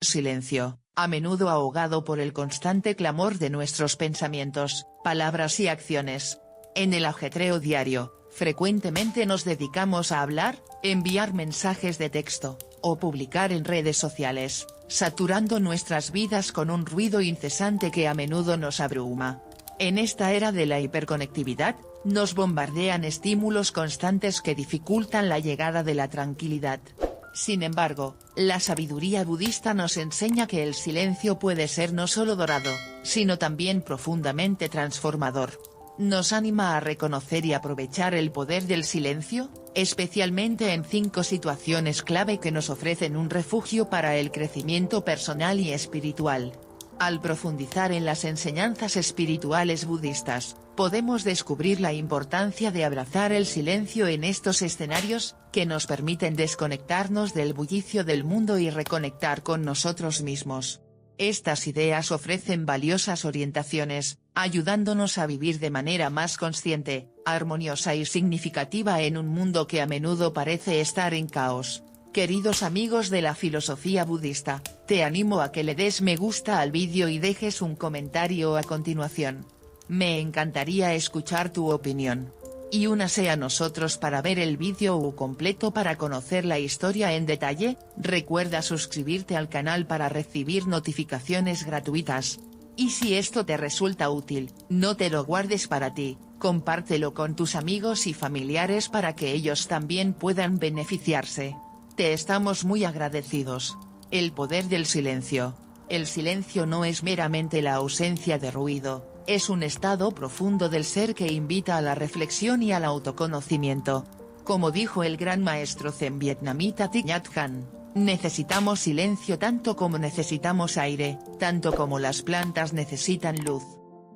Silencio, a menudo ahogado por el constante clamor de nuestros pensamientos, palabras y acciones. En el ajetreo diario, frecuentemente nos dedicamos a hablar, enviar mensajes de texto, o publicar en redes sociales, saturando nuestras vidas con un ruido incesante que a menudo nos abruma. En esta era de la hiperconectividad, nos bombardean estímulos constantes que dificultan la llegada de la tranquilidad. Sin embargo, la sabiduría budista nos enseña que el silencio puede ser no solo dorado, sino también profundamente transformador. Nos anima a reconocer y aprovechar el poder del silencio, especialmente en 5 situaciones clave que nos ofrecen un refugio para el crecimiento personal y espiritual. Al profundizar en las enseñanzas espirituales budistas, podemos descubrir la importancia de abrazar el silencio en estos escenarios, que nos permiten desconectarnos del bullicio del mundo y reconectar con nosotros mismos. Estas ideas ofrecen valiosas orientaciones, ayudándonos a vivir de manera más consciente, armoniosa y significativa en un mundo que a menudo parece estar en caos. Queridos amigos de la filosofía budista, te animo a que le des me gusta al vídeo y dejes un comentario a continuación. Me encantaría escuchar tu opinión. Y únase a nosotros para ver el vídeo completo para conocer la historia en detalle. Recuerda suscribirte al canal para recibir notificaciones gratuitas. Y si esto te resulta útil, no te lo guardes para ti, compártelo con tus amigos y familiares para que ellos también puedan beneficiarse. Te estamos muy agradecidos. El poder del silencio. El silencio no es meramente la ausencia de ruido, es un estado profundo del ser que invita a la reflexión y al autoconocimiento. Como dijo el gran maestro zen vietnamita Thich Nhat Hanh, necesitamos silencio tanto como necesitamos aire, tanto como las plantas necesitan luz.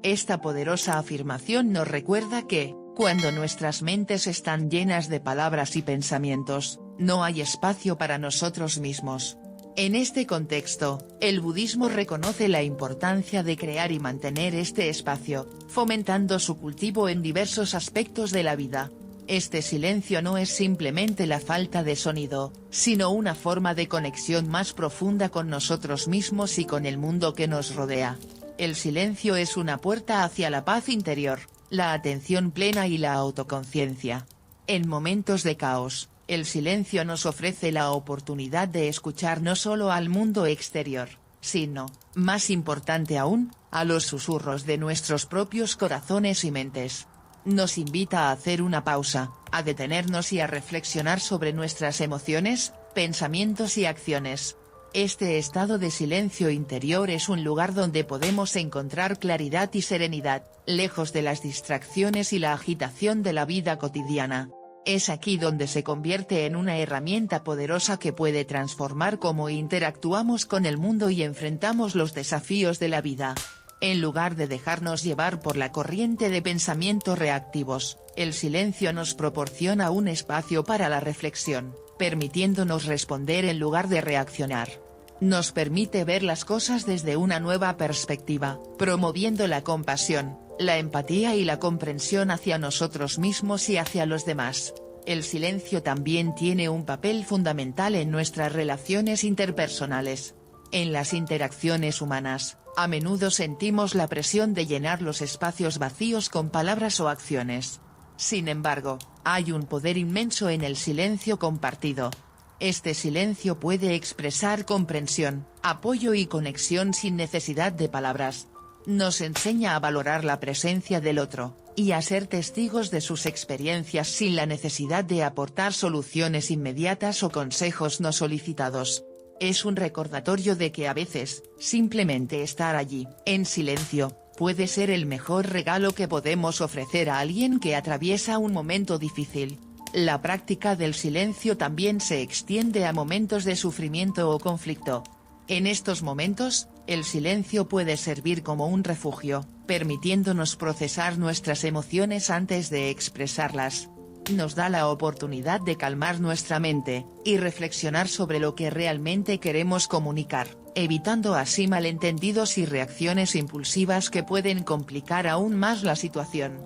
Esta poderosa afirmación nos recuerda que, cuando nuestras mentes están llenas de palabras y pensamientos, no hay espacio para nosotros mismos. En este contexto, el budismo reconoce la importancia de crear y mantener este espacio, fomentando su cultivo en diversos aspectos de la vida. Este silencio no es simplemente la falta de sonido, sino una forma de conexión más profunda con nosotros mismos y con el mundo que nos rodea. El silencio es una puerta hacia la paz interior, la atención plena y la autoconciencia. En momentos de caos, el silencio nos ofrece la oportunidad de escuchar no solo al mundo exterior, sino, más importante aún, a los susurros de nuestros propios corazones y mentes. Nos invita a hacer una pausa, a detenernos y a reflexionar sobre nuestras emociones, pensamientos y acciones. Este estado de silencio interior es un lugar donde podemos encontrar claridad y serenidad, lejos de las distracciones y la agitación de la vida cotidiana. Es aquí donde se convierte en una herramienta poderosa que puede transformar cómo interactuamos con el mundo y enfrentamos los desafíos de la vida. En lugar de dejarnos llevar por la corriente de pensamientos reactivos, el silencio nos proporciona un espacio para la reflexión, permitiéndonos responder en lugar de reaccionar. Nos permite ver las cosas desde una nueva perspectiva, promoviendo la compasión, la empatía y la comprensión hacia nosotros mismos y hacia los demás. El silencio también tiene un papel fundamental en nuestras relaciones interpersonales. En las interacciones humanas, a menudo sentimos la presión de llenar los espacios vacíos con palabras o acciones. Sin embargo, hay un poder inmenso en el silencio compartido. Este silencio puede expresar comprensión, apoyo y conexión sin necesidad de palabras. Nos enseña a valorar la presencia del otro, y a ser testigos de sus experiencias sin la necesidad de aportar soluciones inmediatas o consejos no solicitados. Es un recordatorio de que a veces, simplemente estar allí, en silencio, puede ser el mejor regalo que podemos ofrecer a alguien que atraviesa un momento difícil. La práctica del silencio también se extiende a momentos de sufrimiento o conflicto. En estos momentos, el silencio puede servir como un refugio, permitiéndonos procesar nuestras emociones antes de expresarlas. Nos da la oportunidad de calmar nuestra mente, y reflexionar sobre lo que realmente queremos comunicar, evitando así malentendidos y reacciones impulsivas que pueden complicar aún más la situación.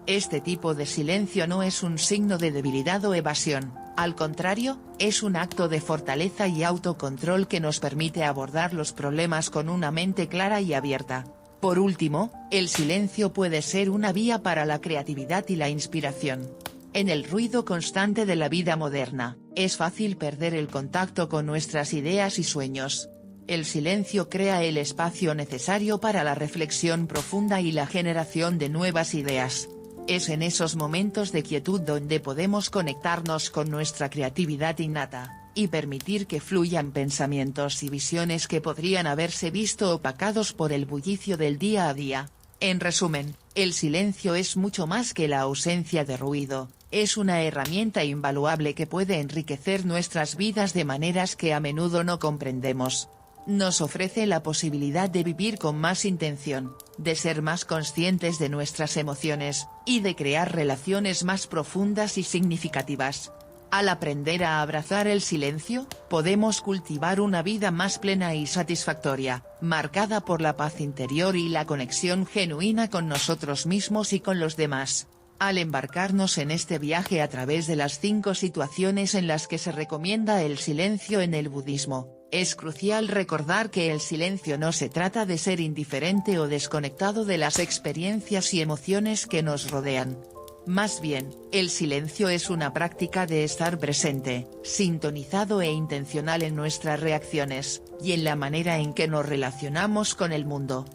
Este tipo de silencio no es un signo de debilidad o evasión, Al contrario, es un acto de fortaleza y autocontrol que nos permite abordar los problemas con una mente clara y abierta. Por último, el silencio puede ser una vía para la creatividad y la inspiración. En el ruido constante de la vida moderna, es fácil perder el contacto con nuestras ideas y sueños. El silencio crea el espacio necesario para la reflexión profunda y la generación de nuevas ideas. Es en esos momentos de quietud donde podemos conectarnos con nuestra creatividad innata, y permitir que fluyan pensamientos y visiones que podrían haberse visto opacados por el bullicio del día a día. En resumen, el silencio es mucho más que la ausencia de ruido, es una herramienta invaluable que puede enriquecer nuestras vidas de maneras que a menudo no comprendemos. Nos ofrece la posibilidad de vivir con más intención, de ser más conscientes de nuestras emociones, y de crear relaciones más profundas y significativas. Al aprender a abrazar el silencio, podemos cultivar una vida más plena y satisfactoria, marcada por la paz interior y la conexión genuina con nosotros mismos y con los demás. Al embarcarnos en este viaje a través de las 5 situaciones en las que se recomienda el silencio en el budismo, es crucial recordar que el silencio no se trata de ser indiferente o desconectado de las experiencias y emociones que nos rodean. Más bien, el silencio es una práctica de estar presente, sintonizado e intencional en nuestras reacciones, y en la manera en que nos relacionamos con el mundo.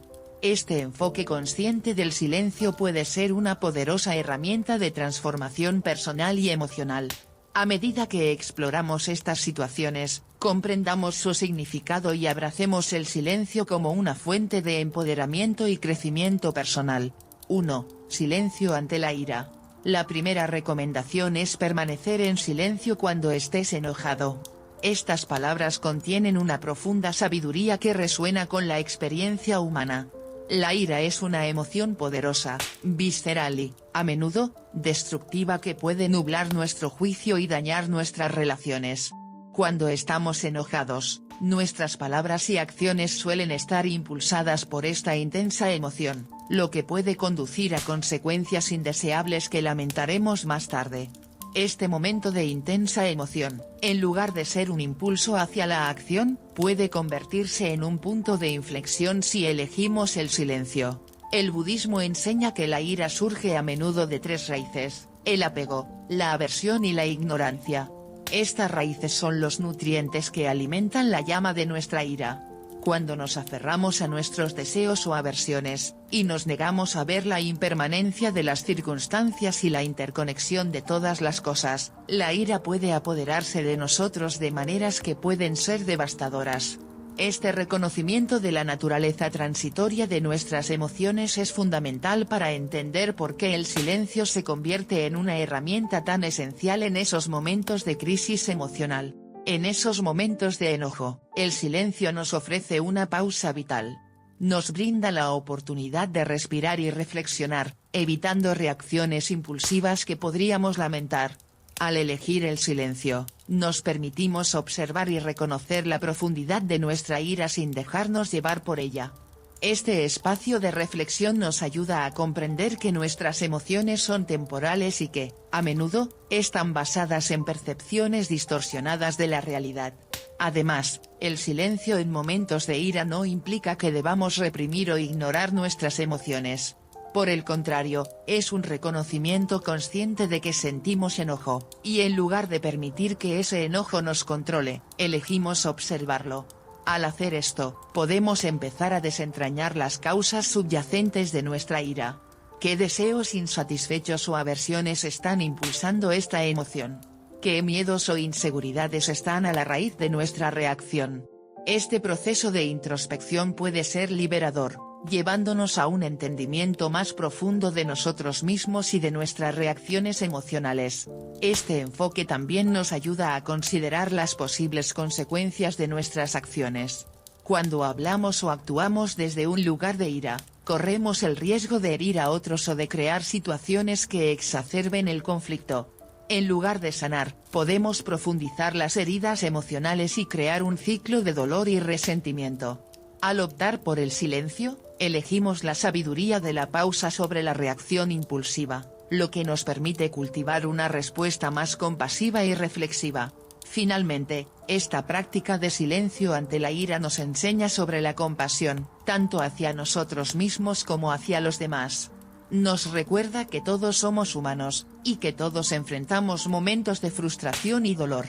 Este enfoque consciente del silencio puede ser una poderosa herramienta de transformación personal y emocional. A medida que exploramos estas situaciones, comprendamos su significado y abracemos el silencio como una fuente de empoderamiento y crecimiento personal. 1. Silencio ante la ira. La primera recomendación es permanecer en silencio cuando estés enojado. Estas palabras contienen una profunda sabiduría que resuena con la experiencia humana. La ira es una emoción poderosa, visceral y, a menudo, destructiva que puede nublar nuestro juicio y dañar nuestras relaciones. Cuando estamos enojados, nuestras palabras y acciones suelen estar impulsadas por esta intensa emoción, lo que puede conducir a consecuencias indeseables que lamentaremos más tarde. Este momento de intensa emoción, en lugar de ser un impulso hacia la acción, puede convertirse en un punto de inflexión si elegimos el silencio. El budismo enseña que la ira surge a menudo de 3 raíces: el apego, la aversión y la ignorancia. Estas raíces son los nutrientes que alimentan la llama de nuestra ira. Cuando nos aferramos a nuestros deseos o aversiones, y nos negamos a ver la impermanencia de las circunstancias y la interconexión de todas las cosas, la ira puede apoderarse de nosotros de maneras que pueden ser devastadoras. Este reconocimiento de la naturaleza transitoria de nuestras emociones es fundamental para entender por qué el silencio se convierte en una herramienta tan esencial en esos momentos de crisis emocional. En esos momentos de enojo, el silencio nos ofrece una pausa vital. Nos brinda la oportunidad de respirar y reflexionar, evitando reacciones impulsivas que podríamos lamentar. Al elegir el silencio, nos permitimos observar y reconocer la profundidad de nuestra ira sin dejarnos llevar por ella. Este espacio de reflexión nos ayuda a comprender que nuestras emociones son temporales y que, a menudo, están basadas en percepciones distorsionadas de la realidad. Además, el silencio en momentos de ira no implica que debamos reprimir o ignorar nuestras emociones. Por el contrario, es un reconocimiento consciente de que sentimos enojo, y en lugar de permitir que ese enojo nos controle, elegimos observarlo. Al hacer esto, podemos empezar a desentrañar las causas subyacentes de nuestra ira. ¿Qué deseos insatisfechos o aversiones están impulsando esta emoción? ¿Qué miedos o inseguridades están a la raíz de nuestra reacción? Este proceso de introspección puede ser liberador, llevándonos a un entendimiento más profundo de nosotros mismos y de nuestras reacciones emocionales. Este enfoque también nos ayuda a considerar las posibles consecuencias de nuestras acciones. Cuando hablamos o actuamos desde un lugar de ira, corremos el riesgo de herir a otros o de crear situaciones que exacerben el conflicto. En lugar de sanar, podemos profundizar las heridas emocionales y crear un ciclo de dolor y resentimiento. Al optar por el silencio, elegimos la sabiduría de la pausa sobre la reacción impulsiva. lo que nos permite cultivar una respuesta más compasiva y reflexiva. Finalmente, esta práctica de silencio ante la ira nos enseña sobre la compasión, tanto hacia nosotros mismos como hacia los demás. Nos recuerda que todos somos humanos, y que todos enfrentamos momentos de frustración y dolor.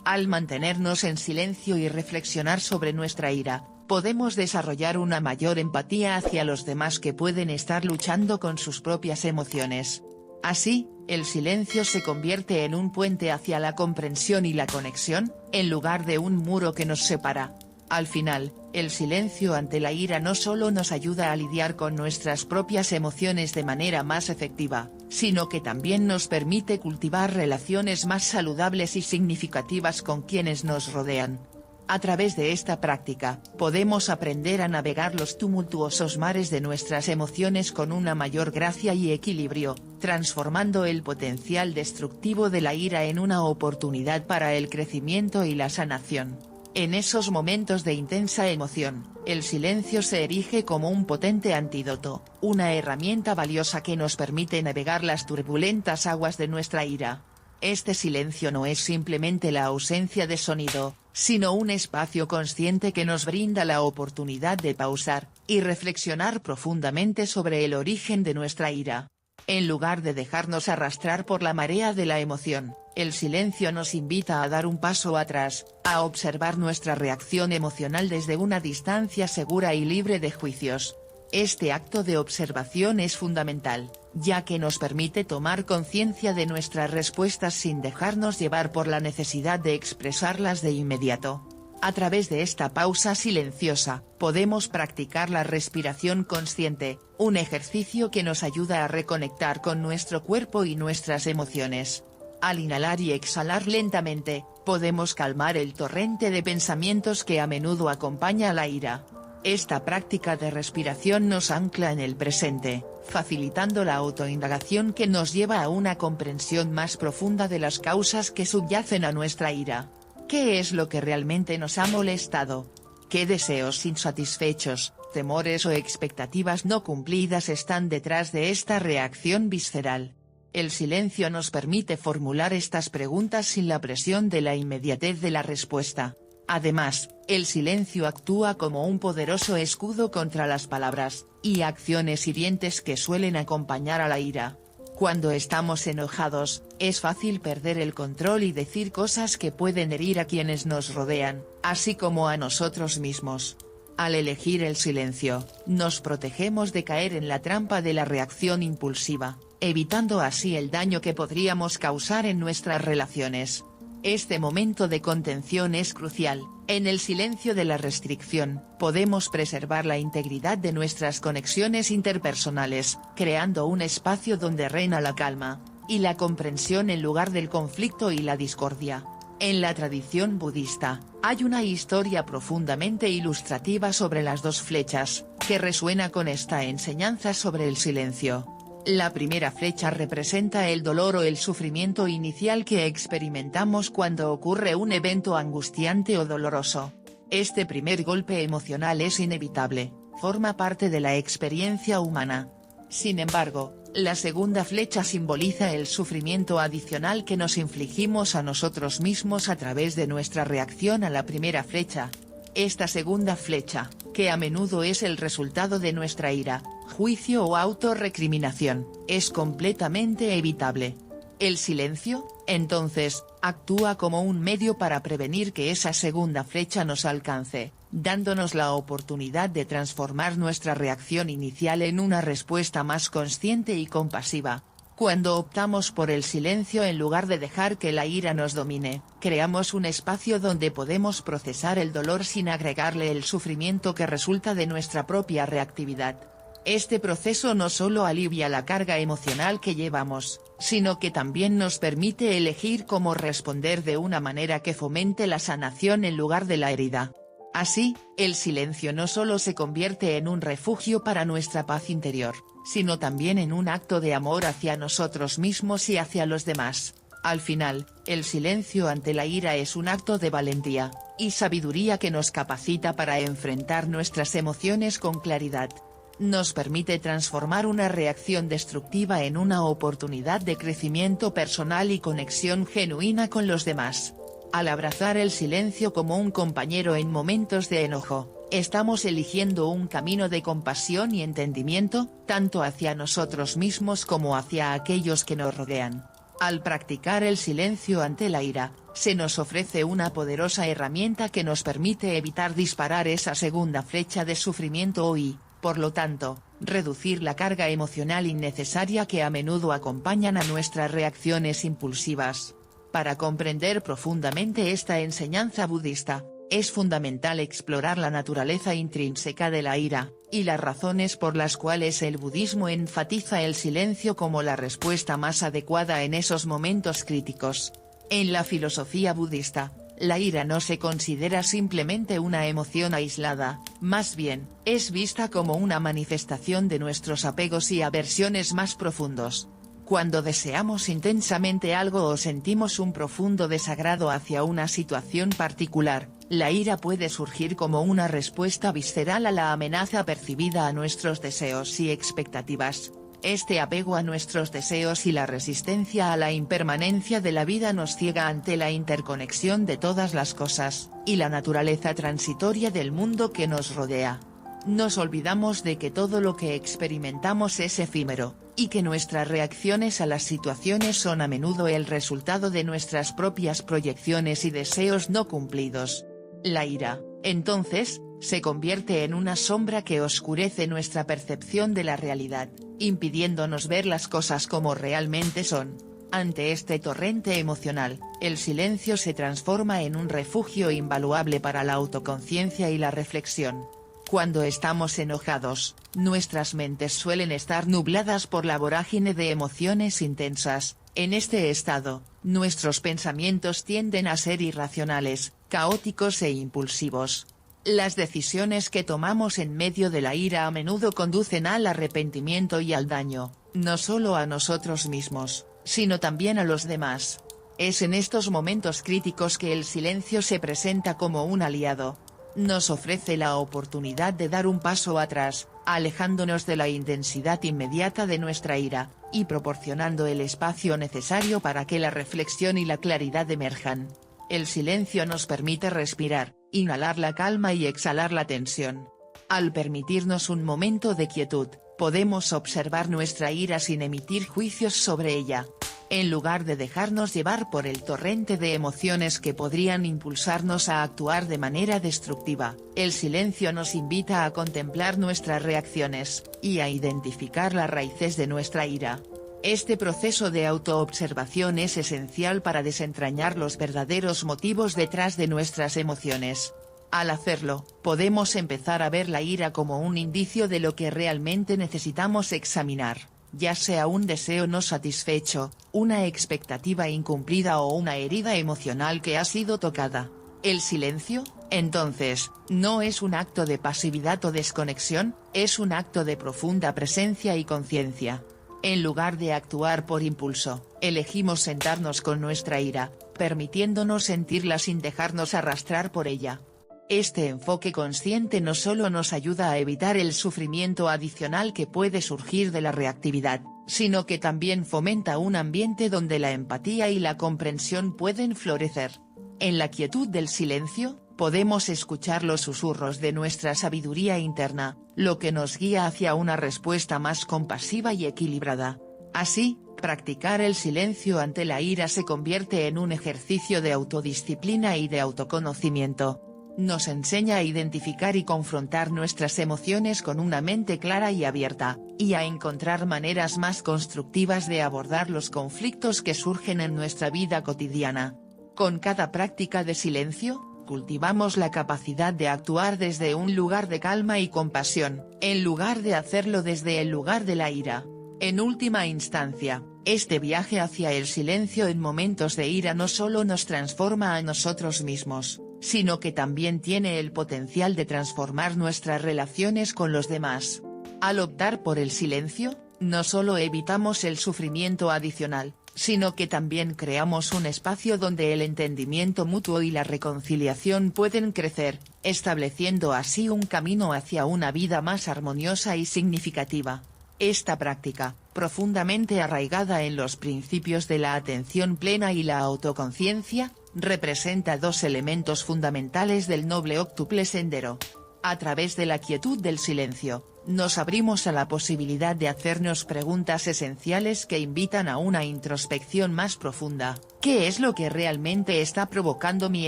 Al mantenernos en silencio y reflexionar sobre nuestra ira, podemos desarrollar una mayor empatía hacia los demás que pueden estar luchando con sus propias emociones. Así, el silencio se convierte en un puente hacia la comprensión y la conexión, en lugar de un muro que nos separa. Al final, el silencio ante la ira no solo nos ayuda a lidiar con nuestras propias emociones de manera más efectiva, sino que también nos permite cultivar relaciones más saludables y significativas con quienes nos rodean. A través de esta práctica, podemos aprender a navegar los tumultuosos mares de nuestras emociones con una mayor gracia y equilibrio, transformando el potencial destructivo de la ira en una oportunidad para el crecimiento y la sanación. En esos momentos de intensa emoción, el silencio se erige como un potente antídoto, una herramienta valiosa que nos permite navegar las turbulentas aguas de nuestra ira. Este silencio no es simplemente la ausencia de sonido, sino un espacio consciente que nos brinda la oportunidad de pausar, y reflexionar profundamente sobre el origen de nuestra ira. En lugar de dejarnos arrastrar por la marea de la emoción, el silencio nos invita a dar un paso atrás, a observar nuestra reacción emocional desde una distancia segura y libre de juicios. Este acto de observación es fundamental, ya que nos permite tomar conciencia de nuestras respuestas sin dejarnos llevar por la necesidad de expresarlas de inmediato. A través de esta pausa silenciosa, podemos practicar la respiración consciente, un ejercicio que nos ayuda a reconectar con nuestro cuerpo y nuestras emociones. Al inhalar y exhalar lentamente, podemos calmar el torrente de pensamientos que a menudo acompaña a la ira. Esta práctica de respiración nos ancla en el presente, facilitando la autoindagación que nos lleva a una comprensión más profunda de las causas que subyacen a nuestra ira. ¿Qué es lo que realmente nos ha molestado? ¿Qué deseos insatisfechos, temores o expectativas no cumplidas están detrás de esta reacción visceral? El silencio nos permite formular estas preguntas sin la presión de la inmediatez de la respuesta. Además, el silencio actúa como un poderoso escudo contra las palabras y acciones hirientes que suelen acompañar a la ira. Cuando estamos enojados, es fácil perder el control y decir cosas que pueden herir a quienes nos rodean, así como a nosotros mismos. Al elegir el silencio, nos protegemos de caer en la trampa de la reacción impulsiva, evitando así el daño que podríamos causar en nuestras relaciones. Este momento de contención es crucial. En el silencio de la restricción, podemos preservar la integridad de nuestras conexiones interpersonales, creando un espacio donde reina la calma y la comprensión en lugar del conflicto y la discordia. En la tradición budista, hay una historia profundamente ilustrativa sobre las dos flechas, que resuena con esta enseñanza sobre el silencio. La primera flecha representa el dolor o el sufrimiento inicial que experimentamos cuando ocurre un evento angustiante o doloroso. Este primer golpe emocional es inevitable, forma parte de la experiencia humana. Sin embargo, la segunda flecha simboliza el sufrimiento adicional que nos infligimos a nosotros mismos a través de nuestra reacción a la primera flecha. Esta segunda flecha, que a menudo es el resultado de nuestra ira, juicio o autorrecriminación, es completamente evitable. El silencio, entonces, actúa como un medio para prevenir que esa segunda flecha nos alcance, dándonos la oportunidad de transformar nuestra reacción inicial en una respuesta más consciente y compasiva. Cuando optamos por el silencio en lugar de dejar que la ira nos domine, creamos un espacio donde podemos procesar el dolor sin agregarle el sufrimiento que resulta de nuestra propia reactividad. Este proceso no solo alivia la carga emocional que llevamos, sino que también nos permite elegir cómo responder de una manera que fomente la sanación en lugar de la herida. Así, el silencio no solo se convierte en un refugio para nuestra paz interior, sino también en un acto de amor hacia nosotros mismos y hacia los demás. Al final, el silencio ante la ira es un acto de valentía y sabiduría que nos capacita para enfrentar nuestras emociones con claridad. Nos permite transformar una reacción destructiva en una oportunidad de crecimiento personal y conexión genuina con los demás. Al abrazar el silencio como un compañero en momentos de enojo, estamos eligiendo un camino de compasión y entendimiento, tanto hacia nosotros mismos como hacia aquellos que nos rodean. Al practicar el silencio ante la ira, se nos ofrece una poderosa herramienta que nos permite evitar disparar esa segunda flecha de sufrimiento y, por lo tanto, reducir la carga emocional innecesaria que a menudo acompañan a nuestras reacciones impulsivas. Para comprender profundamente esta enseñanza budista, es fundamental explorar la naturaleza intrínseca de la ira, y las razones por las cuales el budismo enfatiza el silencio como la respuesta más adecuada en esos momentos críticos. En la filosofía budista, la ira no se considera simplemente una emoción aislada, más bien, es vista como una manifestación de nuestros apegos y aversiones más profundos. Cuando deseamos intensamente algo o sentimos un profundo desagrado hacia una situación particular, la ira puede surgir como una respuesta visceral a la amenaza percibida a nuestros deseos y expectativas. Este apego a nuestros deseos y la resistencia a la impermanencia de la vida nos ciega ante la interconexión de todas las cosas, y la naturaleza transitoria del mundo que nos rodea. Nos olvidamos de que todo lo que experimentamos es efímero, y que nuestras reacciones a las situaciones son a menudo el resultado de nuestras propias proyecciones y deseos no cumplidos. La ira, entonces, se convierte en una sombra que oscurece nuestra percepción de la realidad, impidiéndonos ver las cosas como realmente son. Ante este torrente emocional, el silencio se transforma en un refugio invaluable para la autoconciencia y la reflexión. Cuando estamos enojados, nuestras mentes suelen estar nubladas por la vorágine de emociones intensas. En este estado, nuestros pensamientos tienden a ser irracionales, caóticos e impulsivos. Las decisiones que tomamos en medio de la ira a menudo conducen al arrepentimiento y al daño, no solo a nosotros mismos, sino también a los demás. Es en estos momentos críticos que el silencio se presenta como un aliado. Nos ofrece la oportunidad de dar un paso atrás, alejándonos de la intensidad inmediata de nuestra ira, y proporcionando el espacio necesario para que la reflexión y la claridad emerjan. El silencio nos permite respirar, inhalar la calma y exhalar la tensión. Al permitirnos un momento de quietud, podemos observar nuestra ira sin emitir juicios sobre ella. En lugar de dejarnos llevar por el torrente de emociones que podrían impulsarnos a actuar de manera destructiva, el silencio nos invita a contemplar nuestras reacciones, y a identificar las raíces de nuestra ira. Este proceso de autoobservación es esencial para desentrañar los verdaderos motivos detrás de nuestras emociones. Al hacerlo, podemos empezar a ver la ira como un indicio de lo que realmente necesitamos examinar, ya sea un deseo no satisfecho, una expectativa incumplida o una herida emocional que ha sido tocada. El silencio, entonces, no es un acto de pasividad o desconexión, es un acto de profunda presencia y conciencia. En lugar de actuar por impulso, elegimos sentarnos con nuestra ira, permitiéndonos sentirla sin dejarnos arrastrar por ella. Este enfoque consciente no solo nos ayuda a evitar el sufrimiento adicional que puede surgir de la reactividad, sino que también fomenta un ambiente donde la empatía y la comprensión pueden florecer. En la quietud del silencio, podemos escuchar los susurros de nuestra sabiduría interna, lo que nos guía hacia una respuesta más compasiva y equilibrada. Así, practicar el silencio ante la ira se convierte en un ejercicio de autodisciplina y de autoconocimiento. Nos enseña a identificar y confrontar nuestras emociones con una mente clara y abierta, y a encontrar maneras más constructivas de abordar los conflictos que surgen en nuestra vida cotidiana. Con cada práctica de silencio, cultivamos la capacidad de actuar desde un lugar de calma y compasión, en lugar de hacerlo desde el lugar de la ira. En última instancia, este viaje hacia el silencio en momentos de ira no solo nos transforma a nosotros mismos, sino que también tiene el potencial de transformar nuestras relaciones con los demás. Al optar por el silencio, no solo evitamos el sufrimiento adicional, sino que también creamos un espacio donde el entendimiento mutuo y la reconciliación pueden crecer, estableciendo así un camino hacia una vida más armoniosa y significativa. Esta práctica, profundamente arraigada en los principios de la atención plena y la autoconciencia, representa dos elementos fundamentales del noble óctuple sendero. A través de la quietud del silencio, nos abrimos a la posibilidad de hacernos preguntas esenciales que invitan a una introspección más profunda. ¿Qué es lo que realmente está provocando mi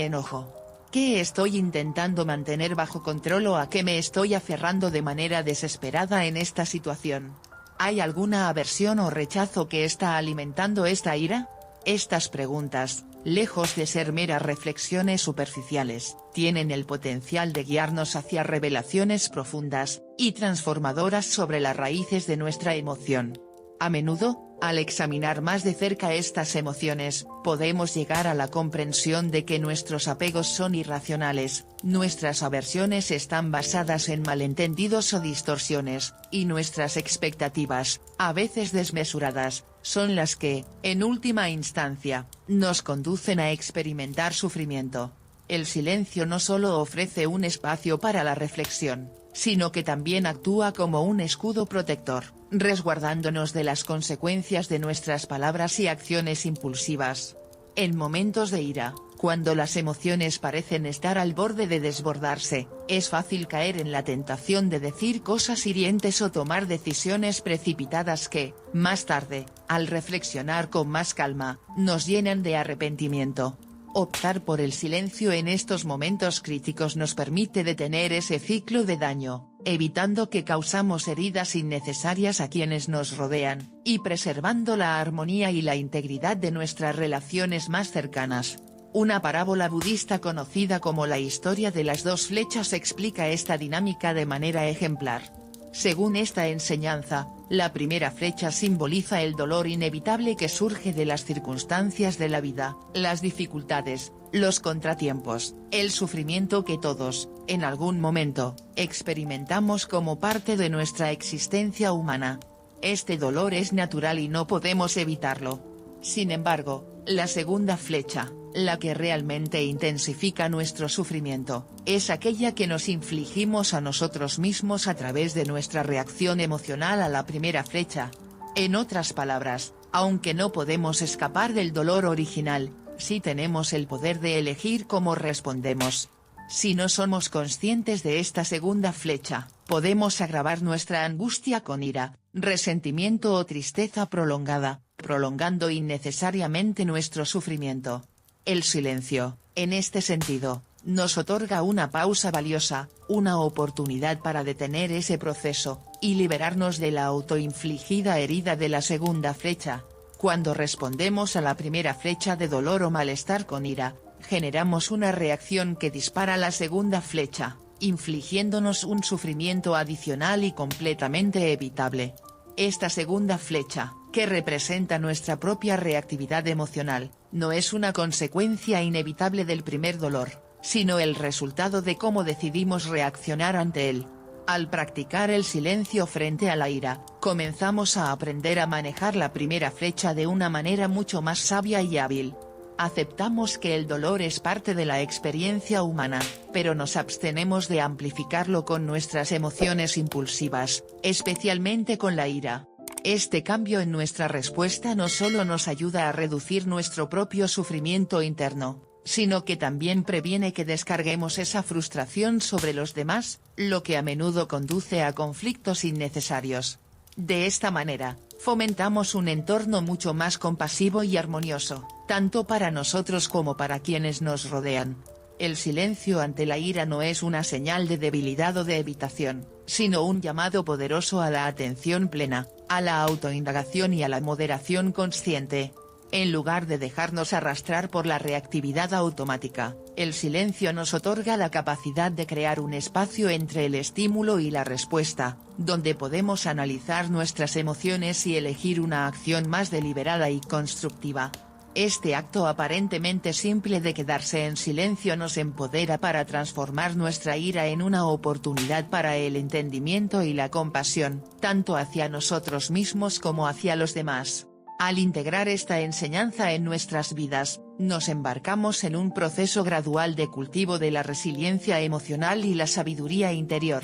enojo? ¿Qué estoy intentando mantener bajo control o a qué me estoy aferrando de manera desesperada en esta situación? ¿Hay alguna aversión o rechazo que está alimentando esta ira? Estas preguntas, lejos de ser meras reflexiones superficiales, tienen el potencial de guiarnos hacia revelaciones profundas y transformadoras sobre las raíces de nuestra emoción. A menudo, al examinar más de cerca estas emociones, podemos llegar a la comprensión de que nuestros apegos son irracionales, nuestras aversiones están basadas en malentendidos o distorsiones, y nuestras expectativas, a veces desmesuradas, son las que, en última instancia, nos conducen a experimentar sufrimiento. El silencio no solo ofrece un espacio para la reflexión, sino que también actúa como un escudo protector, resguardándonos de las consecuencias de nuestras palabras y acciones impulsivas. En momentos de ira, cuando las emociones parecen estar al borde de desbordarse, es fácil caer en la tentación de decir cosas hirientes o tomar decisiones precipitadas que, más tarde, al reflexionar con más calma, nos llenan de arrepentimiento. Optar por el silencio en estos momentos críticos nos permite detener ese ciclo de daño, evitando que causamos heridas innecesarias a quienes nos rodean, y preservando la armonía y la integridad de nuestras relaciones más cercanas. Una parábola budista conocida como la historia de las dos flechas explica esta dinámica de manera ejemplar. Según esta enseñanza, la primera flecha simboliza el dolor inevitable que surge de las circunstancias de la vida, las dificultades, los contratiempos, el sufrimiento que todos, en algún momento, experimentamos como parte de nuestra existencia humana. Este dolor es natural y no podemos evitarlo. Sin embargo, la segunda flecha, la que realmente intensifica nuestro sufrimiento, es aquella que nos infligimos a nosotros mismos a través de nuestra reacción emocional a la primera flecha. En otras palabras, aunque no podemos escapar del dolor original, sí tenemos el poder de elegir cómo respondemos. Si no somos conscientes de esta segunda flecha, podemos agravar nuestra angustia con ira, resentimiento o tristeza prolongada, prolongando innecesariamente nuestro sufrimiento. El silencio, en este sentido, nos otorga una pausa valiosa, una oportunidad para detener ese proceso, y liberarnos de la autoinfligida herida de la segunda flecha. Cuando respondemos a la primera flecha de dolor o malestar con ira, generamos una reacción que dispara la segunda flecha, infligiéndonos un sufrimiento adicional y completamente evitable. Esta segunda flecha, que representa nuestra propia reactividad emocional, no es una consecuencia inevitable del primer dolor, sino el resultado de cómo decidimos reaccionar ante él. Al practicar el silencio frente a la ira, comenzamos a aprender a manejar la primera flecha de una manera mucho más sabia y hábil. Aceptamos que el dolor es parte de la experiencia humana, pero nos abstenemos de amplificarlo con nuestras emociones impulsivas, especialmente con la ira. Este cambio en nuestra respuesta no solo nos ayuda a reducir nuestro propio sufrimiento interno, sino que también previene que descarguemos esa frustración sobre los demás, lo que a menudo conduce a conflictos innecesarios. De esta manera, fomentamos un entorno mucho más compasivo y armonioso, tanto para nosotros como para quienes nos rodean. El silencio ante la ira no es una señal de debilidad o de evitación, sino un llamado poderoso a la atención plena, a la autoindagación y a la moderación consciente. En lugar de dejarnos arrastrar por la reactividad automática, el silencio nos otorga la capacidad de crear un espacio entre el estímulo y la respuesta, donde podemos analizar nuestras emociones y elegir una acción más deliberada y constructiva. Este acto aparentemente simple de quedarse en silencio nos empodera para transformar nuestra ira en una oportunidad para el entendimiento y la compasión, tanto hacia nosotros mismos como hacia los demás. Al integrar esta enseñanza en nuestras vidas, nos embarcamos en un proceso gradual de cultivo de la resiliencia emocional y la sabiduría interior.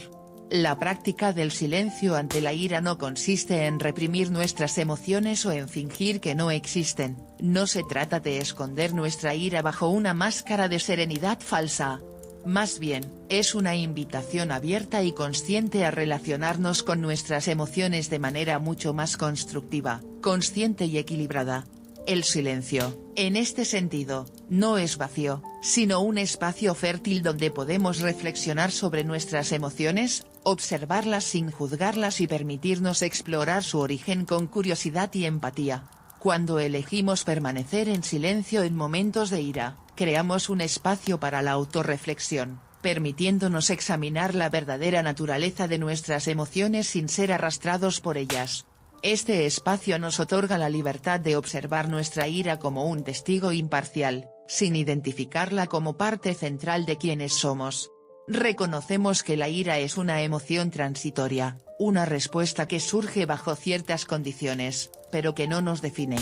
La práctica del silencio ante la ira no consiste en reprimir nuestras emociones o en fingir que no existen, no se trata de esconder nuestra ira bajo una máscara de serenidad falsa. Más bien, es una invitación abierta y consciente a relacionarnos con nuestras emociones de manera mucho más constructiva, consciente y equilibrada. El silencio, en este sentido, no es vacío, sino un espacio fértil donde podemos reflexionar sobre nuestras emociones, observarlas sin juzgarlas y permitirnos explorar su origen con curiosidad y empatía. Cuando elegimos permanecer en silencio en momentos de ira, creamos un espacio para la autorreflexión, permitiéndonos examinar la verdadera naturaleza de nuestras emociones sin ser arrastrados por ellas. Este espacio nos otorga la libertad de observar nuestra ira como un testigo imparcial, sin identificarla como parte central de quienes somos. Reconocemos que la ira es una emoción transitoria, una respuesta que surge bajo ciertas condiciones, pero que no nos define.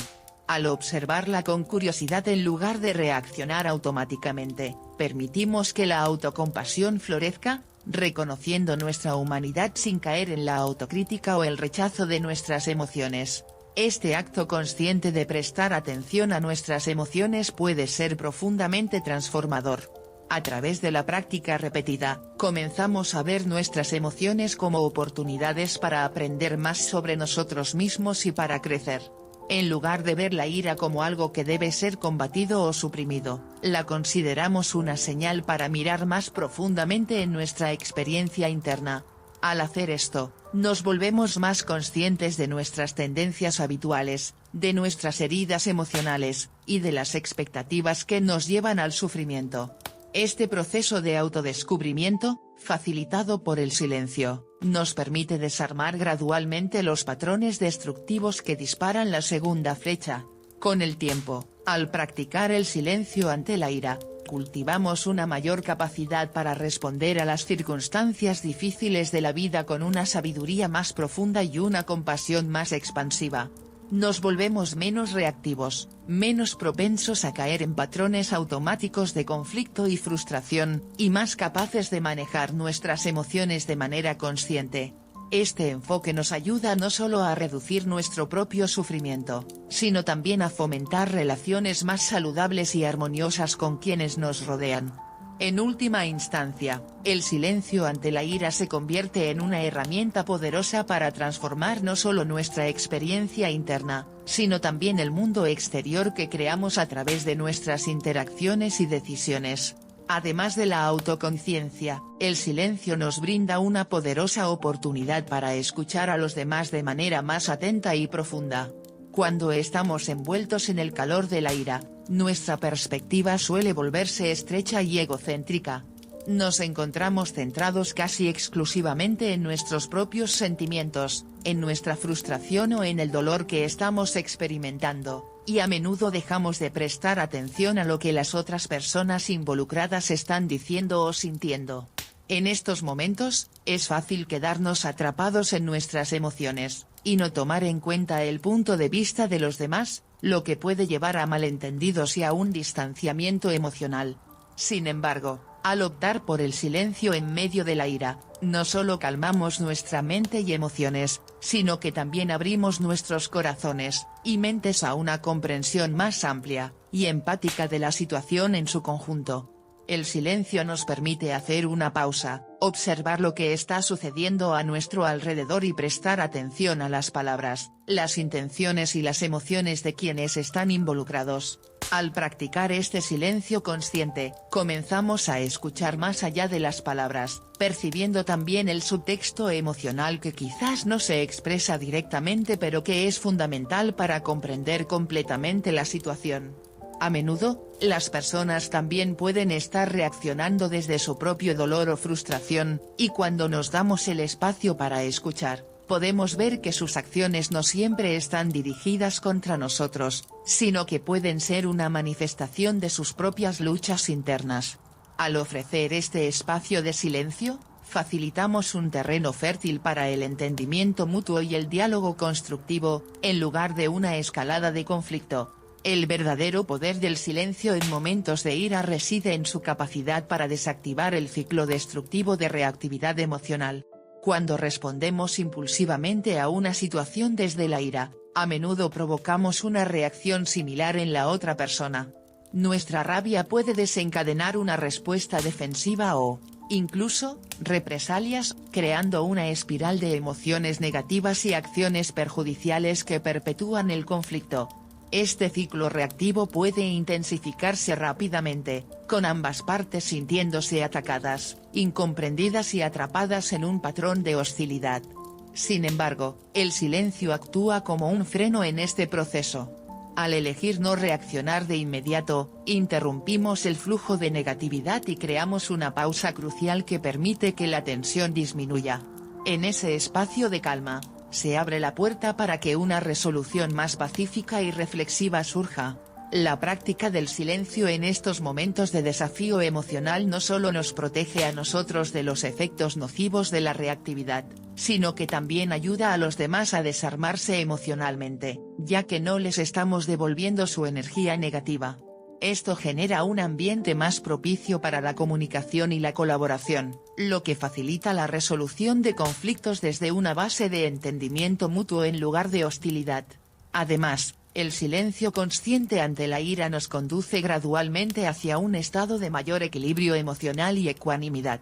Al observarla con curiosidad en lugar de reaccionar automáticamente, permitimos que la autocompasión florezca, reconociendo nuestra humanidad sin caer en la autocrítica o el rechazo de nuestras emociones. Este acto consciente de prestar atención a nuestras emociones puede ser profundamente transformador. A través de la práctica repetida, comenzamos a ver nuestras emociones como oportunidades para aprender más sobre nosotros mismos y para crecer. En lugar de ver la ira como algo que debe ser combatido o suprimido, la consideramos una señal para mirar más profundamente en nuestra experiencia interna. Al hacer esto, nos volvemos más conscientes de nuestras tendencias habituales, de nuestras heridas emocionales, y de las expectativas que nos llevan al sufrimiento. Este proceso de autodescubrimiento, facilitado por el silencio, nos permite desarmar gradualmente los patrones destructivos que disparan la segunda flecha. Con el tiempo, al practicar el silencio ante la ira, cultivamos una mayor capacidad para responder a las circunstancias difíciles de la vida con una sabiduría más profunda y una compasión más expansiva. Nos volvemos menos reactivos, menos propensos a caer en patrones automáticos de conflicto y frustración, y más capaces de manejar nuestras emociones de manera consciente. Este enfoque nos ayuda no solo a reducir nuestro propio sufrimiento, sino también a fomentar relaciones más saludables y armoniosas con quienes nos rodean. En última instancia, el silencio ante la ira se convierte en una herramienta poderosa para transformar no solo nuestra experiencia interna, sino también el mundo exterior que creamos a través de nuestras interacciones y decisiones. Además de la autoconciencia, el silencio nos brinda una poderosa oportunidad para escuchar a los demás de manera más atenta y profunda. Cuando estamos envueltos en el calor de la ira, nuestra perspectiva suele volverse estrecha y egocéntrica. Nos encontramos centrados casi exclusivamente en nuestros propios sentimientos, en nuestra frustración o en el dolor que estamos experimentando, y a menudo dejamos de prestar atención a lo que las otras personas involucradas están diciendo o sintiendo. En estos momentos, es fácil quedarnos atrapados en nuestras emociones, y no tomar en cuenta el punto de vista de los demás, lo que puede llevar a malentendidos y a un distanciamiento emocional. Sin embargo, al optar por el silencio en medio de la ira, no solo calmamos nuestra mente y emociones, sino que también abrimos nuestros corazones y mentes a una comprensión más amplia y empática de la situación en su conjunto. El silencio nos permite hacer una pausa, observar lo que está sucediendo a nuestro alrededor y prestar atención a las palabras, las intenciones y las emociones de quienes están involucrados. Al practicar este silencio consciente, comenzamos a escuchar más allá de las palabras, percibiendo también el subtexto emocional que quizás no se expresa directamente pero que es fundamental para comprender completamente la situación. A menudo, las personas también pueden estar reaccionando desde su propio dolor o frustración, y cuando nos damos el espacio para escuchar, podemos ver que sus acciones no siempre están dirigidas contra nosotros, sino que pueden ser una manifestación de sus propias luchas internas. Al ofrecer este espacio de silencio, facilitamos un terreno fértil para el entendimiento mutuo y el diálogo constructivo, en lugar de una escalada de conflicto. El verdadero poder del silencio en momentos de ira reside en su capacidad para desactivar el ciclo destructivo de reactividad emocional. Cuando respondemos impulsivamente a una situación desde la ira, a menudo provocamos una reacción similar en la otra persona. Nuestra rabia puede desencadenar una respuesta defensiva o, incluso, represalias, creando una espiral de emociones negativas y acciones perjudiciales que perpetúan el conflicto. Este ciclo reactivo puede intensificarse rápidamente, con ambas partes sintiéndose atacadas, incomprendidas y atrapadas en un patrón de hostilidad. Sin embargo, el silencio actúa como un freno en este proceso. Al elegir no reaccionar de inmediato, interrumpimos el flujo de negatividad y creamos una pausa crucial que permite que la tensión disminuya. En ese espacio de calma, se abre la puerta para que una resolución más pacífica y reflexiva surja. La práctica del silencio en estos momentos de desafío emocional no solo nos protege a nosotros de los efectos nocivos de la reactividad, sino que también ayuda a los demás a desarmarse emocionalmente, ya que no les estamos devolviendo su energía negativa. Esto genera un ambiente más propicio para la comunicación y la colaboración, lo que facilita la resolución de conflictos desde una base de entendimiento mutuo en lugar de hostilidad. Además, el silencio consciente ante la ira nos conduce gradualmente hacia un estado de mayor equilibrio emocional y ecuanimidad.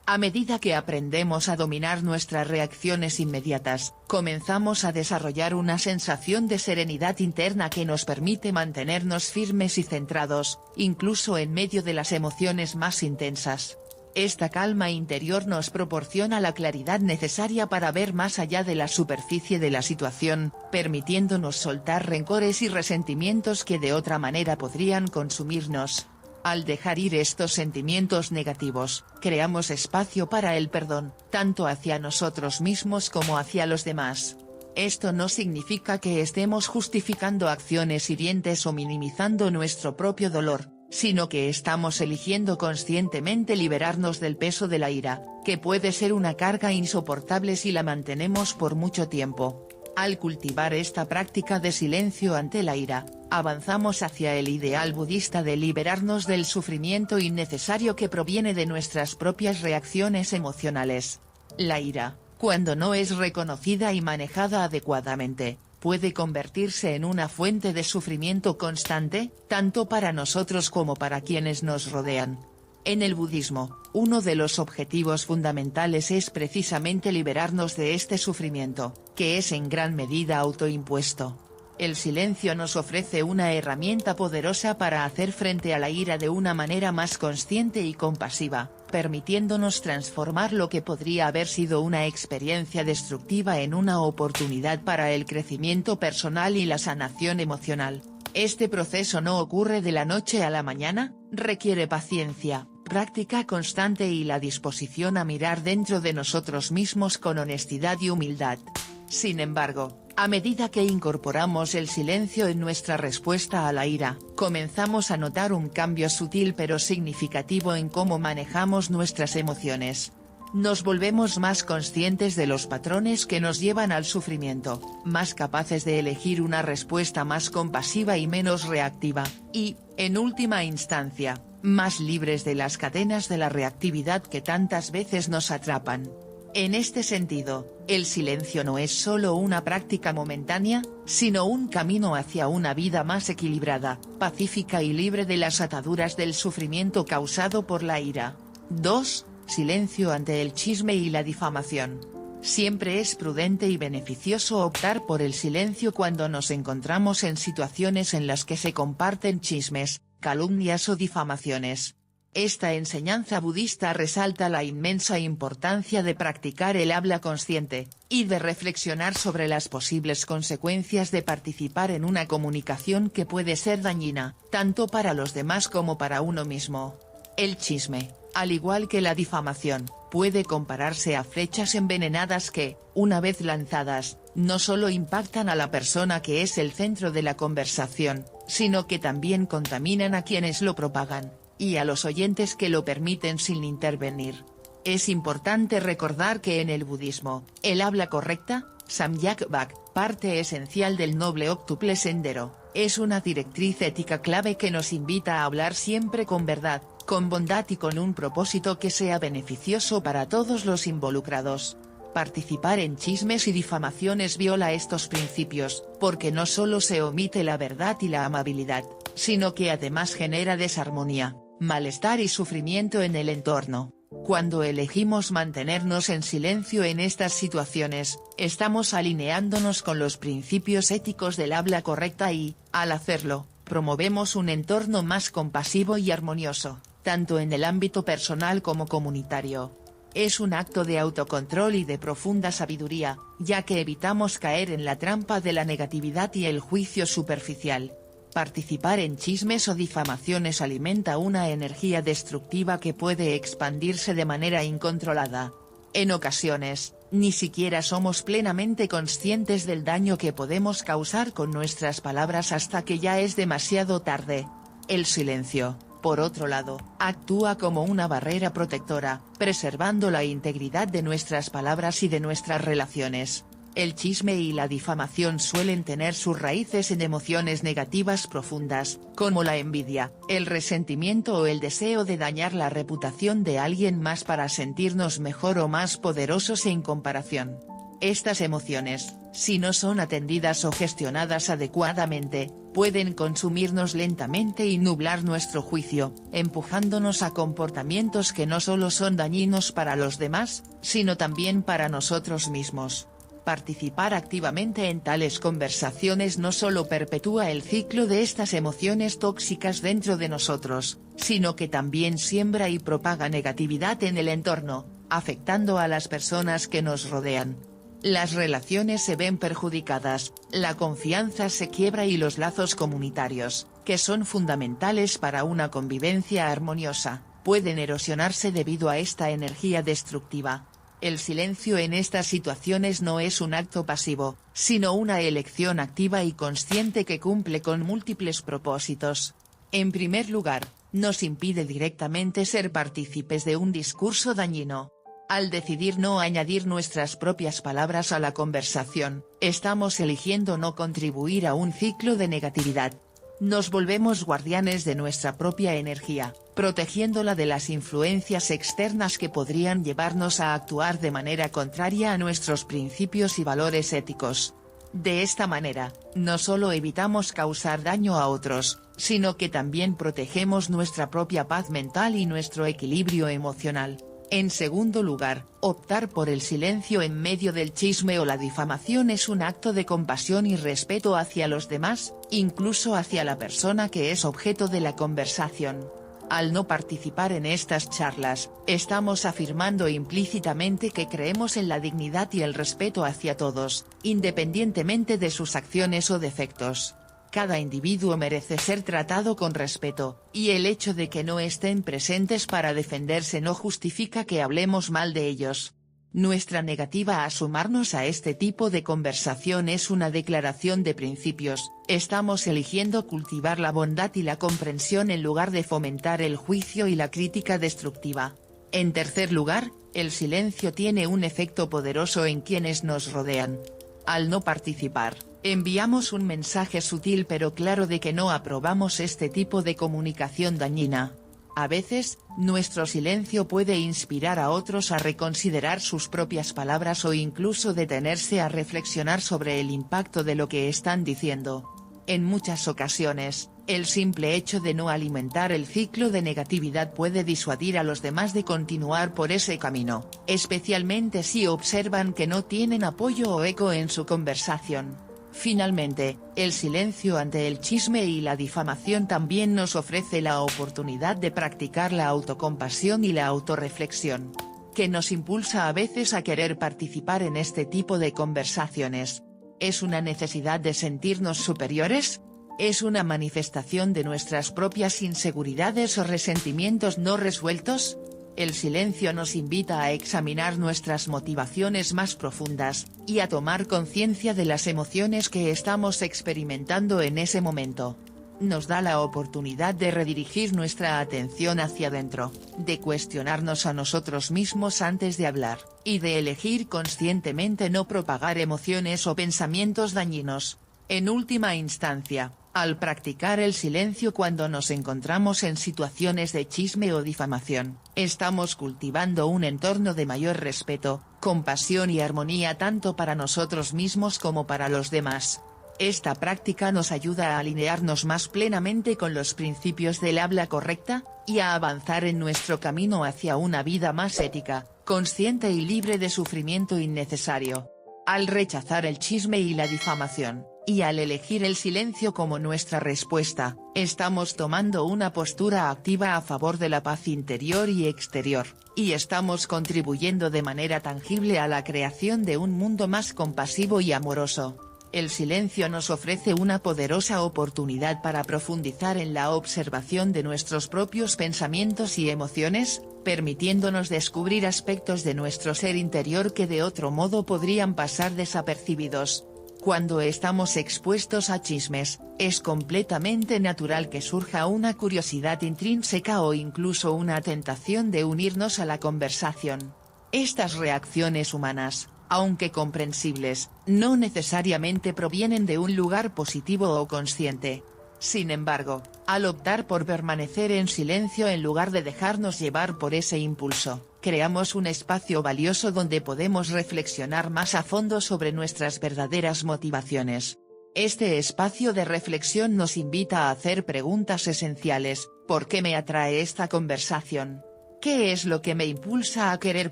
A medida que aprendemos a dominar nuestras reacciones inmediatas, comenzamos a desarrollar una sensación de serenidad interna que nos permite mantenernos firmes y centrados, incluso en medio de las emociones más intensas. Esta calma interior nos proporciona la claridad necesaria para ver más allá de la superficie de la situación, permitiéndonos soltar rencores y resentimientos que de otra manera podrían consumirnos. Al dejar ir estos sentimientos negativos, creamos espacio para el perdón, tanto hacia nosotros mismos como hacia los demás. Esto no significa que estemos justificando acciones hirientes o minimizando nuestro propio dolor, sino que estamos eligiendo conscientemente liberarnos del peso de la ira, que puede ser una carga insoportable si la mantenemos por mucho tiempo. Al cultivar esta práctica de silencio ante la ira, avanzamos hacia el ideal budista de liberarnos del sufrimiento innecesario que proviene de nuestras propias reacciones emocionales. La ira, cuando no es reconocida y manejada adecuadamente, puede convertirse en una fuente de sufrimiento constante, tanto para nosotros como para quienes nos rodean. En el budismo, uno de los objetivos fundamentales es precisamente liberarnos de este sufrimiento, que es en gran medida autoimpuesto. El silencio nos ofrece una herramienta poderosa para hacer frente a la ira de una manera más consciente y compasiva, permitiéndonos transformar lo que podría haber sido una experiencia destructiva en una oportunidad para el crecimiento personal y la sanación emocional. Este proceso no ocurre de la noche a la mañana, requiere paciencia, práctica constante y la disposición a mirar dentro de nosotros mismos con honestidad y humildad. Sin embargo, a medida que incorporamos el silencio en nuestra respuesta a la ira, comenzamos a notar un cambio sutil pero significativo en cómo manejamos nuestras emociones. Nos volvemos más conscientes de los patrones que nos llevan al sufrimiento, más capaces de elegir una respuesta más compasiva y menos reactiva, y, en última instancia, más libres de las cadenas de la reactividad que tantas veces nos atrapan. En este sentido, el silencio no es solo una práctica momentánea, sino un camino hacia una vida más equilibrada, pacífica y libre de las ataduras del sufrimiento causado por la ira. 2. Silencio ante el chisme y la difamación. Siempre es prudente y beneficioso optar por el silencio cuando nos encontramos en situaciones en las que se comparten chismes, calumnias o difamaciones. Esta enseñanza budista resalta la inmensa importancia de practicar el habla consciente, y de reflexionar sobre las posibles consecuencias de participar en una comunicación que puede ser dañina, tanto para los demás como para uno mismo. El chisme, al igual que la difamación, puede compararse a flechas envenenadas que, una vez lanzadas, no solo impactan a la persona que es el centro de la conversación, sino que también contaminan a quienes lo propagan, y a los oyentes que lo permiten sin intervenir. Es importante recordar que en el budismo, el habla correcta, Samyak Bak, parte esencial del noble octuple sendero, es una directriz ética clave que nos invita a hablar siempre con verdad, con bondad y con un propósito que sea beneficioso para todos los involucrados. Participar en chismes y difamaciones viola estos principios, porque no solo se omite la verdad y la amabilidad, sino que además genera desarmonía, malestar y sufrimiento en el entorno. Cuando elegimos mantenernos en silencio en estas situaciones, estamos alineándonos con los principios éticos del habla correcta y, al hacerlo, promovemos un entorno más compasivo y armonioso, tanto en el ámbito personal como comunitario. Es un acto de autocontrol y de profunda sabiduría, ya que evitamos caer en la trampa de la negatividad y el juicio superficial. Participar en chismes o difamaciones alimenta una energía destructiva que puede expandirse de manera incontrolada. En ocasiones, ni siquiera somos plenamente conscientes del daño que podemos causar con nuestras palabras hasta que ya es demasiado tarde. El silencio, por otro lado, actúa como una barrera protectora, preservando la integridad de nuestras palabras y de nuestras relaciones. El chisme y la difamación suelen tener sus raíces en emociones negativas profundas, como la envidia, el resentimiento o el deseo de dañar la reputación de alguien más para sentirnos mejor o más poderosos en comparación. Estas emociones, si no son atendidas o gestionadas adecuadamente, pueden consumirnos lentamente y nublar nuestro juicio, empujándonos a comportamientos que no solo son dañinos para los demás, sino también para nosotros mismos. Participar activamente en tales conversaciones no solo perpetúa el ciclo de estas emociones tóxicas dentro de nosotros, sino que también siembra y propaga negatividad en el entorno, afectando a las personas que nos rodean. Las relaciones se ven perjudicadas, la confianza se quiebra y los lazos comunitarios, que son fundamentales para una convivencia armoniosa, pueden erosionarse debido a esta energía destructiva. El silencio en estas situaciones no es un acto pasivo, sino una elección activa y consciente que cumple con múltiples propósitos. En primer lugar, nos impide directamente ser partícipes de un discurso dañino. Al decidir no añadir nuestras propias palabras a la conversación, estamos eligiendo no contribuir a un ciclo de negatividad. Nos volvemos guardianes de nuestra propia energía, protegiéndola de las influencias externas que podrían llevarnos a actuar de manera contraria a nuestros principios y valores éticos. De esta manera, no solo evitamos causar daño a otros, sino que también protegemos nuestra propia paz mental y nuestro equilibrio emocional. En segundo lugar, optar por el silencio en medio del chisme o la difamación es un acto de compasión y respeto hacia los demás, incluso hacia la persona que es objeto de la conversación. Al no participar en estas charlas, estamos afirmando implícitamente que creemos en la dignidad y el respeto hacia todos, independientemente de sus acciones o defectos. Cada individuo merece ser tratado con respeto, y el hecho de que no estén presentes para defenderse no justifica que hablemos mal de ellos. Nuestra negativa a sumarnos a este tipo de conversación es una declaración de principios, estamos eligiendo cultivar la bondad y la comprensión en lugar de fomentar el juicio y la crítica destructiva. En tercer lugar, el silencio tiene un efecto poderoso en quienes nos rodean. Al no participar, enviamos un mensaje sutil pero claro de que no aprobamos este tipo de comunicación dañina. A veces, nuestro silencio puede inspirar a otros a reconsiderar sus propias palabras o incluso detenerse a reflexionar sobre el impacto de lo que están diciendo. En muchas ocasiones, el simple hecho de no alimentar el ciclo de negatividad puede disuadir a los demás de continuar por ese camino, especialmente si observan que no tienen apoyo o eco en su conversación. Finalmente, el silencio ante el chisme y la difamación también nos ofrece la oportunidad de practicar la autocompasión y la autorreflexión, que nos impulsa a veces a querer participar en este tipo de conversaciones. ¿Es una necesidad de sentirnos superiores? ¿Es una manifestación de nuestras propias inseguridades o resentimientos no resueltos? El silencio nos invita a examinar nuestras motivaciones más profundas, y a tomar conciencia de las emociones que estamos experimentando en ese momento. nos da la oportunidad de redirigir nuestra atención hacia adentro, de cuestionarnos a nosotros mismos antes de hablar, y de elegir conscientemente no propagar emociones o pensamientos dañinos. En última instancia, al practicar el silencio cuando nos encontramos en situaciones de chisme o difamación, estamos cultivando un entorno de mayor respeto, compasión y armonía tanto para nosotros mismos como para los demás. Esta práctica nos ayuda a alinearnos más plenamente con los principios del habla correcta, y a avanzar en nuestro camino hacia una vida más ética, consciente y libre de sufrimiento innecesario. Al rechazar el chisme y la difamación, y al elegir el silencio como nuestra respuesta, estamos tomando una postura activa a favor de la paz interior y exterior, y estamos contribuyendo de manera tangible a la creación de un mundo más compasivo y amoroso. El silencio nos ofrece una poderosa oportunidad para profundizar en la observación de nuestros propios pensamientos y emociones, permitiéndonos descubrir aspectos de nuestro ser interior que de otro modo podrían pasar desapercibidos. Cuando estamos expuestos a chismes, es completamente natural que surja una curiosidad intrínseca o incluso una tentación de unirnos a la conversación. Estas reacciones humanas, aunque comprensibles, no necesariamente provienen de un lugar positivo o consciente. Sin embargo, al optar por permanecer en silencio en lugar de dejarnos llevar por ese impulso, creamos un espacio valioso donde podemos reflexionar más a fondo sobre nuestras verdaderas motivaciones. Este espacio de reflexión nos invita a hacer preguntas esenciales: ¿por qué me atrae esta conversación? ¿Qué es lo que me impulsa a querer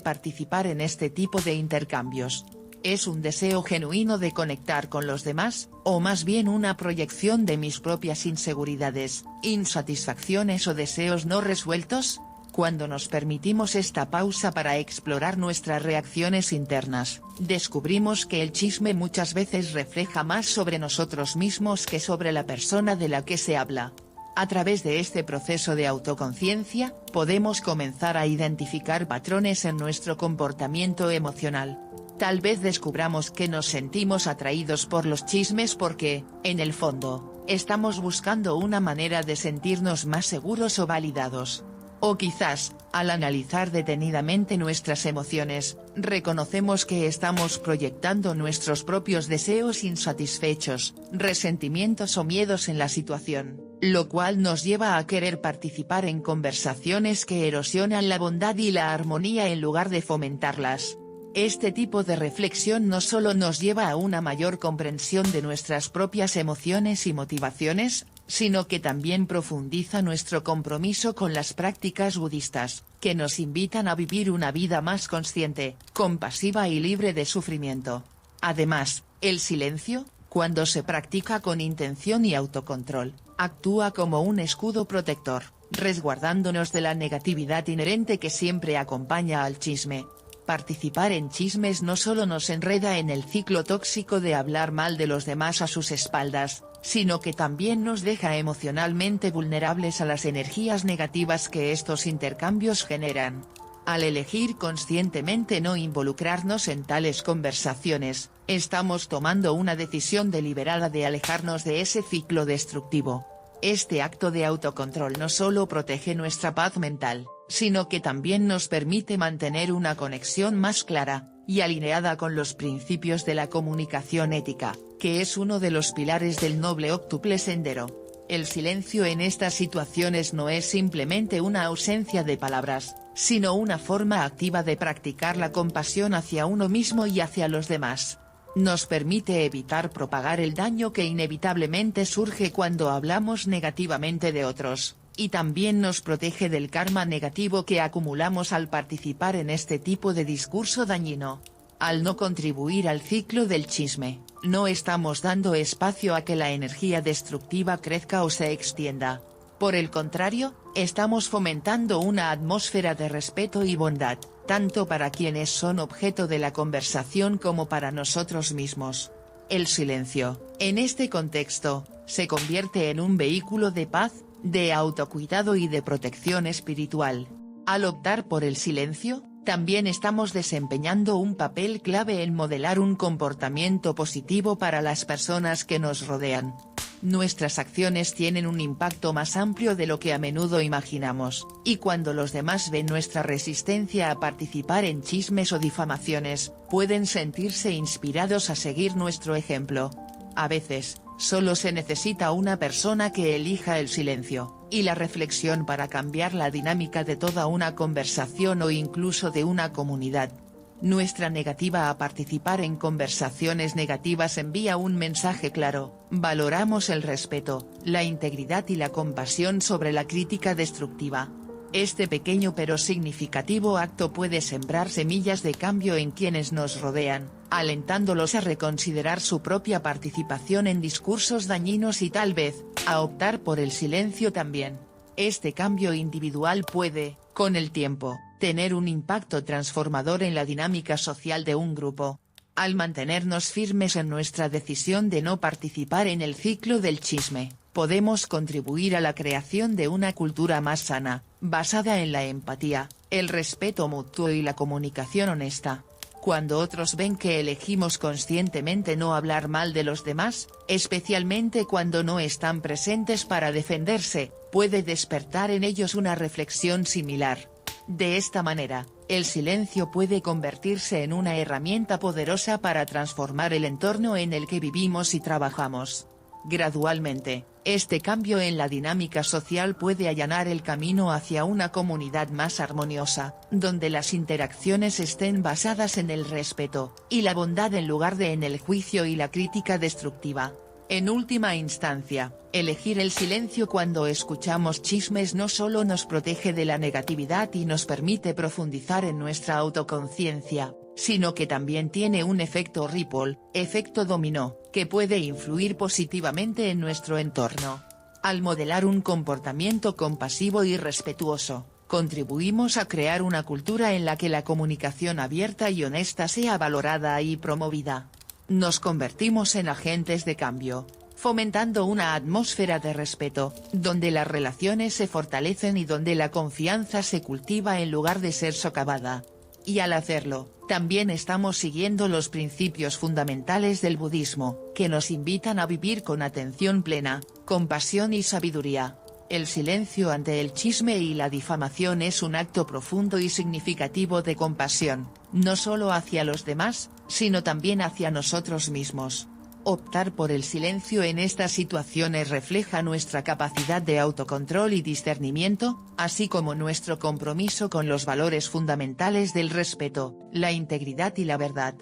participar en este tipo de intercambios? ¿Es un deseo genuino de conectar con los demás, o más bien una proyección de mis propias inseguridades, insatisfacciones o deseos no resueltos? Cuando nos permitimos esta pausa para explorar nuestras reacciones internas, descubrimos que el chisme muchas veces refleja más sobre nosotros mismos que sobre la persona de la que se habla. A través de este proceso de autoconciencia, podemos comenzar a identificar patrones en nuestro comportamiento emocional. Tal vez descubramos que nos sentimos atraídos por los chismes porque, en el fondo, estamos buscando una manera de sentirnos más seguros o validados. O quizás, al analizar detenidamente nuestras emociones, reconocemos que estamos proyectando nuestros propios deseos insatisfechos, resentimientos o miedos en la situación, lo cual nos lleva a querer participar en conversaciones que erosionan la bondad y la armonía en lugar de fomentarlas. Este tipo de reflexión no solo nos lleva a una mayor comprensión de nuestras propias emociones y motivaciones, sino que también profundiza nuestro compromiso con las prácticas budistas, que nos invitan a vivir una vida más consciente, compasiva y libre de sufrimiento. Además, el silencio, cuando se practica con intención y autocontrol, actúa como un escudo protector, resguardándonos de la negatividad inherente que siempre acompaña al chisme. Participar en chismes no solo nos enreda en el ciclo tóxico de hablar mal de los demás a sus espaldas, sino que también nos deja emocionalmente vulnerables a las energías negativas que estos intercambios generan. Al elegir conscientemente no involucrarnos en tales conversaciones, estamos tomando una decisión deliberada de alejarnos de ese ciclo destructivo. Este acto de autocontrol no solo protege nuestra paz mental, sino que también nos permite mantener una conexión más clara y alineada con los principios de la comunicación ética, que es uno de los pilares del noble óctuple sendero. El silencio en estas situaciones no es simplemente una ausencia de palabras, sino una forma activa de practicar la compasión hacia uno mismo y hacia los demás. Nos permite evitar propagar el daño que inevitablemente surge cuando hablamos negativamente de otros, y también nos protege del karma negativo que acumulamos al participar en este tipo de discurso dañino. Al no contribuir al ciclo del chisme, no estamos dando espacio a que la energía destructiva crezca o se extienda. Por el contrario, estamos fomentando una atmósfera de respeto y bondad, tanto para quienes son objeto de la conversación como para nosotros mismos. El silencio, en este contexto, se convierte en un vehículo de paz, de autocuidado y de protección espiritual. Al optar por el silencio, también estamos desempeñando un papel clave en modelar un comportamiento positivo para las personas que nos rodean. Nuestras acciones tienen un impacto más amplio de lo que a menudo imaginamos, y cuando los demás ven nuestra resistencia a participar en chismes o difamaciones, pueden sentirse inspirados a seguir nuestro ejemplo. A veces, solo se necesita una persona que elija el silencio y la reflexión para cambiar la dinámica de toda una conversación o incluso de una comunidad. Nuestra negativa a participar en conversaciones negativas envía un mensaje claro: valoramos el respeto, la integridad y la compasión sobre la crítica destructiva. Este pequeño pero significativo acto puede sembrar semillas de cambio en quienes nos rodean, alentándolos a reconsiderar su propia participación en discursos dañinos y tal vez, a optar por el silencio también. Este cambio individual puede, con el tiempo, tener un impacto transformador en la dinámica social de un grupo. Al mantenernos firmes en nuestra decisión de no participar en el ciclo del chisme, podemos contribuir a la creación de una cultura más sana, basada en la empatía, el respeto mutuo y la comunicación honesta. Cuando otros ven que elegimos conscientemente no hablar mal de los demás, especialmente cuando no están presentes para defenderse, puede despertar en ellos una reflexión similar. De esta manera, el silencio puede convertirse en una herramienta poderosa para transformar el entorno en el que vivimos y trabajamos. Gradualmente, este cambio en la dinámica social puede allanar el camino hacia una comunidad más armoniosa, donde las interacciones estén basadas en el respeto y la bondad en lugar de en el juicio y la crítica destructiva. En última instancia, elegir el silencio cuando escuchamos chismes no solo nos protege de la negatividad y nos permite profundizar en nuestra autoconciencia, sino que también tiene un efecto ripple, efecto dominó, que puede influir positivamente en nuestro entorno. Al modelar un comportamiento compasivo y respetuoso, contribuimos a crear una cultura en la que la comunicación abierta y honesta sea valorada y promovida. Nos convertimos en agentes de cambio, fomentando una atmósfera de respeto, donde las relaciones se fortalecen y donde la confianza se cultiva en lugar de ser socavada. Y al hacerlo, también estamos siguiendo los principios fundamentales del budismo, que nos invitan a vivir con atención plena, compasión y sabiduría. El silencio ante el chisme y la difamación es un acto profundo y significativo de compasión, no solo hacia los demás, sino también hacia nosotros mismos. Optar por el silencio en estas situaciones refleja nuestra capacidad de autocontrol y discernimiento, así como nuestro compromiso con los valores fundamentales del respeto, la integridad y la verdad.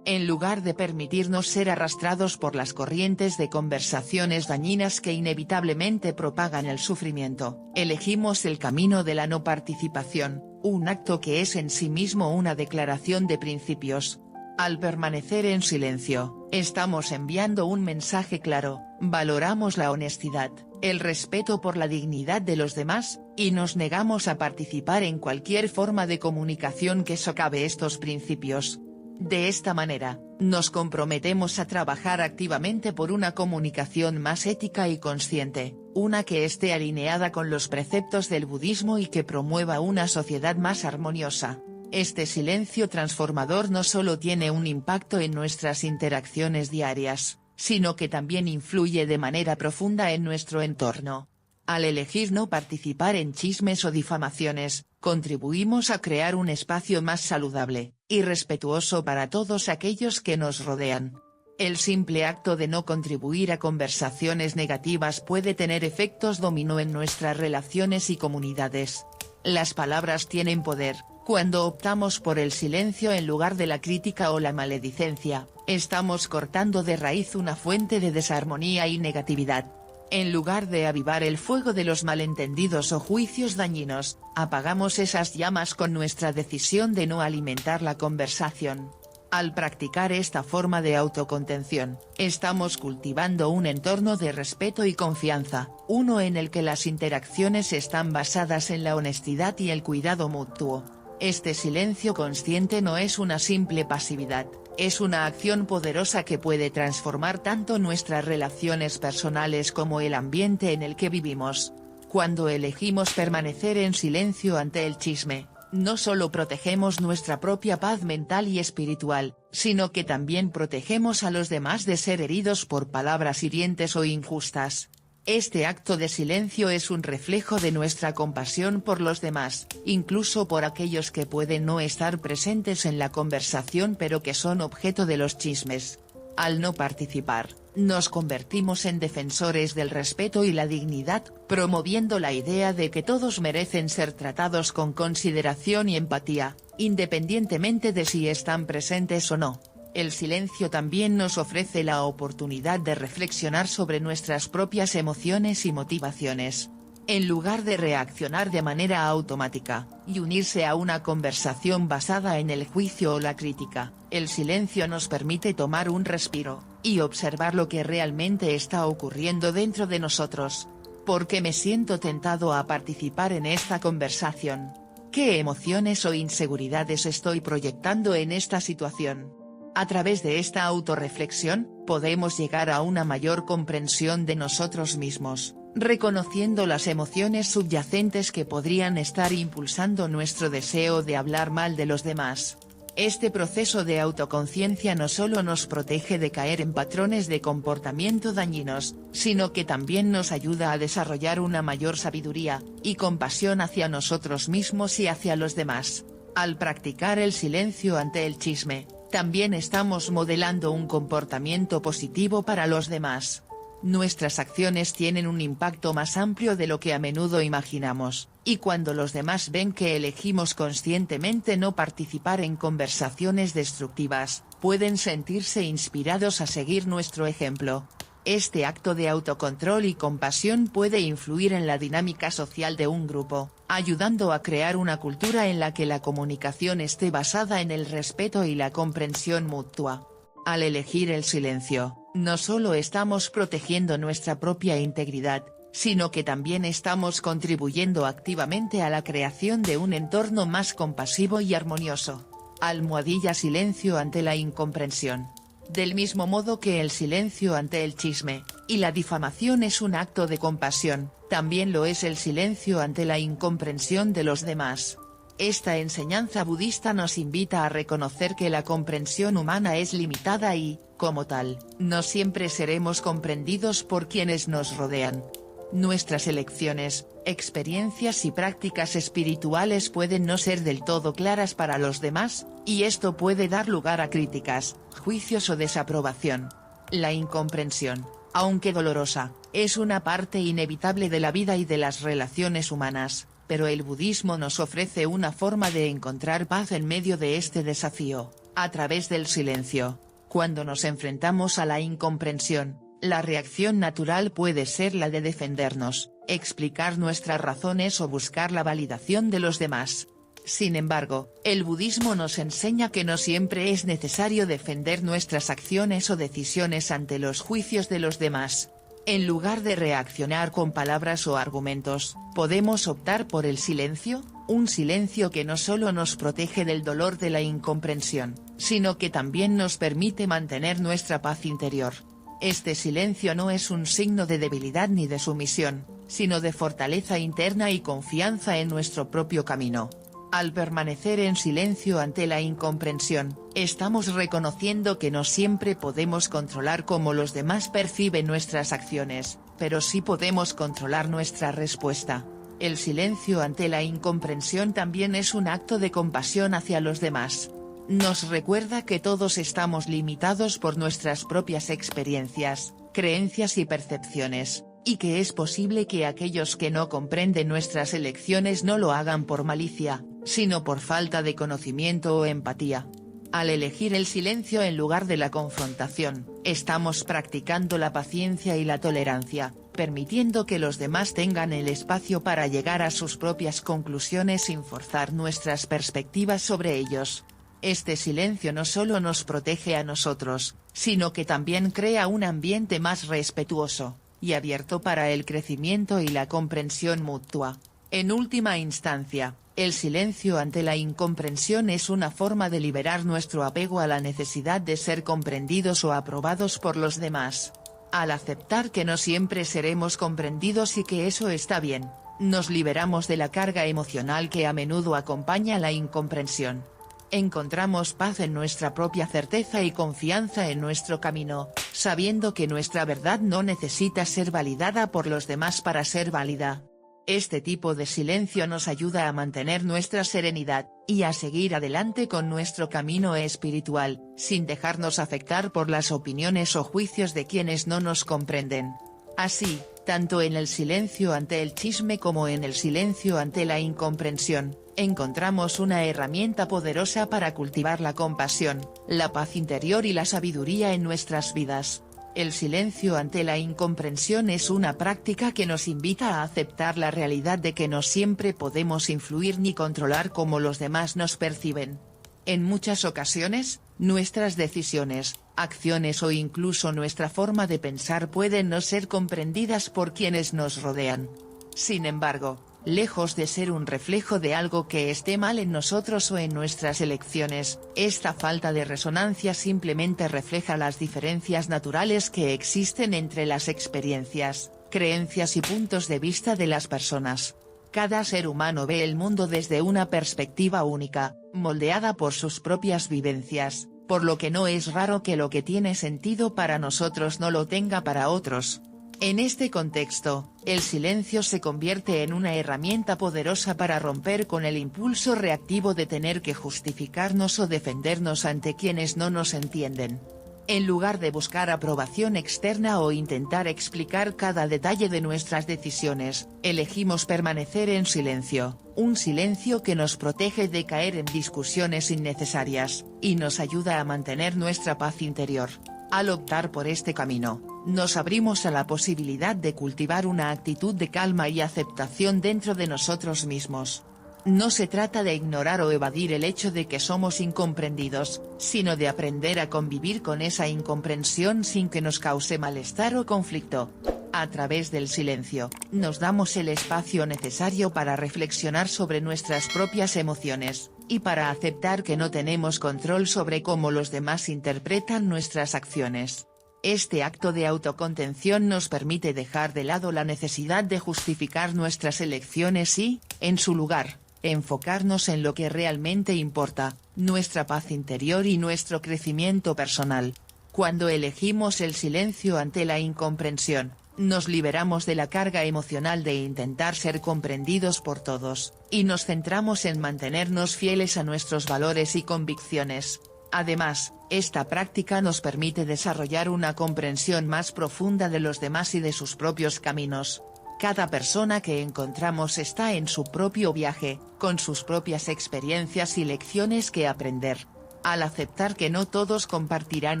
En lugar de permitirnos ser arrastrados por las corrientes de conversaciones dañinas que inevitablemente propagan el sufrimiento, elegimos el camino de la no participación, un acto que es en sí mismo una declaración de principios. Al permanecer en silencio, estamos enviando un mensaje claro: valoramos la honestidad, el respeto por la dignidad de los demás, y nos negamos a participar en cualquier forma de comunicación que socave estos principios. De esta manera, nos comprometemos a trabajar activamente por una comunicación más ética y consciente, una que esté alineada con los preceptos del budismo y que promueva una sociedad más armoniosa. Este silencio transformador no solo tiene un impacto en nuestras interacciones diarias, sino que también influye de manera profunda en nuestro entorno. Al elegir no participar en chismes o difamaciones, contribuimos a crear un espacio más saludable y respetuoso para todos aquellos que nos rodean. El simple acto de no contribuir a conversaciones negativas puede tener efectos dominó en nuestras relaciones y comunidades. Las palabras tienen poder. Cuando optamos por el silencio en lugar de la crítica o la maledicencia, estamos cortando de raíz una fuente de desarmonía y negatividad. En lugar de avivar el fuego de los malentendidos o juicios dañinos, apagamos esas llamas con nuestra decisión de no alimentar la conversación. Al practicar esta forma de autocontención, estamos cultivando un entorno de respeto y confianza, uno en el que las interacciones están basadas en la honestidad y el cuidado mutuo. Este silencio consciente no es una simple pasividad, es una acción poderosa que puede transformar tanto nuestras relaciones personales como el ambiente en el que vivimos. Cuando elegimos permanecer en silencio ante el chisme, no solo protegemos nuestra propia paz mental y espiritual, sino que también protegemos a los demás de ser heridos por palabras hirientes o injustas. Este acto de silencio es un reflejo de nuestra compasión por los demás, incluso por aquellos que pueden no estar presentes en la conversación pero que son objeto de los chismes. Al no participar, nos convertimos en defensores del respeto y la dignidad, promoviendo la idea de que todos merecen ser tratados con consideración y empatía, independientemente de si están presentes o no. El silencio también nos ofrece la oportunidad de reflexionar sobre nuestras propias emociones y motivaciones. En lugar de reaccionar de manera automática, y unirse a una conversación basada en el juicio o la crítica, el silencio nos permite tomar un respiro, y observar lo que realmente está ocurriendo dentro de nosotros. ¿Por qué me siento tentado a participar en esta conversación? ¿Qué emociones o inseguridades estoy proyectando en esta situación? A través de esta autorreflexión, podemos llegar a una mayor comprensión de nosotros mismos, reconociendo las emociones subyacentes que podrían estar impulsando nuestro deseo de hablar mal de los demás. Este proceso de autoconciencia no solo nos protege de caer en patrones de comportamiento dañinos, sino que también nos ayuda a desarrollar una mayor sabiduría y compasión hacia nosotros mismos y hacia los demás. Al practicar el silencio ante el chisme, también estamos modelando un comportamiento positivo para los demás. Nuestras acciones tienen un impacto más amplio de lo que a menudo imaginamos, y cuando los demás ven que elegimos conscientemente no participar en conversaciones destructivas, pueden sentirse inspirados a seguir nuestro ejemplo. Este acto de autocontrol y compasión puede influir en la dinámica social de un grupo, ayudando a crear una cultura en la que la comunicación esté basada en el respeto y la comprensión mutua. Al elegir el silencio, no solo estamos protegiendo nuestra propia integridad, sino que también estamos contribuyendo activamente a la creación de un entorno más compasivo y armonioso. Almohadilla silencio ante la incomprensión. Del mismo modo que el silencio ante el chisme y la difamación es un acto de compasión, también lo es el silencio ante la incomprensión de los demás. Esta enseñanza budista nos invita a reconocer que la comprensión humana es limitada y, como tal, no siempre seremos comprendidos por quienes nos rodean. Nuestras elecciones, experiencias y prácticas espirituales pueden no ser del todo claras para los demás, y esto puede dar lugar a críticas, juicios o desaprobación. La incomprensión, aunque dolorosa, es una parte inevitable de la vida y de las relaciones humanas, pero el budismo nos ofrece una forma de encontrar paz en medio de este desafío, a través del silencio. Cuando nos enfrentamos a la incomprensión, la reacción natural puede ser la de defendernos, explicar nuestras razones o buscar la validación de los demás. Sin embargo, el budismo nos enseña que no siempre es necesario defender nuestras acciones o decisiones ante los juicios de los demás. En lugar de reaccionar con palabras o argumentos, podemos optar por el silencio, un silencio que no solo nos protege del dolor de la incomprensión, sino que también nos permite mantener nuestra paz interior. Este silencio no es un signo de debilidad ni de sumisión, sino de fortaleza interna y confianza en nuestro propio camino. Al permanecer en silencio ante la incomprensión, estamos reconociendo que no siempre podemos controlar cómo los demás perciben nuestras acciones, pero sí podemos controlar nuestra respuesta. El silencio ante la incomprensión también es un acto de compasión hacia los demás. Nos recuerda que todos estamos limitados por nuestras propias experiencias, creencias y percepciones, y que es posible que aquellos que no comprenden nuestras elecciones no lo hagan por malicia, sino por falta de conocimiento o empatía. Al elegir el silencio en lugar de la confrontación, estamos practicando la paciencia y la tolerancia, permitiendo que los demás tengan el espacio para llegar a sus propias conclusiones sin forzar nuestras perspectivas sobre ellos. Este silencio no solo nos protege a nosotros, sino que también crea un ambiente más respetuoso y abierto para el crecimiento y la comprensión mutua. En última instancia, el silencio ante la incomprensión es una forma de liberar nuestro apego a la necesidad de ser comprendidos o aprobados por los demás. Al aceptar que no siempre seremos comprendidos y que eso está bien, Nos liberamos de la carga emocional que a menudo acompaña la incomprensión. Encontramos paz en nuestra propia certeza y confianza en nuestro camino, sabiendo que nuestra verdad no necesita ser validada por los demás para ser válida. Este tipo de silencio nos ayuda a mantener nuestra serenidad, y a seguir adelante con nuestro camino espiritual, sin dejarnos afectar por las opiniones o juicios de quienes no nos comprenden. Así, tanto en el silencio ante el chisme como en el silencio ante la incomprensión, encontramos una herramienta poderosa para cultivar la compasión, la paz interior y la sabiduría en nuestras vidas. El silencio ante la incomprensión es una práctica que nos invita a aceptar la realidad de que no siempre podemos influir ni controlar cómo los demás nos perciben. En muchas ocasiones, nuestras decisiones, acciones o incluso nuestra forma de pensar pueden no ser comprendidas por quienes nos rodean. Sin embargo, lejos de ser un reflejo de algo que esté mal en nosotros o en nuestras elecciones, esta falta de resonancia simplemente refleja las diferencias naturales que existen entre las experiencias, creencias y puntos de vista de las personas. Cada ser humano ve el mundo desde una perspectiva única, moldeada por sus propias vivencias, por lo que no es raro que lo que tiene sentido para nosotros no lo tenga para otros. En este contexto, el silencio se convierte en una herramienta poderosa para romper con el impulso reactivo de tener que justificarnos o defendernos ante quienes no nos entienden. En lugar de buscar aprobación externa o intentar explicar cada detalle de nuestras decisiones, elegimos permanecer en silencio, un silencio que nos protege de caer en discusiones innecesarias, y nos ayuda a mantener nuestra paz interior. Al optar por este camino, nos abrimos a la posibilidad de cultivar una actitud de calma y aceptación dentro de nosotros mismos. No se trata de ignorar o evadir el hecho de que somos incomprendidos, sino de aprender a convivir con esa incomprensión sin que nos cause malestar o conflicto. A través del silencio, nos damos el espacio necesario para reflexionar sobre nuestras propias emociones, y para aceptar que no tenemos control sobre cómo los demás interpretan nuestras acciones. Este acto de autocontención nos permite dejar de lado la necesidad de justificar nuestras elecciones y, en su lugar, enfocarnos en lo que realmente importa, nuestra paz interior y nuestro crecimiento personal. Cuando elegimos el silencio ante la incomprensión, nos liberamos de la carga emocional de intentar ser comprendidos por todos, y nos centramos en mantenernos fieles a nuestros valores y convicciones. Además, esta práctica nos permite desarrollar una comprensión más profunda de los demás y de sus propios caminos. Cada persona que encontramos está en su propio viaje, con sus propias experiencias y lecciones que aprender. Al aceptar que no todos compartirán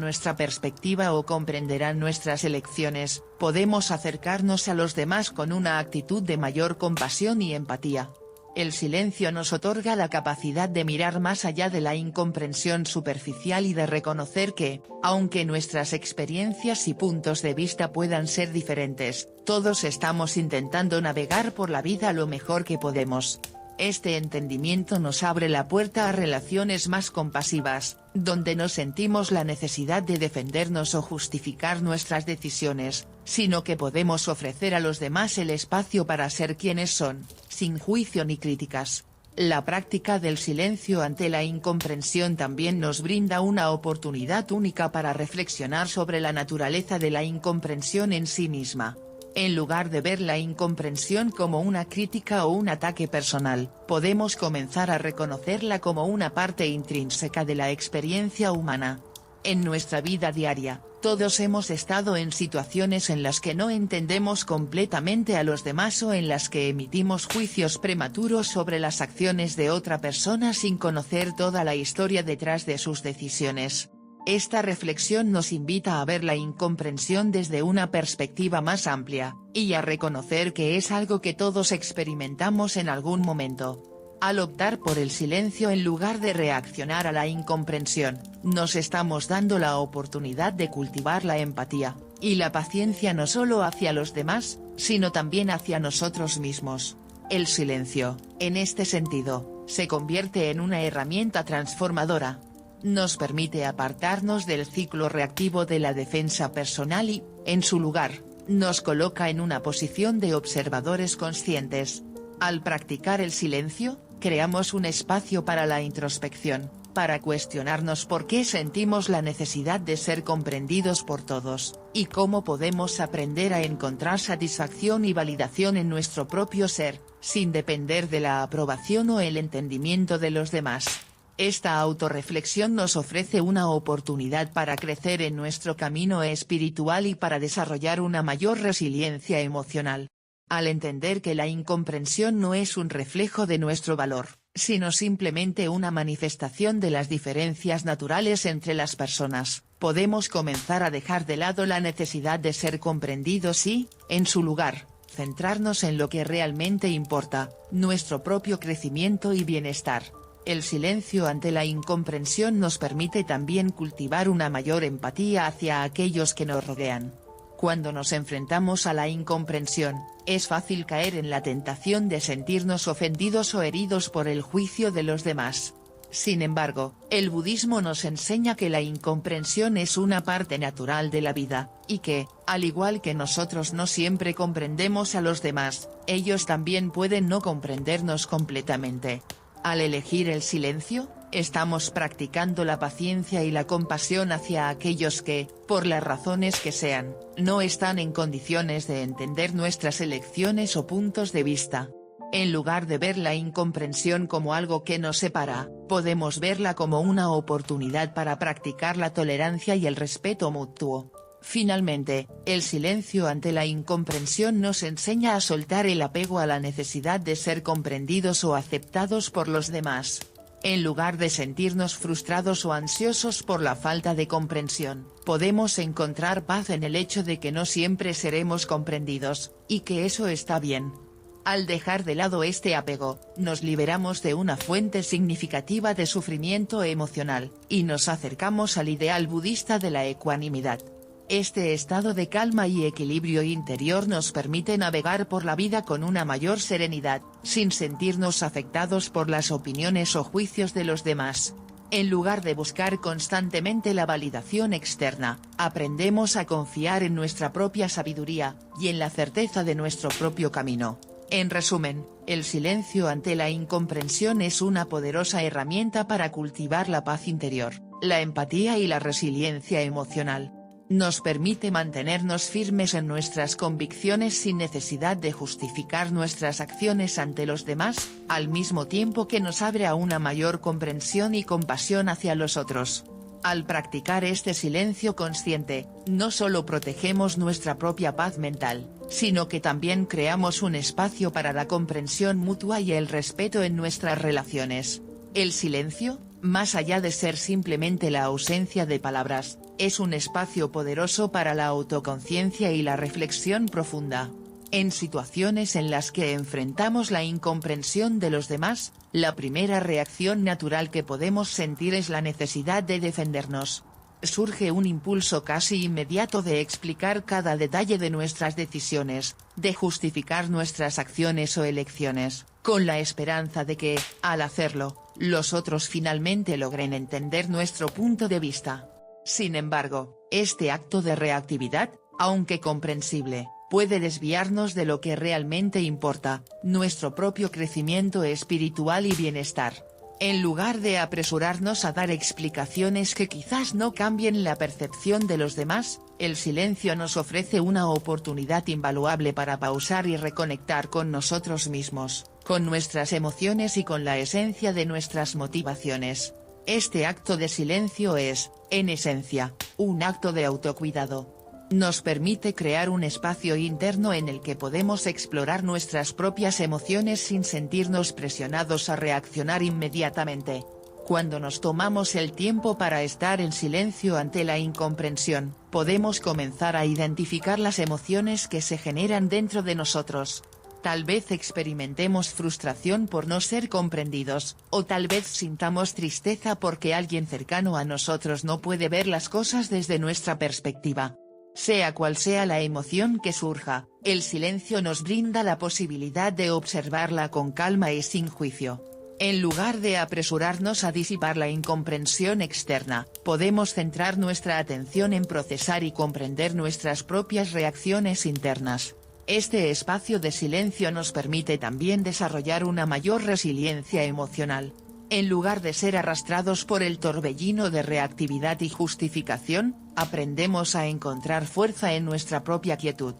nuestra perspectiva o comprenderán nuestras elecciones, podemos acercarnos a los demás con una actitud de mayor compasión y empatía. El silencio nos otorga la capacidad de mirar más allá de la incomprensión superficial y de reconocer que, aunque nuestras experiencias y puntos de vista puedan ser diferentes, todos estamos intentando navegar por la vida lo mejor que podemos. Este entendimiento nos abre la puerta a relaciones más compasivas, donde no sentimos la necesidad de defendernos o justificar nuestras decisiones, sino que podemos ofrecer a los demás el espacio para ser quienes son, sin juicio ni críticas. La práctica del silencio ante la incomprensión también nos brinda una oportunidad única para reflexionar sobre la naturaleza de la incomprensión en sí misma. En lugar de ver la incomprensión como una crítica o un ataque personal, podemos comenzar a reconocerla como una parte intrínseca de la experiencia humana. En nuestra vida diaria, todos hemos estado en situaciones en las que no entendemos completamente a los demás o en las que emitimos juicios prematuros sobre las acciones de otra persona sin conocer toda la historia detrás de sus decisiones. Esta reflexión nos invita a ver la incomprensión desde una perspectiva más amplia, y a reconocer que es algo que todos experimentamos en algún momento. Al optar por el silencio en lugar de reaccionar a la incomprensión, nos estamos dando la oportunidad de cultivar la empatía, y la paciencia no solo hacia los demás, sino también hacia nosotros mismos. El silencio, en este sentido, se convierte en una herramienta transformadora. Nos permite apartarnos del ciclo reactivo de la defensa personal y, en su lugar, nos coloca en una posición de observadores conscientes, Al practicar el silencio, creamos un espacio para la introspección, para cuestionarnos por qué sentimos la necesidad de ser comprendidos por todos, y cómo podemos aprender a encontrar satisfacción y validación en nuestro propio ser, sin depender de la aprobación o el entendimiento de los demás. Esta autorreflexión nos ofrece una oportunidad para crecer en nuestro camino espiritual y para desarrollar una mayor resiliencia emocional. Al entender que la incomprensión no es un reflejo de nuestro valor, sino simplemente una manifestación de las diferencias naturales entre las personas, podemos comenzar a dejar de lado la necesidad de ser comprendidos y, en su lugar, centrarnos en lo que realmente importa, nuestro propio crecimiento y bienestar. El silencio ante la incomprensión nos permite también cultivar una mayor empatía hacia aquellos que nos rodean. Cuando nos enfrentamos a la incomprensión, es fácil caer en la tentación de sentirnos ofendidos o heridos por el juicio de los demás. Sin embargo, el budismo nos enseña que la incomprensión es una parte natural de la vida, y que, al igual que nosotros no siempre comprendemos a los demás, ellos también pueden no comprendernos completamente. Al elegir el silencio, estamos practicando la paciencia y la compasión hacia aquellos que, por las razones que sean, no están en condiciones de entender nuestras elecciones o puntos de vista. En lugar de ver la incomprensión como algo que nos separa, podemos verla como una oportunidad para practicar la tolerancia y el respeto mutuo. Finalmente, el silencio ante la incomprensión nos enseña a soltar el apego a la necesidad de ser comprendidos o aceptados por los demás. En lugar de sentirnos frustrados o ansiosos por la falta de comprensión, podemos encontrar paz en el hecho de que no siempre seremos comprendidos, y que eso está bien. Al dejar de lado este apego, nos liberamos de una fuente significativa de sufrimiento emocional, y nos acercamos al ideal budista de la ecuanimidad. Este estado de calma y equilibrio interior nos permite navegar por la vida con una mayor serenidad, sin sentirnos afectados por las opiniones o juicios de los demás. En lugar de buscar constantemente la validación externa, aprendemos a confiar en nuestra propia sabiduría, y en la certeza de nuestro propio camino. En resumen, el silencio ante la incomprensión es una poderosa herramienta para cultivar la paz interior, la empatía y la resiliencia emocional. Nos permite mantenernos firmes en nuestras convicciones sin necesidad de justificar nuestras acciones ante los demás, al mismo tiempo que nos abre a una mayor comprensión y compasión hacia los otros. Al practicar este silencio consciente, no solo protegemos nuestra propia paz mental, sino que también creamos un espacio para la comprensión mutua y el respeto en nuestras relaciones. El silencio, más allá de ser simplemente la ausencia de palabras, es un espacio poderoso para la autoconciencia y la reflexión profunda. En situaciones en las que enfrentamos la incomprensión de los demás, la primera reacción natural que podemos sentir es la necesidad de defendernos. Surge un impulso casi inmediato de explicar cada detalle de nuestras decisiones, de justificar nuestras acciones o elecciones, con la esperanza de que, al hacerlo, los otros finalmente logren entender nuestro punto de vista. Sin embargo, este acto de reactividad, aunque comprensible, puede desviarnos de lo que realmente importa, nuestro propio crecimiento espiritual y bienestar. En lugar de apresurarnos a dar explicaciones que quizás no cambien la percepción de los demás, el silencio nos ofrece una oportunidad invaluable para pausar y reconectar con nosotros mismos, con nuestras emociones y con la esencia de nuestras motivaciones. Este acto de silencio es, en esencia, un acto de autocuidado. Nos permite crear un espacio interno en el que podemos explorar nuestras propias emociones sin sentirnos presionados a reaccionar inmediatamente. Cuando nos tomamos el tiempo para estar en silencio ante la incomprensión, podemos comenzar a identificar las emociones que se generan dentro de nosotros. Tal vez experimentemos frustración por no ser comprendidos, o tal vez sintamos tristeza porque alguien cercano a nosotros no puede ver las cosas desde nuestra perspectiva. Sea cual sea la emoción que surja, el silencio nos brinda la posibilidad de observarla con calma y sin juicio. En lugar de apresurarnos a disipar la incomprensión externa, podemos centrar nuestra atención en procesar y comprender nuestras propias reacciones internas. Este espacio de silencio nos permite también desarrollar una mayor resiliencia emocional. En lugar de ser arrastrados por el torbellino de reactividad y justificación, aprendemos a encontrar fuerza en nuestra propia quietud.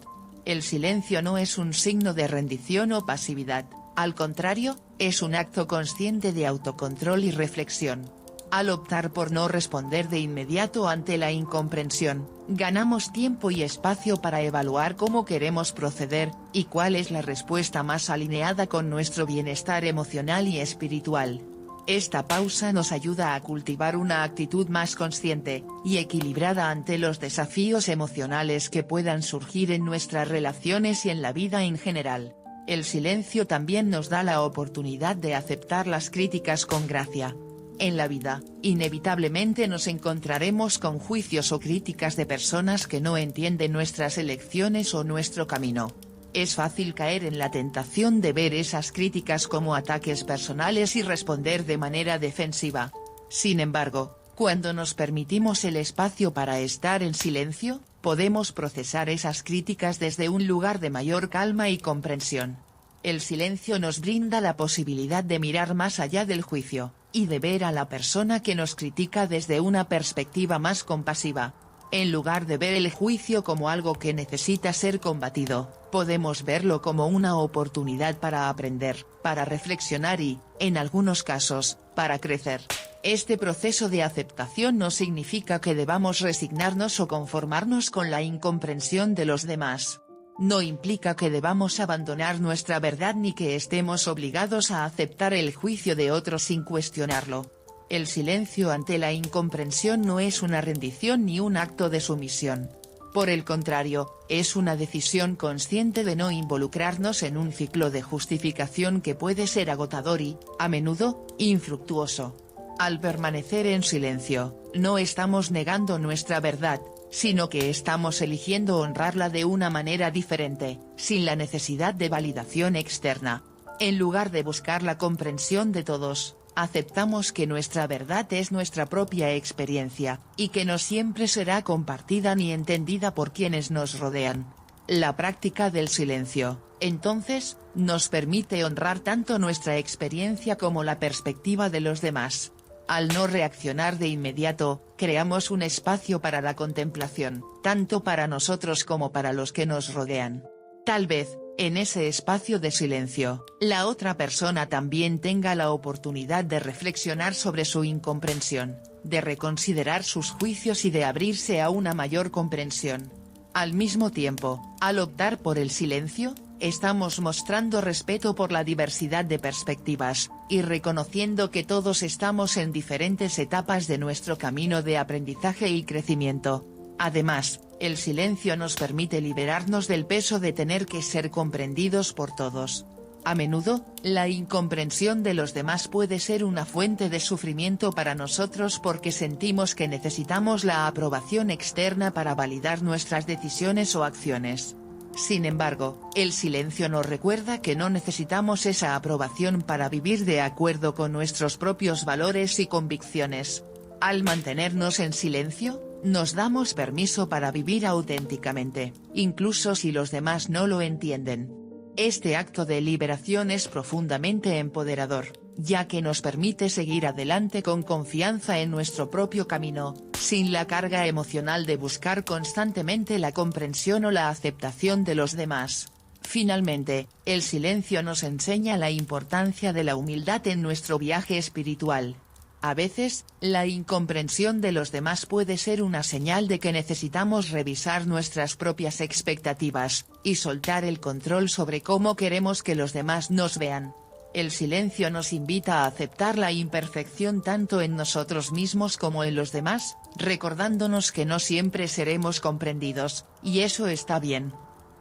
El silencio no es un signo de rendición o pasividad, al contrario, es un acto consciente de autocontrol y reflexión. Al optar por no responder de inmediato ante la incomprensión, ganamos tiempo y espacio para evaluar cómo queremos proceder, y cuál es la respuesta más alineada con nuestro bienestar emocional y espiritual. Esta pausa nos ayuda a cultivar una actitud más consciente y equilibrada ante los desafíos emocionales que puedan surgir en nuestras relaciones y en la vida en general. El silencio también nos da la oportunidad de aceptar las críticas con gracia. En la vida, inevitablemente nos encontraremos con juicios o críticas de personas que no entienden nuestras elecciones o nuestro camino. Es fácil caer en la tentación de ver esas críticas como ataques personales y responder de manera defensiva. Sin embargo, cuando nos permitimos el espacio para estar en silencio, podemos procesar esas críticas desde un lugar de mayor calma y comprensión. El silencio nos brinda la posibilidad de mirar más allá del juicio, y de ver a la persona que nos critica desde una perspectiva más compasiva. En lugar de ver el juicio como algo que necesita ser combatido, podemos verlo como una oportunidad para aprender, para reflexionar y, en algunos casos, para crecer. Este proceso de aceptación no significa que debamos resignarnos o conformarnos con la incomprensión de los demás. No implica que debamos abandonar nuestra verdad ni que estemos obligados a aceptar el juicio de otros sin cuestionarlo. El silencio ante la incomprensión no es una rendición ni un acto de sumisión. Por el contrario, es una decisión consciente de no involucrarnos en un ciclo de justificación que puede ser agotador y, a menudo, infructuoso. Al permanecer en silencio, no estamos negando nuestra verdad, sino que estamos eligiendo honrarla de una manera diferente, sin la necesidad de validación externa. En lugar de buscar la comprensión de todos, aceptamos que nuestra verdad es nuestra propia experiencia, y que no siempre será compartida ni entendida por quienes nos rodean. La práctica del silencio, entonces, nos permite honrar tanto nuestra experiencia como la perspectiva de los demás. Al no reaccionar de inmediato, creamos un espacio para la contemplación, tanto para nosotros como para los que nos rodean. Tal vez, en ese espacio de silencio, la otra persona también tenga la oportunidad de reflexionar sobre su incomprensión, de reconsiderar sus juicios y de abrirse a una mayor comprensión. Al mismo tiempo, al optar por el silencio, estamos mostrando respeto por la diversidad de perspectivas, y reconociendo que todos estamos en diferentes etapas de nuestro camino de aprendizaje y crecimiento. Además, el silencio nos permite liberarnos del peso de tener que ser comprendidos por todos. A menudo, la incomprensión de los demás puede ser una fuente de sufrimiento para nosotros porque sentimos que necesitamos la aprobación externa para validar nuestras decisiones o acciones. Sin embargo, el silencio nos recuerda que no necesitamos esa aprobación para vivir de acuerdo con nuestros propios valores y convicciones. Al mantenernos en silencio, nos damos permiso para vivir auténticamente, incluso si los demás no lo entienden. Este acto de liberación es profundamente empoderador, ya que nos permite seguir adelante con confianza en nuestro propio camino, sin la carga emocional de buscar constantemente la comprensión o la aceptación de los demás. Finalmente, el silencio nos enseña la importancia de la humildad en nuestro viaje espiritual. A veces, la incomprensión de los demás puede ser una señal de que necesitamos revisar nuestras propias expectativas, y soltar el control sobre cómo queremos que los demás nos vean. El silencio nos invita a aceptar la imperfección tanto en nosotros mismos como en los demás, recordándonos que no siempre seremos comprendidos, y eso está bien.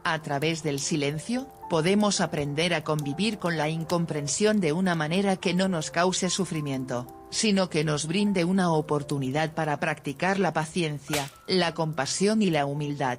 A través del silencio, podemos aprender a convivir con la incomprensión de una manera que no nos cause sufrimiento, sino que nos brinde una oportunidad para practicar la paciencia, la compasión y la humildad.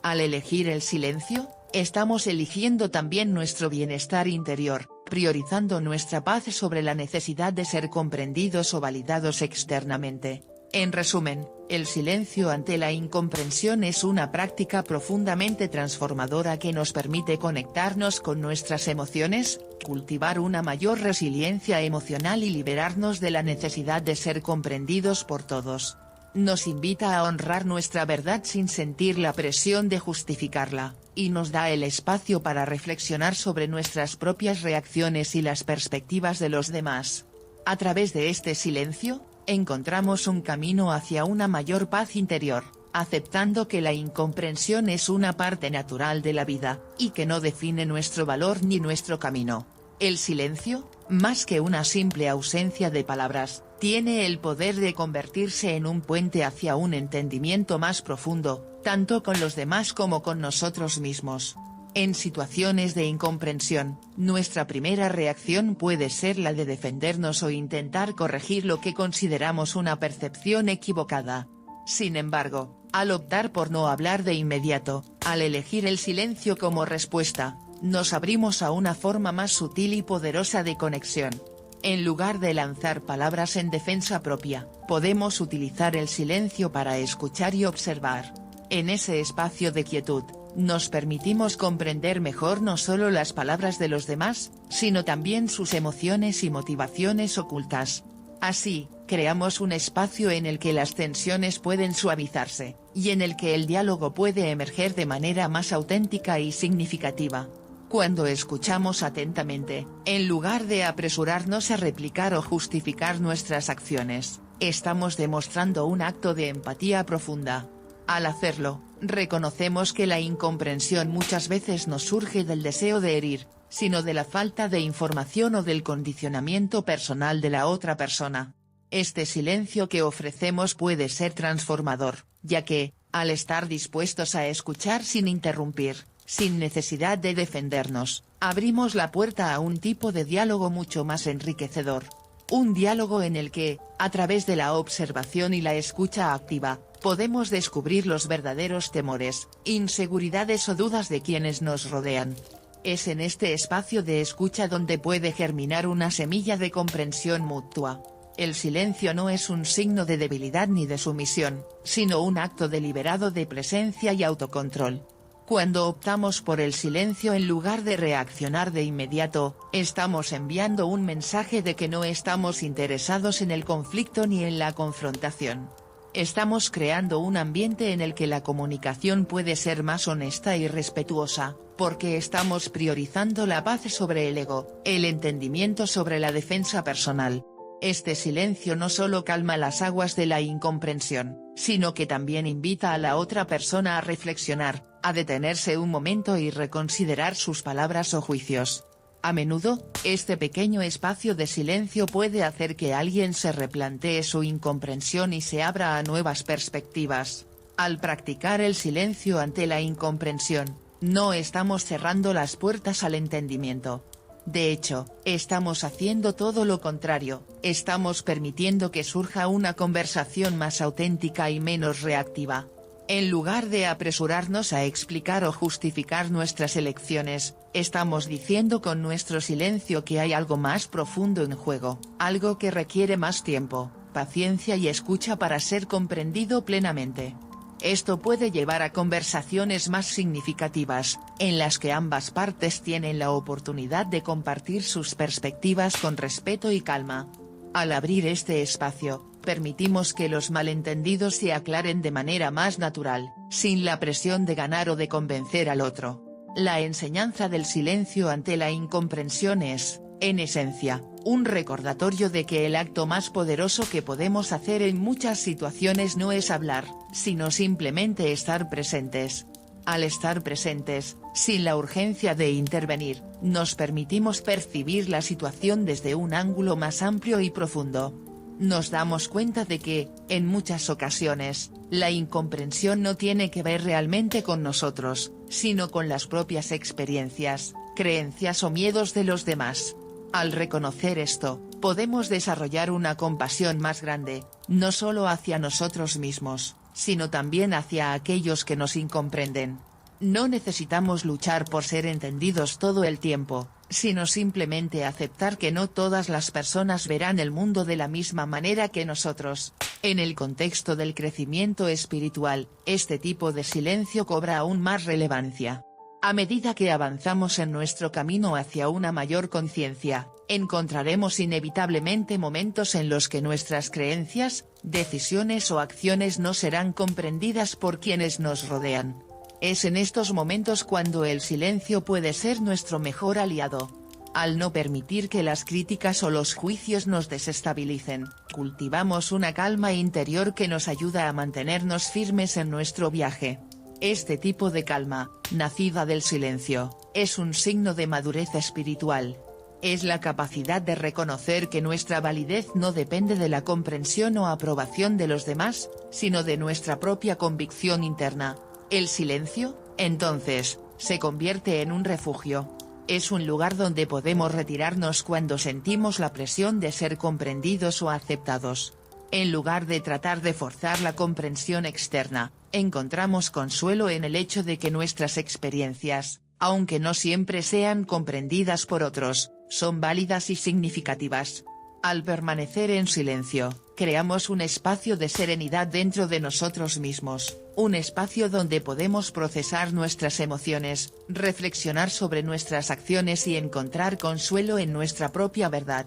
Al elegir el silencio, estamos eligiendo también nuestro bienestar interior, priorizando nuestra paz sobre la necesidad de ser comprendidos o validados externamente. En resumen, El silencio ante la incomprensión es una práctica profundamente transformadora que nos permite conectarnos con nuestras emociones, cultivar una mayor resiliencia emocional y liberarnos de la necesidad de ser comprendidos por todos. Nos invita a honrar nuestra verdad sin sentir la presión de justificarla, y nos da el espacio para reflexionar sobre nuestras propias reacciones y las perspectivas de los demás. A través de este silencio, encontramos un camino hacia una mayor paz interior, aceptando que la incomprensión es una parte natural de la vida, y que no define nuestro valor ni nuestro camino. El silencio, más que una simple ausencia de palabras, tiene el poder de convertirse en un puente hacia un entendimiento más profundo, tanto con los demás como con nosotros mismos. En situaciones de incomprensión, nuestra primera reacción puede ser la de defendernos o intentar corregir lo que consideramos una percepción equivocada. Sin embargo, al optar por no hablar de inmediato, al elegir el silencio como respuesta, nos abrimos a una forma más sutil y poderosa de conexión. En lugar de lanzar palabras en defensa propia, podemos utilizar el silencio para escuchar y observar. En ese espacio de quietud, nos permitimos comprender mejor no solo las palabras de los demás, sino también sus emociones y motivaciones ocultas. Así, creamos un espacio en el que las tensiones pueden suavizarse, y en el que el diálogo puede emerger de manera más auténtica y significativa. Cuando escuchamos atentamente, en lugar de apresurarnos a replicar o justificar nuestras acciones, estamos demostrando un acto de empatía profunda. Al hacerlo, reconocemos que la incomprensión muchas veces no surge del deseo de herir, sino de la falta de información o del condicionamiento personal de la otra persona. Este silencio que ofrecemos puede ser transformador, ya que, al estar dispuestos a escuchar sin interrumpir, sin necesidad de defendernos, abrimos la puerta a un tipo de diálogo mucho más enriquecedor. Un diálogo en el que, a través de la observación y la escucha activa, podemos descubrir los verdaderos temores, inseguridades o dudas de quienes nos rodean. Es en este espacio de escucha donde puede germinar una semilla de comprensión mutua. El silencio no es un signo de debilidad ni de sumisión, sino un acto deliberado de presencia y autocontrol. Cuando optamos por el silencio en lugar de reaccionar de inmediato, estamos enviando un mensaje de que no estamos interesados en el conflicto ni en la confrontación. Estamos creando un ambiente en el que la comunicación puede ser más honesta y respetuosa, porque estamos priorizando la paz sobre el ego, el entendimiento sobre la defensa personal. Este silencio no solo calma las aguas de la incomprensión, sino que también invita a la otra persona a reflexionar, a detenerse un momento y reconsiderar sus palabras o juicios. A menudo, este pequeño espacio de silencio puede hacer que alguien se replantee su incomprensión y se abra a nuevas perspectivas. Al practicar el silencio ante la incomprensión, no estamos cerrando las puertas al entendimiento. De hecho, estamos haciendo todo lo contrario, estamos permitiendo que surja una conversación más auténtica y menos reactiva. En lugar de apresurarnos a explicar o justificar nuestras elecciones, estamos diciendo con nuestro silencio que hay algo más profundo en juego, algo que requiere más tiempo, paciencia y escucha para ser comprendido plenamente. Esto puede llevar a conversaciones más significativas, en las que ambas partes tienen la oportunidad de compartir sus perspectivas con respeto y calma. Al abrir este espacio, permitimos que los malentendidos se aclaren de manera más natural, sin la presión de ganar o de convencer al otro. La enseñanza del silencio ante la incomprensión es, en esencia, un recordatorio de que el acto más poderoso que podemos hacer en muchas situaciones no es hablar, sino simplemente estar presentes. Al estar presentes, sin la urgencia de intervenir, nos permitimos percibir la situación desde un ángulo más amplio y profundo. Nos damos cuenta de que, en muchas ocasiones, la incomprensión no tiene que ver realmente con nosotros, sino con las propias experiencias, creencias o miedos de los demás. Al reconocer esto, podemos desarrollar una compasión más grande, no solo hacia nosotros mismos, sino también hacia aquellos que nos incomprenden. No necesitamos luchar por ser entendidos todo el tiempo, sino simplemente aceptar que no todas las personas verán el mundo de la misma manera que nosotros. En el contexto del crecimiento espiritual, este tipo de silencio cobra aún más relevancia. A medida que avanzamos en nuestro camino hacia una mayor conciencia, encontraremos inevitablemente momentos en los que nuestras creencias, decisiones o acciones no serán comprendidas por quienes nos rodean. Es en estos momentos cuando el silencio puede ser nuestro mejor aliado. Al no permitir que las críticas o los juicios nos desestabilicen, cultivamos una calma interior que nos ayuda a mantenernos firmes en nuestro viaje. Este tipo de calma, nacida del silencio, es un signo de madurez espiritual. Es la capacidad de reconocer que nuestra validez no depende de la comprensión o aprobación de los demás, sino de nuestra propia convicción interna. El silencio, entonces, se convierte en un refugio. Es un lugar donde podemos retirarnos cuando sentimos la presión de ser comprendidos o aceptados. En lugar de tratar de forzar la comprensión externa, encontramos consuelo en el hecho de que nuestras experiencias, aunque no siempre sean comprendidas por otros, son válidas y significativas. Al permanecer en silencio, creamos un espacio de serenidad dentro de nosotros mismos, un espacio donde podemos procesar nuestras emociones, reflexionar sobre nuestras acciones y encontrar consuelo en nuestra propia verdad.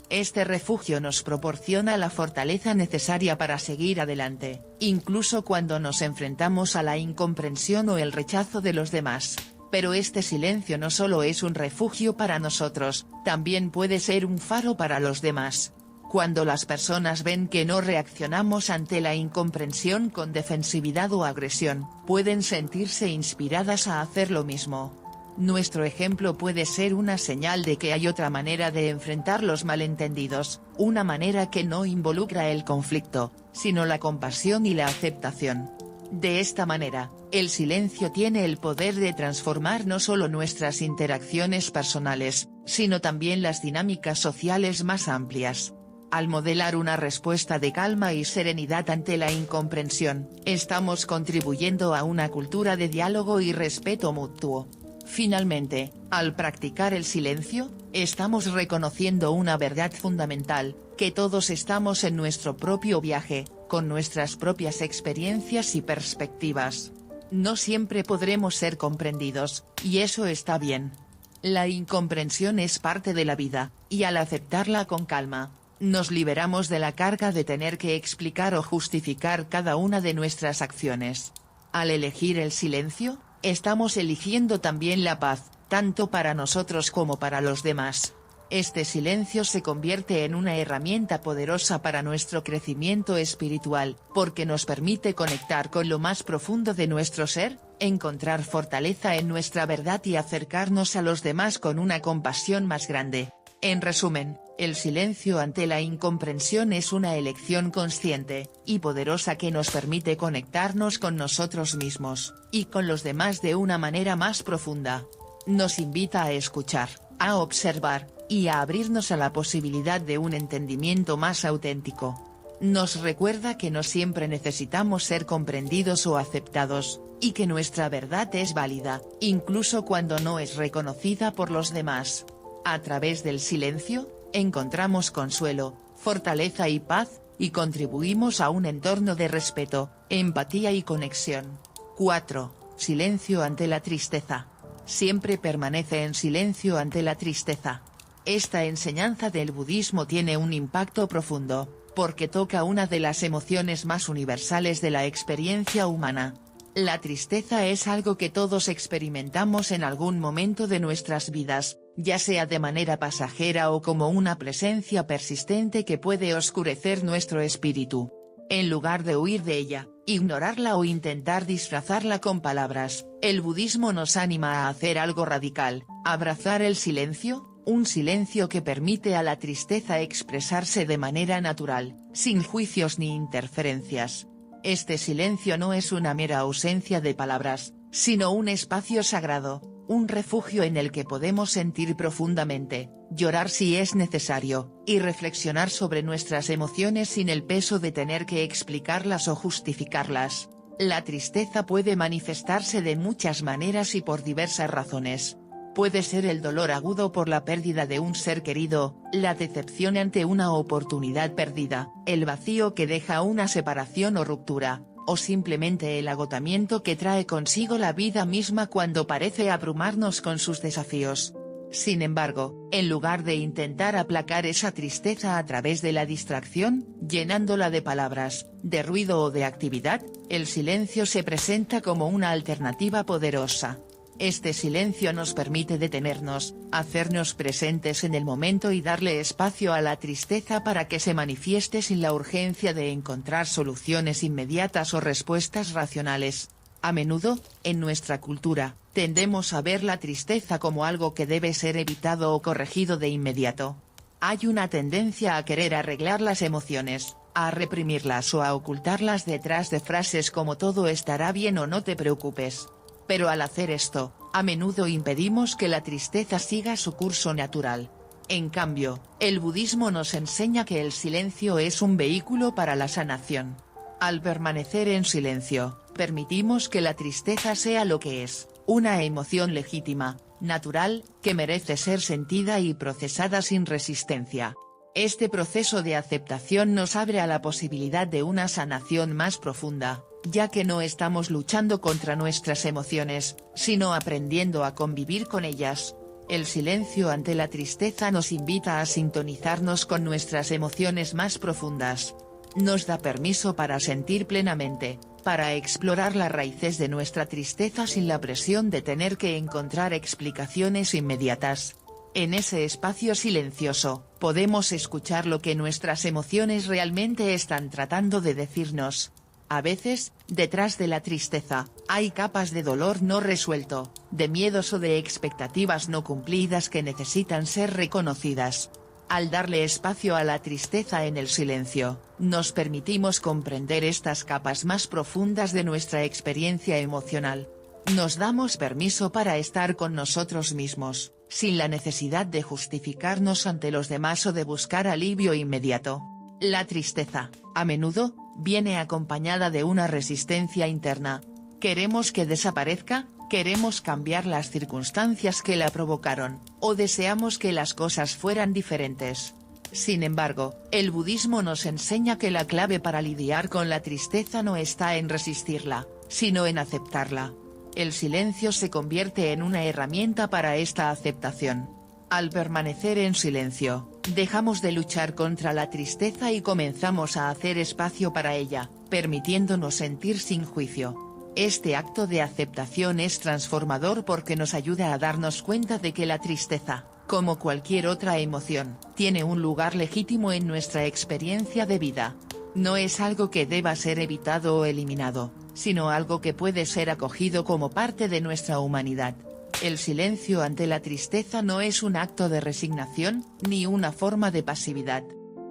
Este refugio nos proporciona la fortaleza necesaria para seguir adelante, incluso cuando nos enfrentamos a la incomprensión o el rechazo de los demás. Pero este silencio no solo es un refugio para nosotros, también puede ser un faro para los demás. Cuando las personas ven que no reaccionamos ante la incomprensión con defensividad o agresión, pueden sentirse inspiradas a hacer lo mismo. Nuestro ejemplo puede ser una señal de que hay otra manera de enfrentar los malentendidos, una manera que no involucra el conflicto, sino la compasión y la aceptación. De esta manera, el silencio tiene el poder de transformar no solo nuestras interacciones personales, sino también las dinámicas sociales más amplias. Al modelar una respuesta de calma y serenidad ante la incomprensión, estamos contribuyendo a una cultura de diálogo y respeto mutuo. Finalmente, al practicar el silencio, estamos reconociendo una verdad fundamental, que todos estamos en nuestro propio viaje, con nuestras propias experiencias y perspectivas. No siempre podremos ser comprendidos, y eso está bien. La incomprensión es parte de la vida, y al aceptarla con calma, nos liberamos de la carga de tener que explicar o justificar cada una de nuestras acciones. Al elegir el silencio, estamos eligiendo también la paz, tanto para nosotros como para los demás. Este silencio se convierte en una herramienta poderosa para nuestro crecimiento espiritual, porque nos permite conectar con lo más profundo de nuestro ser, encontrar fortaleza en nuestra verdad y acercarnos a los demás con una compasión más grande. En resumen, el silencio ante la incomprensión es una elección consciente y poderosa que nos permite conectarnos con nosotros mismos, y con los demás de una manera más profunda. Nos invita a escuchar, a observar, y a abrirnos a la posibilidad de un entendimiento más auténtico. Nos recuerda que no siempre necesitamos ser comprendidos o aceptados, y que nuestra verdad es válida, incluso cuando no es reconocida por los demás. A través del silencio, encontramos consuelo, fortaleza y paz, y contribuimos a un entorno de respeto, empatía y conexión. 4. Silencio ante la tristeza. Siempre permanece en silencio ante la tristeza. Esta enseñanza del budismo tiene un impacto profundo, porque toca una de las emociones más universales de la experiencia humana. La tristeza es algo que todos experimentamos en algún momento de nuestras vidas, ya sea de manera pasajera o como una presencia persistente que puede oscurecer nuestro espíritu. En lugar de huir de ella, ignorarla o intentar disfrazarla con palabras, el budismo nos anima a hacer algo radical: abrazar el silencio, un silencio que permite a la tristeza expresarse de manera natural, sin juicios ni interferencias. Este silencio no es una mera ausencia de palabras, sino un espacio sagrado, un refugio en el que podemos sentir profundamente, llorar si es necesario, y reflexionar sobre nuestras emociones sin el peso de tener que explicarlas o justificarlas. La tristeza puede manifestarse de muchas maneras y por diversas razones. Puede ser el dolor agudo por la pérdida de un ser querido, la decepción ante una oportunidad perdida, el vacío que deja una separación o ruptura, o simplemente el agotamiento que trae consigo la vida misma cuando parece abrumarnos con sus desafíos. Sin embargo, en lugar de intentar aplacar esa tristeza a través de la distracción, llenándola de palabras, de ruido o de actividad, el silencio se presenta como una alternativa poderosa. Este silencio nos permite detenernos, hacernos presentes en el momento y darle espacio a la tristeza para que se manifieste sin la urgencia de encontrar soluciones inmediatas o respuestas racionales. A menudo, en nuestra cultura, tendemos a ver la tristeza como algo que debe ser evitado o corregido de inmediato. Hay una tendencia a querer arreglar las emociones, a reprimirlas o a ocultarlas detrás de frases como todo estará bien o no te preocupes. Pero al hacer esto, a menudo impedimos que la tristeza siga su curso natural. En cambio, el budismo nos enseña que el silencio es un vehículo para la sanación. Al permanecer en silencio, permitimos que la tristeza sea lo que es, una emoción legítima, natural, que merece ser sentida y procesada sin resistencia. Este proceso de aceptación nos abre a la posibilidad de una sanación más profunda, ya que no estamos luchando contra nuestras emociones, sino aprendiendo a convivir con ellas. El silencio ante la tristeza nos invita a sintonizarnos con nuestras emociones más profundas. Nos da permiso para sentir plenamente, para explorar las raíces de nuestra tristeza sin la presión de tener que encontrar explicaciones inmediatas. En ese espacio silencioso, podemos escuchar lo que nuestras emociones realmente están tratando de decirnos. A veces, detrás de la tristeza, hay capas de dolor no resuelto, de miedos o de expectativas no cumplidas que necesitan ser reconocidas. Al darle espacio a la tristeza en el silencio, nos permitimos comprender estas capas más profundas de nuestra experiencia emocional. Nos damos permiso para estar con nosotros mismos, sin la necesidad de justificarnos ante los demás o de buscar alivio inmediato. La tristeza, a menudo, viene acompañada de una resistencia interna. Queremos que desaparezca, queremos cambiar las circunstancias que la provocaron, o deseamos que las cosas fueran diferentes. Sin embargo, el budismo nos enseña que la clave para lidiar con la tristeza no está en resistirla, sino en aceptarla. El silencio se convierte en una herramienta para esta aceptación. Al permanecer en silencio, dejamos de luchar contra la tristeza y comenzamos a hacer espacio para ella, permitiéndonos sentir sin juicio. Este acto de aceptación es transformador porque nos ayuda a darnos cuenta de que la tristeza, como cualquier otra emoción, tiene un lugar legítimo en nuestra experiencia de vida. No es algo que deba ser evitado o eliminado, sino algo que puede ser acogido como parte de nuestra humanidad. El silencio ante la tristeza no es un acto de resignación, ni una forma de pasividad.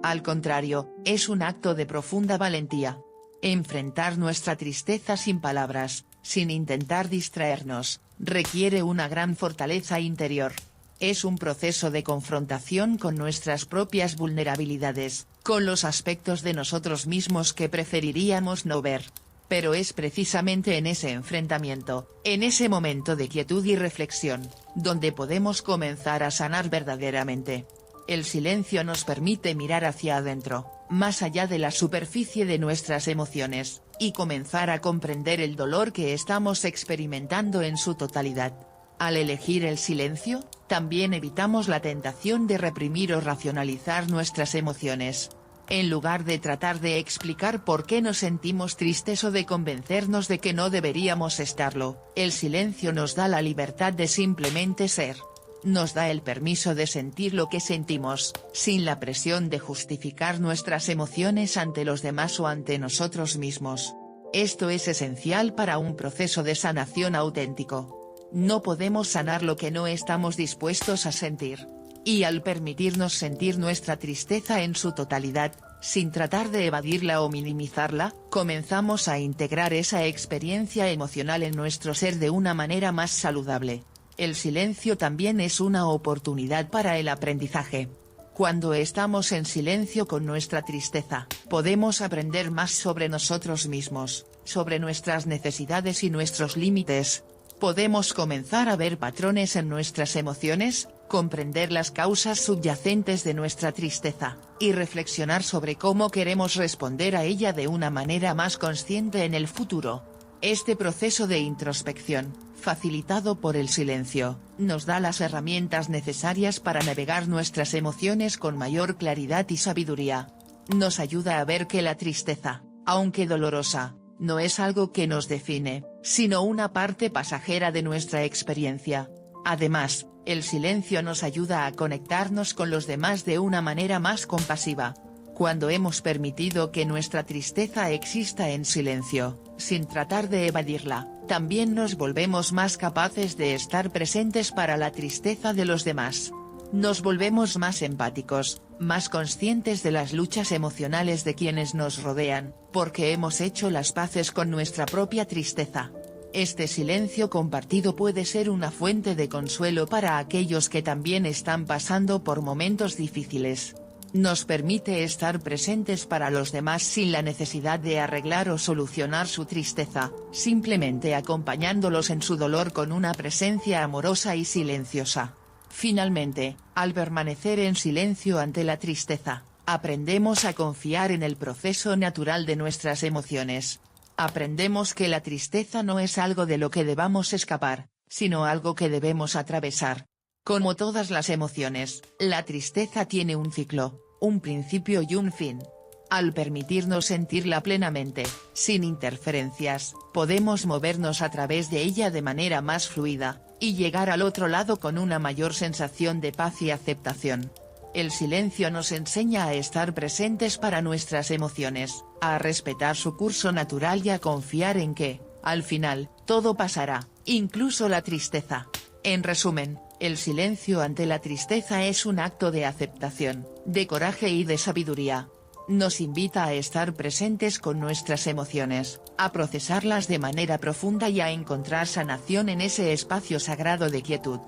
Al contrario, es un acto de profunda valentía. Enfrentar nuestra tristeza sin palabras, sin intentar distraernos, requiere una gran fortaleza interior. Es un proceso de confrontación con nuestras propias vulnerabilidades, con los aspectos de nosotros mismos que preferiríamos no ver. Pero es precisamente en ese enfrentamiento, en ese momento de quietud y reflexión, donde podemos comenzar a sanar verdaderamente. El silencio nos permite mirar hacia adentro, más allá de la superficie de nuestras emociones, y comenzar a comprender el dolor que estamos experimentando en su totalidad. Al elegir el silencio, también evitamos la tentación de reprimir o racionalizar nuestras emociones. En lugar de tratar de explicar por qué nos sentimos tristes o de convencernos de que no deberíamos estarlo, el silencio nos da la libertad de simplemente ser. Nos da el permiso de sentir lo que sentimos, sin la presión de justificar nuestras emociones ante los demás o ante nosotros mismos. Esto es esencial para un proceso de sanación auténtico. No podemos sanar lo que no estamos dispuestos a sentir. Y al permitirnos sentir nuestra tristeza en su totalidad, sin tratar de evadirla o minimizarla, comenzamos a integrar esa experiencia emocional en nuestro ser de una manera más saludable. El silencio también es una oportunidad para el aprendizaje. Cuando estamos en silencio con nuestra tristeza, podemos aprender más sobre nosotros mismos, sobre nuestras necesidades y nuestros límites. podemos comenzar a ver patrones en nuestras emociones, comprender las causas subyacentes de nuestra tristeza, y reflexionar sobre cómo queremos responder a ella de una manera más consciente en el futuro. Este proceso de introspección, facilitado por el silencio, nos da las herramientas necesarias para navegar nuestras emociones con mayor claridad y sabiduría. Nos ayuda a ver que la tristeza, aunque dolorosa, no es algo que nos define, sino una parte pasajera de nuestra experiencia. Además, el silencio nos ayuda a conectarnos con los demás de una manera más compasiva. Cuando hemos permitido que nuestra tristeza exista en silencio, sin tratar de evadirla, también nos volvemos más capaces de estar presentes para la tristeza de los demás. Nos volvemos más empáticos, más conscientes de las luchas emocionales de quienes nos rodean, porque hemos hecho las paces con nuestra propia tristeza. Este silencio compartido puede ser una fuente de consuelo para aquellos que también están pasando por momentos difíciles. Nos permite estar presentes para los demás sin la necesidad de arreglar o solucionar su tristeza, simplemente acompañándolos en su dolor con una presencia amorosa y silenciosa. Finalmente, al permanecer en silencio ante la tristeza, aprendemos a confiar en el proceso natural de nuestras emociones. Aprendemos que la tristeza no es algo de lo que debamos escapar, sino algo que debemos atravesar. Como todas las emociones, la tristeza tiene un ciclo, un principio y un fin. Al permitirnos sentirla plenamente, sin interferencias, podemos movernos a través de ella de manera más fluida, y llegar al otro lado con una mayor sensación de paz y aceptación. El silencio nos enseña a estar presentes para nuestras emociones, a respetar su curso natural y a confiar en que, al final, todo pasará, incluso la tristeza. En resumen, el silencio ante la tristeza es un acto de aceptación, de coraje y de sabiduría. Nos invita a estar presentes con nuestras emociones, a procesarlas de manera profunda y a encontrar sanación en ese espacio sagrado de quietud.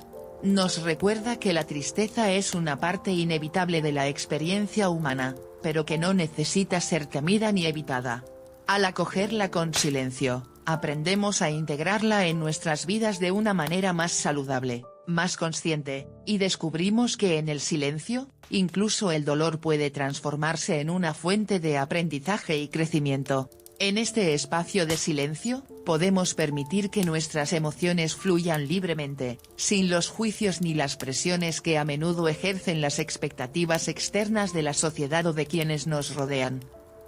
Nos recuerda que la tristeza es una parte inevitable de la experiencia humana, pero que no necesita ser temida ni evitada. Al acogerla con silencio, aprendemos a integrarla en nuestras vidas de una manera más saludable, más consciente, y descubrimos que en el silencio, incluso el dolor puede transformarse en una fuente de aprendizaje y crecimiento. En este espacio de silencio, podemos permitir que nuestras emociones fluyan libremente, sin los juicios ni las presiones que a menudo ejercen las expectativas externas de la sociedad o de quienes nos rodean.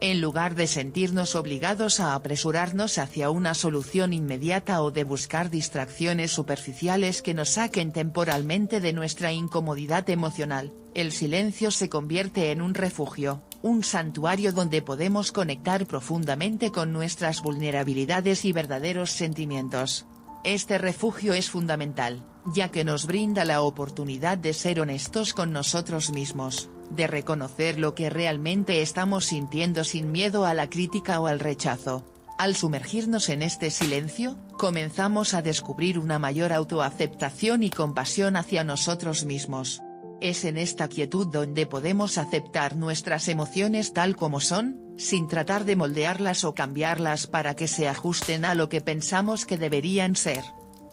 En lugar de sentirnos obligados a apresurarnos hacia una solución inmediata o de buscar distracciones superficiales que nos saquen temporalmente de nuestra incomodidad emocional, el silencio se convierte en un refugio, un santuario donde podemos conectar profundamente con nuestras vulnerabilidades y verdaderos sentimientos. Este refugio es fundamental, ya que nos brinda la oportunidad de ser honestos con nosotros mismos, de reconocer lo que realmente estamos sintiendo sin miedo a la crítica o al rechazo. Al sumergirnos en este silencio, comenzamos a descubrir una mayor autoaceptación y compasión hacia nosotros mismos. Es en esta quietud donde podemos aceptar nuestras emociones tal como son, sin tratar de moldearlas o cambiarlas para que se ajusten a lo que pensamos que deberían ser.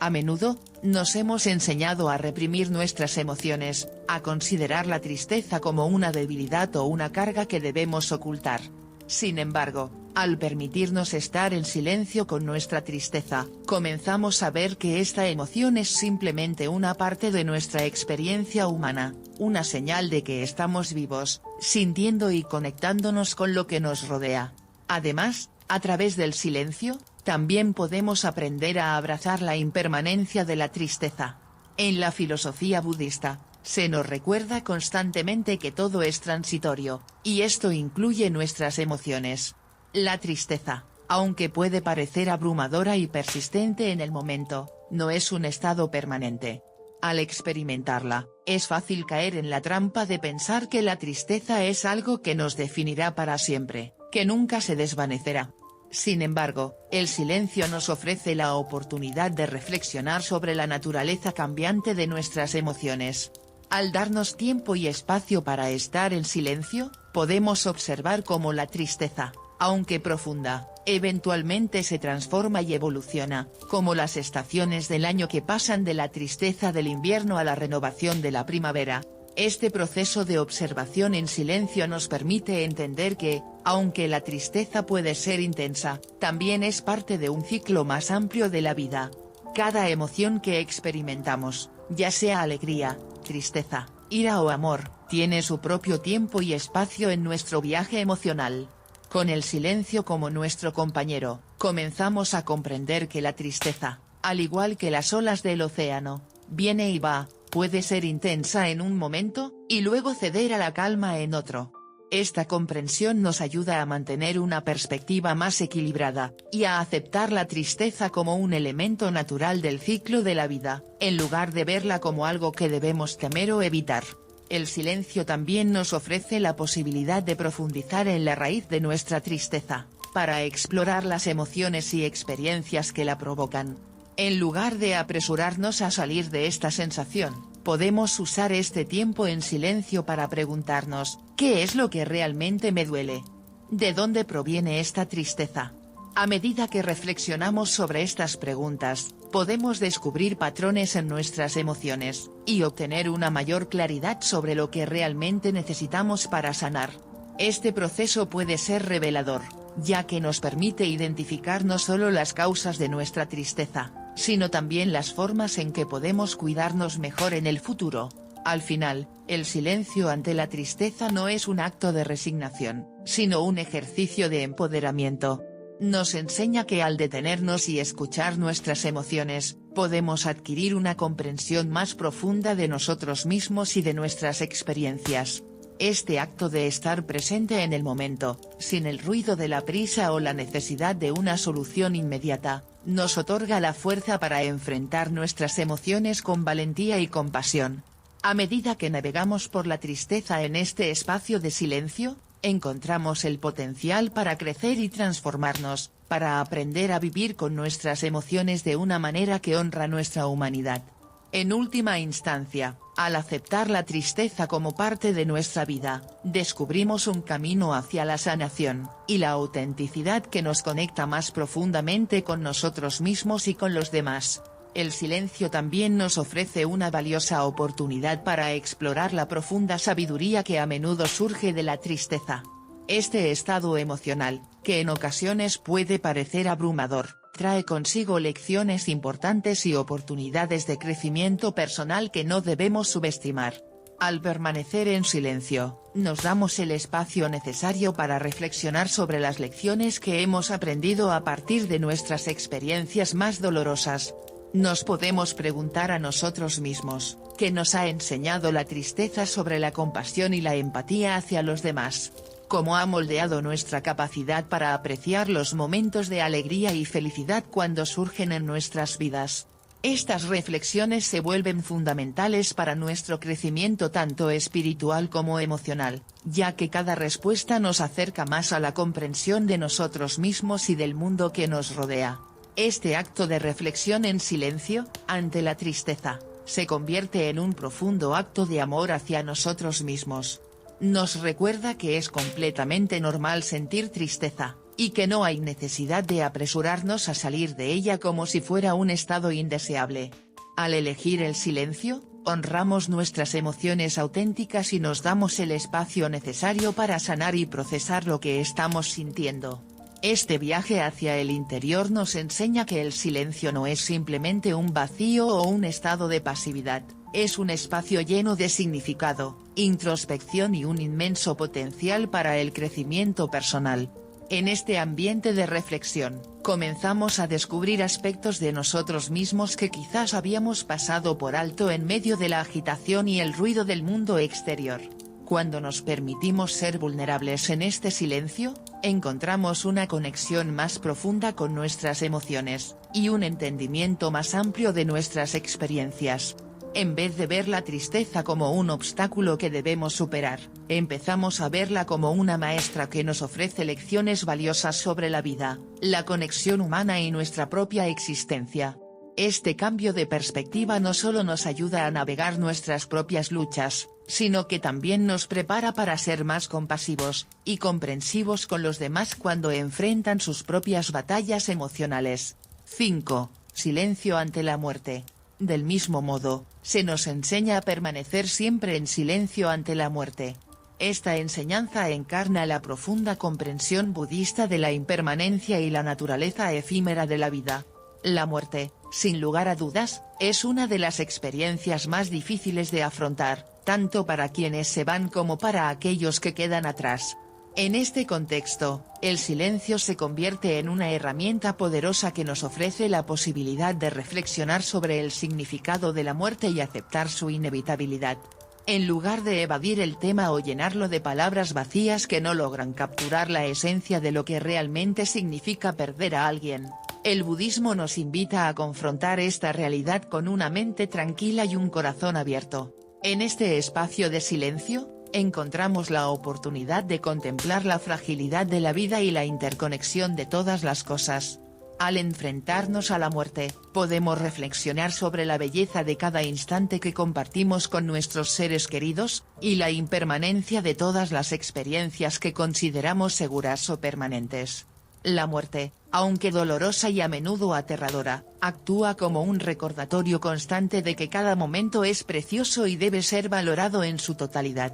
A menudo, nos hemos enseñado a reprimir nuestras emociones, a considerar la tristeza como una debilidad o una carga que debemos ocultar. Sin embargo, al permitirnos estar en silencio con nuestra tristeza, comenzamos a ver que esta emoción es simplemente una parte de nuestra experiencia humana, una señal de que estamos vivos, sintiendo y conectándonos con lo que nos rodea. Además, a través del silencio, también podemos aprender a abrazar la impermanencia de la tristeza. En la filosofía budista, se nos recuerda constantemente que todo es transitorio, y esto incluye nuestras emociones. La tristeza, aunque puede parecer abrumadora y persistente en el momento, no es un estado permanente. Al experimentarla, es fácil caer en la trampa de pensar que la tristeza es algo que nos definirá para siempre, que nunca se desvanecerá. Sin embargo, el silencio nos ofrece la oportunidad de reflexionar sobre la naturaleza cambiante de nuestras emociones. Al darnos tiempo y espacio para estar en silencio, podemos observar cómo la tristeza, aunque profunda, eventualmente se transforma y evoluciona, como las estaciones del año que pasan de la tristeza del invierno a la renovación de la primavera. Este proceso de observación en silencio nos permite entender que, aunque la tristeza puede ser intensa, también es parte de un ciclo más amplio de la vida. Cada emoción que experimentamos, ya sea alegría, tristeza, ira o amor, tiene su propio tiempo y espacio en nuestro viaje emocional. Con el silencio como nuestro compañero, comenzamos a comprender que la tristeza, al igual que las olas del océano, viene y va, puede ser intensa en un momento, y luego ceder a la calma en otro. Esta comprensión nos ayuda a mantener una perspectiva más equilibrada, y a aceptar la tristeza como un elemento natural del ciclo de la vida, en lugar de verla como algo que debemos temer o evitar. El silencio también nos ofrece la posibilidad de profundizar en la raíz de nuestra tristeza, para explorar las emociones y experiencias que la provocan. En lugar de apresurarnos a salir de esta sensación, podemos usar este tiempo en silencio para preguntarnos, ¿qué es lo que realmente me duele? ¿De dónde proviene esta tristeza? A medida que reflexionamos sobre estas preguntas, podemos descubrir patrones en nuestras emociones, y obtener una mayor claridad sobre lo que realmente necesitamos para sanar. Este proceso puede ser revelador, ya que nos permite identificar no solo las causas de nuestra tristeza, sino también las formas en que podemos cuidarnos mejor en el futuro. Al final, el silencio ante la tristeza no es un acto de resignación, sino un ejercicio de empoderamiento. Nos enseña que al detenernos y escuchar nuestras emociones, podemos adquirir una comprensión más profunda de nosotros mismos y de nuestras experiencias. Este acto de estar presente en el momento, sin el ruido de la prisa o la necesidad de una solución inmediata, nos otorga la fuerza para enfrentar nuestras emociones con valentía y compasión. A medida que navegamos por la tristeza en este espacio de silencio, encontramos el potencial para crecer y transformarnos, para aprender a vivir con nuestras emociones de una manera que honra nuestra humanidad. En última instancia, al aceptar la tristeza como parte de nuestra vida, descubrimos un camino hacia la sanación, y la autenticidad que nos conecta más profundamente con nosotros mismos y con los demás. El silencio también nos ofrece una valiosa oportunidad para explorar la profunda sabiduría que a menudo surge de la tristeza. Este estado emocional, que en ocasiones puede parecer abrumador, trae consigo lecciones importantes y oportunidades de crecimiento personal que no debemos subestimar. Al permanecer en silencio, nos damos el espacio necesario para reflexionar sobre las lecciones que hemos aprendido a partir de nuestras experiencias más dolorosas. Nos podemos preguntar a nosotros mismos, ¿qué nos ha enseñado la tristeza sobre la compasión y la empatía hacia los demás? ¿Cómo ha moldeado nuestra capacidad para apreciar los momentos de alegría y felicidad cuando surgen en nuestras vidas? Estas reflexiones se vuelven fundamentales para nuestro crecimiento tanto espiritual como emocional, ya que cada respuesta nos acerca más a la comprensión de nosotros mismos y del mundo que nos rodea. Este acto de reflexión en silencio, ante la tristeza, se convierte en un profundo acto de amor hacia nosotros mismos. Nos recuerda que es completamente normal sentir tristeza, y que no hay necesidad de apresurarnos a salir de ella como si fuera un estado indeseable. Al elegir el silencio, honramos nuestras emociones auténticas y nos damos el espacio necesario para sanar y procesar lo que estamos sintiendo. Este viaje hacia el interior nos enseña que el silencio no es simplemente un vacío o un estado de pasividad, es un espacio lleno de significado, introspección y un inmenso potencial para el crecimiento personal. En este ambiente de reflexión, comenzamos a descubrir aspectos de nosotros mismos que quizás habíamos pasado por alto en medio de la agitación y el ruido del mundo exterior. Cuando nos permitimos ser vulnerables en este silencio, encontramos una conexión más profunda con nuestras emociones, y un entendimiento más amplio de nuestras experiencias. En vez de ver la tristeza como un obstáculo que debemos superar, empezamos a verla como una maestra que nos ofrece lecciones valiosas sobre la vida, la conexión humana y nuestra propia existencia. Este cambio de perspectiva no solo nos ayuda a navegar nuestras propias luchas, sino que también nos prepara para ser más compasivos y comprensivos con los demás cuando enfrentan sus propias batallas emocionales. 5. Silencio ante la muerte. Del mismo modo, se nos enseña a permanecer siempre en silencio ante la muerte. Esta enseñanza encarna la profunda comprensión budista de la impermanencia y la naturaleza efímera de la vida. La muerte, sin lugar a dudas, es una de las experiencias más difíciles de afrontar, tanto para quienes se van como para aquellos que quedan atrás. En este contexto, el silencio se convierte en una herramienta poderosa que nos ofrece la posibilidad de reflexionar sobre el significado de la muerte y aceptar su inevitabilidad. En lugar de evadir el tema o llenarlo de palabras vacías que no logran capturar la esencia de lo que realmente significa perder a alguien, el budismo nos invita a confrontar esta realidad con una mente tranquila y un corazón abierto. En este espacio de silencio, encontramos la oportunidad de contemplar la fragilidad de la vida y la interconexión de todas las cosas. Al enfrentarnos a la muerte, podemos reflexionar sobre la belleza de cada instante que compartimos con nuestros seres queridos, y la impermanencia de todas las experiencias que consideramos seguras o permanentes. La muerte, aunque dolorosa y a menudo aterradora, actúa como un recordatorio constante de que cada momento es precioso y debe ser valorado en su totalidad.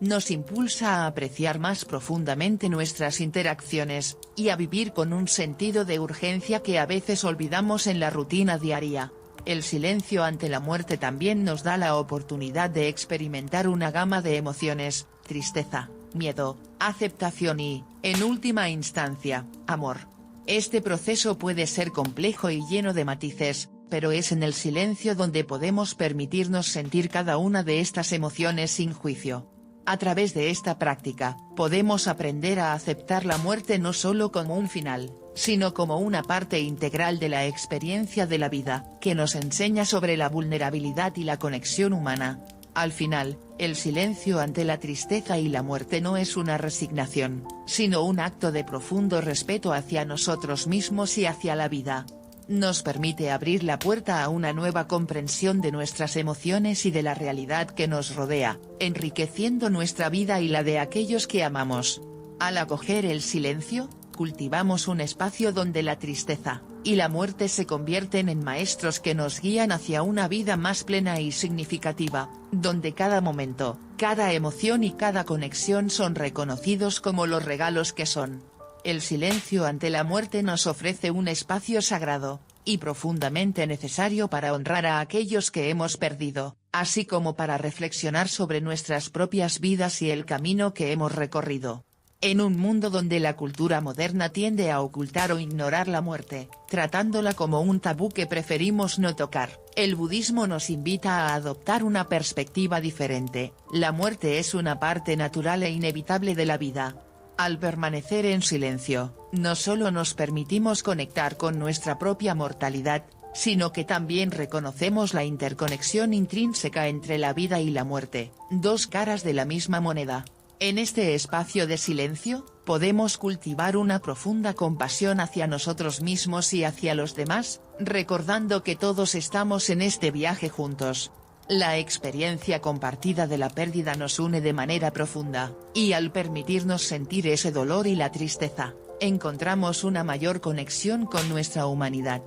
Nos impulsa a apreciar más profundamente nuestras interacciones, y a vivir con un sentido de urgencia que a veces olvidamos en la rutina diaria. El silencio ante la muerte también nos da la oportunidad de experimentar una gama de emociones: tristeza, miedo, aceptación y, en última instancia, amor. Este proceso puede ser complejo y lleno de matices, pero es en el silencio donde podemos permitirnos sentir cada una de estas emociones sin juicio. A través de esta práctica, podemos aprender a aceptar la muerte no solo como un final, sino como una parte integral de la experiencia de la vida, que nos enseña sobre la vulnerabilidad y la conexión humana. Al final, el silencio ante la tristeza y la muerte no es una resignación, sino un acto de profundo respeto hacia nosotros mismos y hacia la vida. Nos permite abrir la puerta a una nueva comprensión de nuestras emociones y de la realidad que nos rodea, enriqueciendo nuestra vida y la de aquellos que amamos. Al acoger el silencio, cultivamos un espacio donde la tristeza y la muerte se convierten en maestros que nos guían hacia una vida más plena y significativa, donde cada momento, cada emoción y cada conexión son reconocidos como los regalos que son. El silencio ante la muerte nos ofrece un espacio sagrado, y profundamente necesario para honrar a aquellos que hemos perdido, así como para reflexionar sobre nuestras propias vidas y el camino que hemos recorrido. En un mundo donde la cultura moderna tiende a ocultar o ignorar la muerte, tratándola como un tabú que preferimos no tocar, el budismo nos invita a adoptar una perspectiva diferente. La muerte es una parte natural e inevitable de la vida. Al permanecer en silencio, no solo nos permitimos conectar con nuestra propia mortalidad, sino que también reconocemos la interconexión intrínseca entre la vida y la muerte, dos caras de la misma moneda. En este espacio de silencio, podemos cultivar una profunda compasión hacia nosotros mismos y hacia los demás, recordando que todos estamos en este viaje juntos. La experiencia compartida de la pérdida nos une de manera profunda, y al permitirnos sentir ese dolor y la tristeza, encontramos una mayor conexión con nuestra humanidad.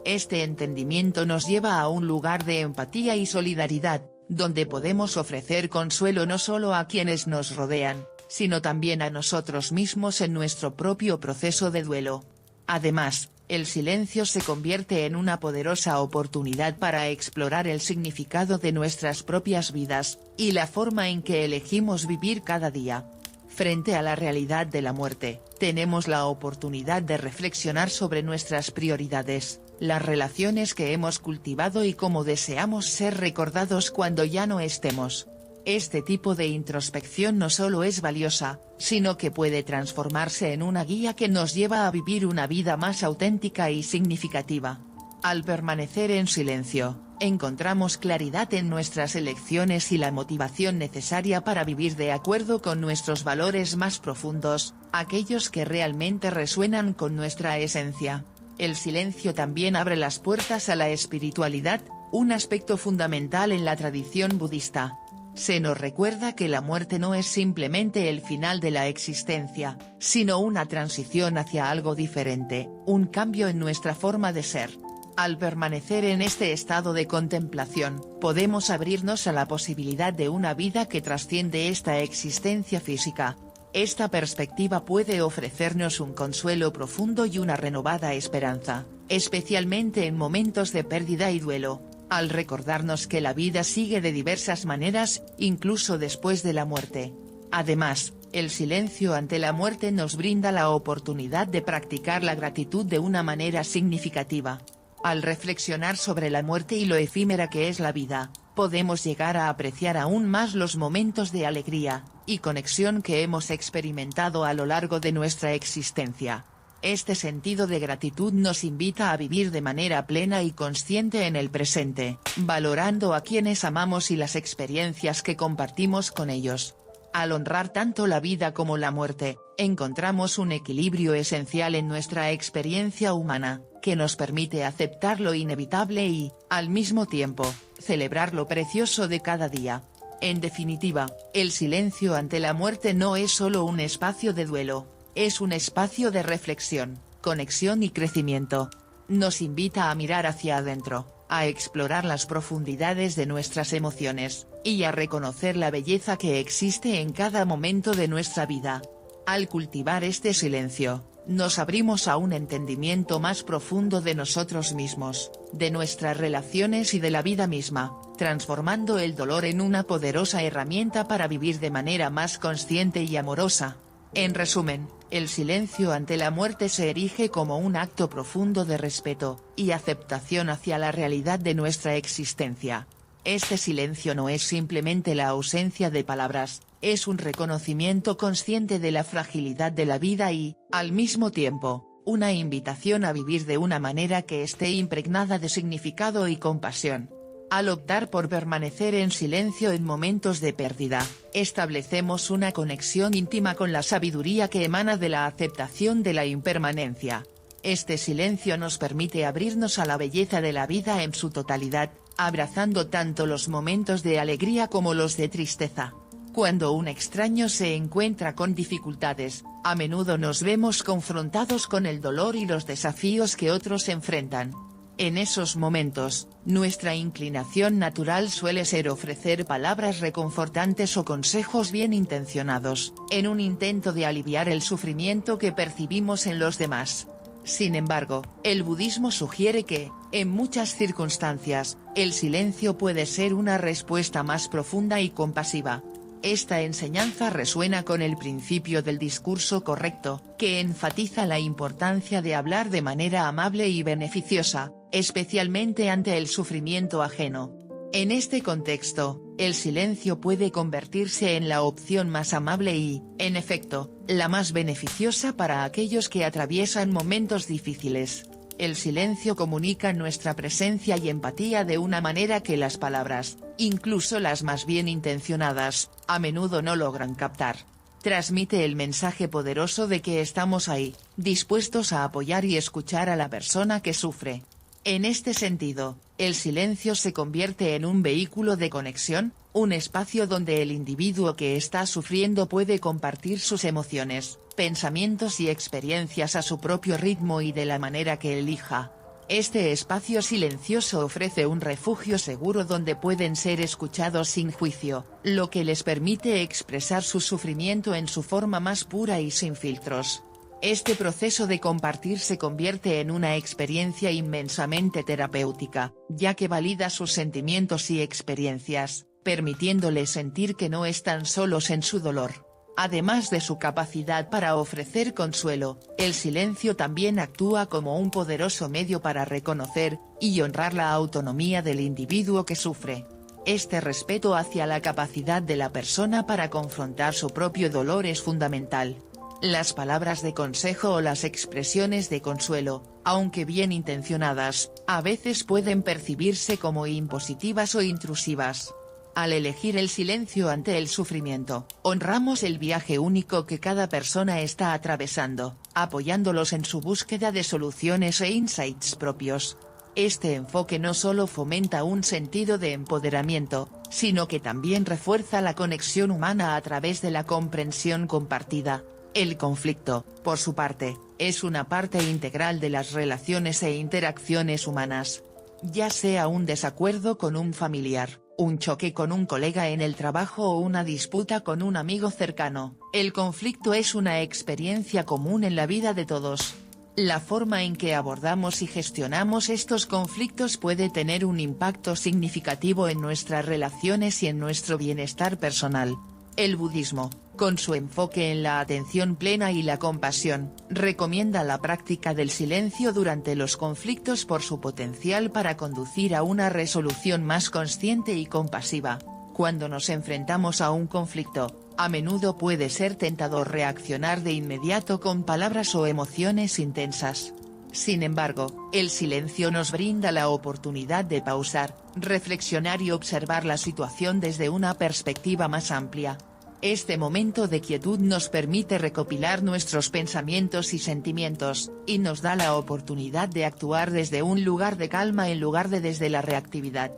Este entendimiento nos lleva a un lugar de empatía y solidaridad, donde podemos ofrecer consuelo no solo a quienes nos rodean, sino también a nosotros mismos en nuestro propio proceso de duelo. Además, el silencio se convierte en una poderosa oportunidad para explorar el significado de nuestras propias vidas, y la forma en que elegimos vivir cada día. Frente a la realidad de la muerte, tenemos la oportunidad de reflexionar sobre nuestras prioridades, las relaciones que hemos cultivado y cómo deseamos ser recordados cuando ya no estemos. Este tipo de introspección no solo es valiosa, sino que puede transformarse en una guía que nos lleva a vivir una vida más auténtica y significativa. Al permanecer en silencio, encontramos claridad en nuestras elecciones y la motivación necesaria para vivir de acuerdo con nuestros valores más profundos, aquellos que realmente resuenan con nuestra esencia. el silencio también abre las puertas a la espiritualidad, un aspecto fundamental en la tradición budista. Se nos recuerda que la muerte no es simplemente el final de la existencia, sino una transición hacia algo diferente, un cambio en nuestra forma de ser. Al permanecer en este estado de contemplación, podemos abrirnos a la posibilidad de una vida que trasciende esta existencia física. Esta perspectiva puede ofrecernos un consuelo profundo y una renovada esperanza, especialmente en momentos de pérdida y duelo, al recordarnos que la vida sigue de diversas maneras, incluso después de la muerte. Además, el silencio ante la muerte nos brinda la oportunidad de practicar la gratitud de una manera significativa. Al reflexionar sobre la muerte y lo efímera que es la vida, podemos llegar a apreciar aún más los momentos de alegría y conexión que hemos experimentado a lo largo de nuestra existencia. Este sentido de gratitud nos invita a vivir de manera plena y consciente en el presente, valorando a quienes amamos y las experiencias que compartimos con ellos. Al honrar tanto la vida como la muerte, encontramos un equilibrio esencial en nuestra experiencia humana, que nos permite aceptar lo inevitable y, al mismo tiempo, celebrar lo precioso de cada día. En definitiva, el silencio ante la muerte no es solo un espacio de duelo, es un espacio de reflexión, conexión y crecimiento. Nos invita a mirar hacia adentro, a explorar las profundidades de nuestras emociones, y a reconocer la belleza que existe en cada momento de nuestra vida. Al cultivar este silencio, nos abrimos a un entendimiento más profundo de nosotros mismos, de nuestras relaciones y de la vida misma, transformando el dolor en una poderosa herramienta para vivir de manera más consciente y amorosa. En resumen, el silencio ante la muerte se erige como un acto profundo de respeto y aceptación hacia la realidad de nuestra existencia. Este silencio no es simplemente la ausencia de palabras, es un reconocimiento consciente de la fragilidad de la vida y, al mismo tiempo, una invitación a vivir de una manera que esté impregnada de significado y compasión. Al optar por permanecer en silencio en momentos de pérdida, establecemos una conexión íntima con la sabiduría que emana de la aceptación de la impermanencia. Este silencio nos permite abrirnos a la belleza de la vida en su totalidad, abrazando tanto los momentos de alegría como los de tristeza. Cuando un extraño se encuentra con dificultades, a menudo nos vemos confrontados con el dolor y los desafíos que otros enfrentan. En esos momentos, nuestra inclinación natural suele ser ofrecer palabras reconfortantes o consejos bien intencionados, en un intento de aliviar el sufrimiento que percibimos en los demás. Sin embargo, el budismo sugiere que, en muchas circunstancias, el silencio puede ser una respuesta más profunda y compasiva. Esta enseñanza resuena con el principio del discurso correcto, que enfatiza la importancia de hablar de manera amable y beneficiosa, especialmente ante el sufrimiento ajeno. En este contexto, el silencio puede convertirse en la opción más amable y, en efecto, la más beneficiosa para aquellos que atraviesan momentos difíciles. El silencio comunica nuestra presencia y empatía de una manera que las palabras, incluso las más bien intencionadas, a menudo no logran captar. Transmite el mensaje poderoso de que estamos ahí, dispuestos a apoyar y escuchar a la persona que sufre. En este sentido, el silencio se convierte en un vehículo de conexión, un espacio donde el individuo que está sufriendo puede compartir sus emociones, pensamientos y experiencias a su propio ritmo y de la manera que elija. Este espacio silencioso ofrece un refugio seguro donde pueden ser escuchados sin juicio, lo que les permite expresar su sufrimiento en su forma más pura y sin filtros. Este proceso de compartir se convierte en una experiencia inmensamente terapéutica, ya que valida sus sentimientos y experiencias, permitiéndoles sentir que no están solos en su dolor. Además de su capacidad para ofrecer consuelo, el silencio también actúa como un poderoso medio para reconocer y honrar la autonomía del individuo que sufre. Este respeto hacia la capacidad de la persona para confrontar su propio dolor es fundamental. Las palabras de consejo o las expresiones de consuelo, aunque bien intencionadas, a veces pueden percibirse como impositivas o intrusivas. Al elegir el silencio ante el sufrimiento, honramos el viaje único que cada persona está atravesando, apoyándolos en su búsqueda de soluciones e insights propios. Este enfoque no solo fomenta un sentido de empoderamiento, sino que también refuerza la conexión humana a través de la comprensión compartida. El conflicto, por su parte, es una parte integral de las relaciones e interacciones humanas. Ya sea un desacuerdo con un familiar, un choque con un colega en el trabajo o una disputa con un amigo cercano, el conflicto es una experiencia común en la vida de todos. La forma en que abordamos y gestionamos estos conflictos puede tener un impacto significativo en nuestras relaciones y en nuestro bienestar personal. El budismo, con su enfoque en la atención plena y la compasión, recomienda la práctica del silencio durante los conflictos por su potencial para conducir a una resolución más consciente y compasiva. Cuando nos enfrentamos a un conflicto, a menudo puede ser tentador reaccionar de inmediato con palabras o emociones intensas. Sin embargo, el silencio nos brinda la oportunidad de pausar, reflexionar y observar la situación desde una perspectiva más amplia. Este momento de quietud nos permite recopilar nuestros pensamientos y sentimientos, y nos da la oportunidad de actuar desde un lugar de calma en lugar de desde la reactividad.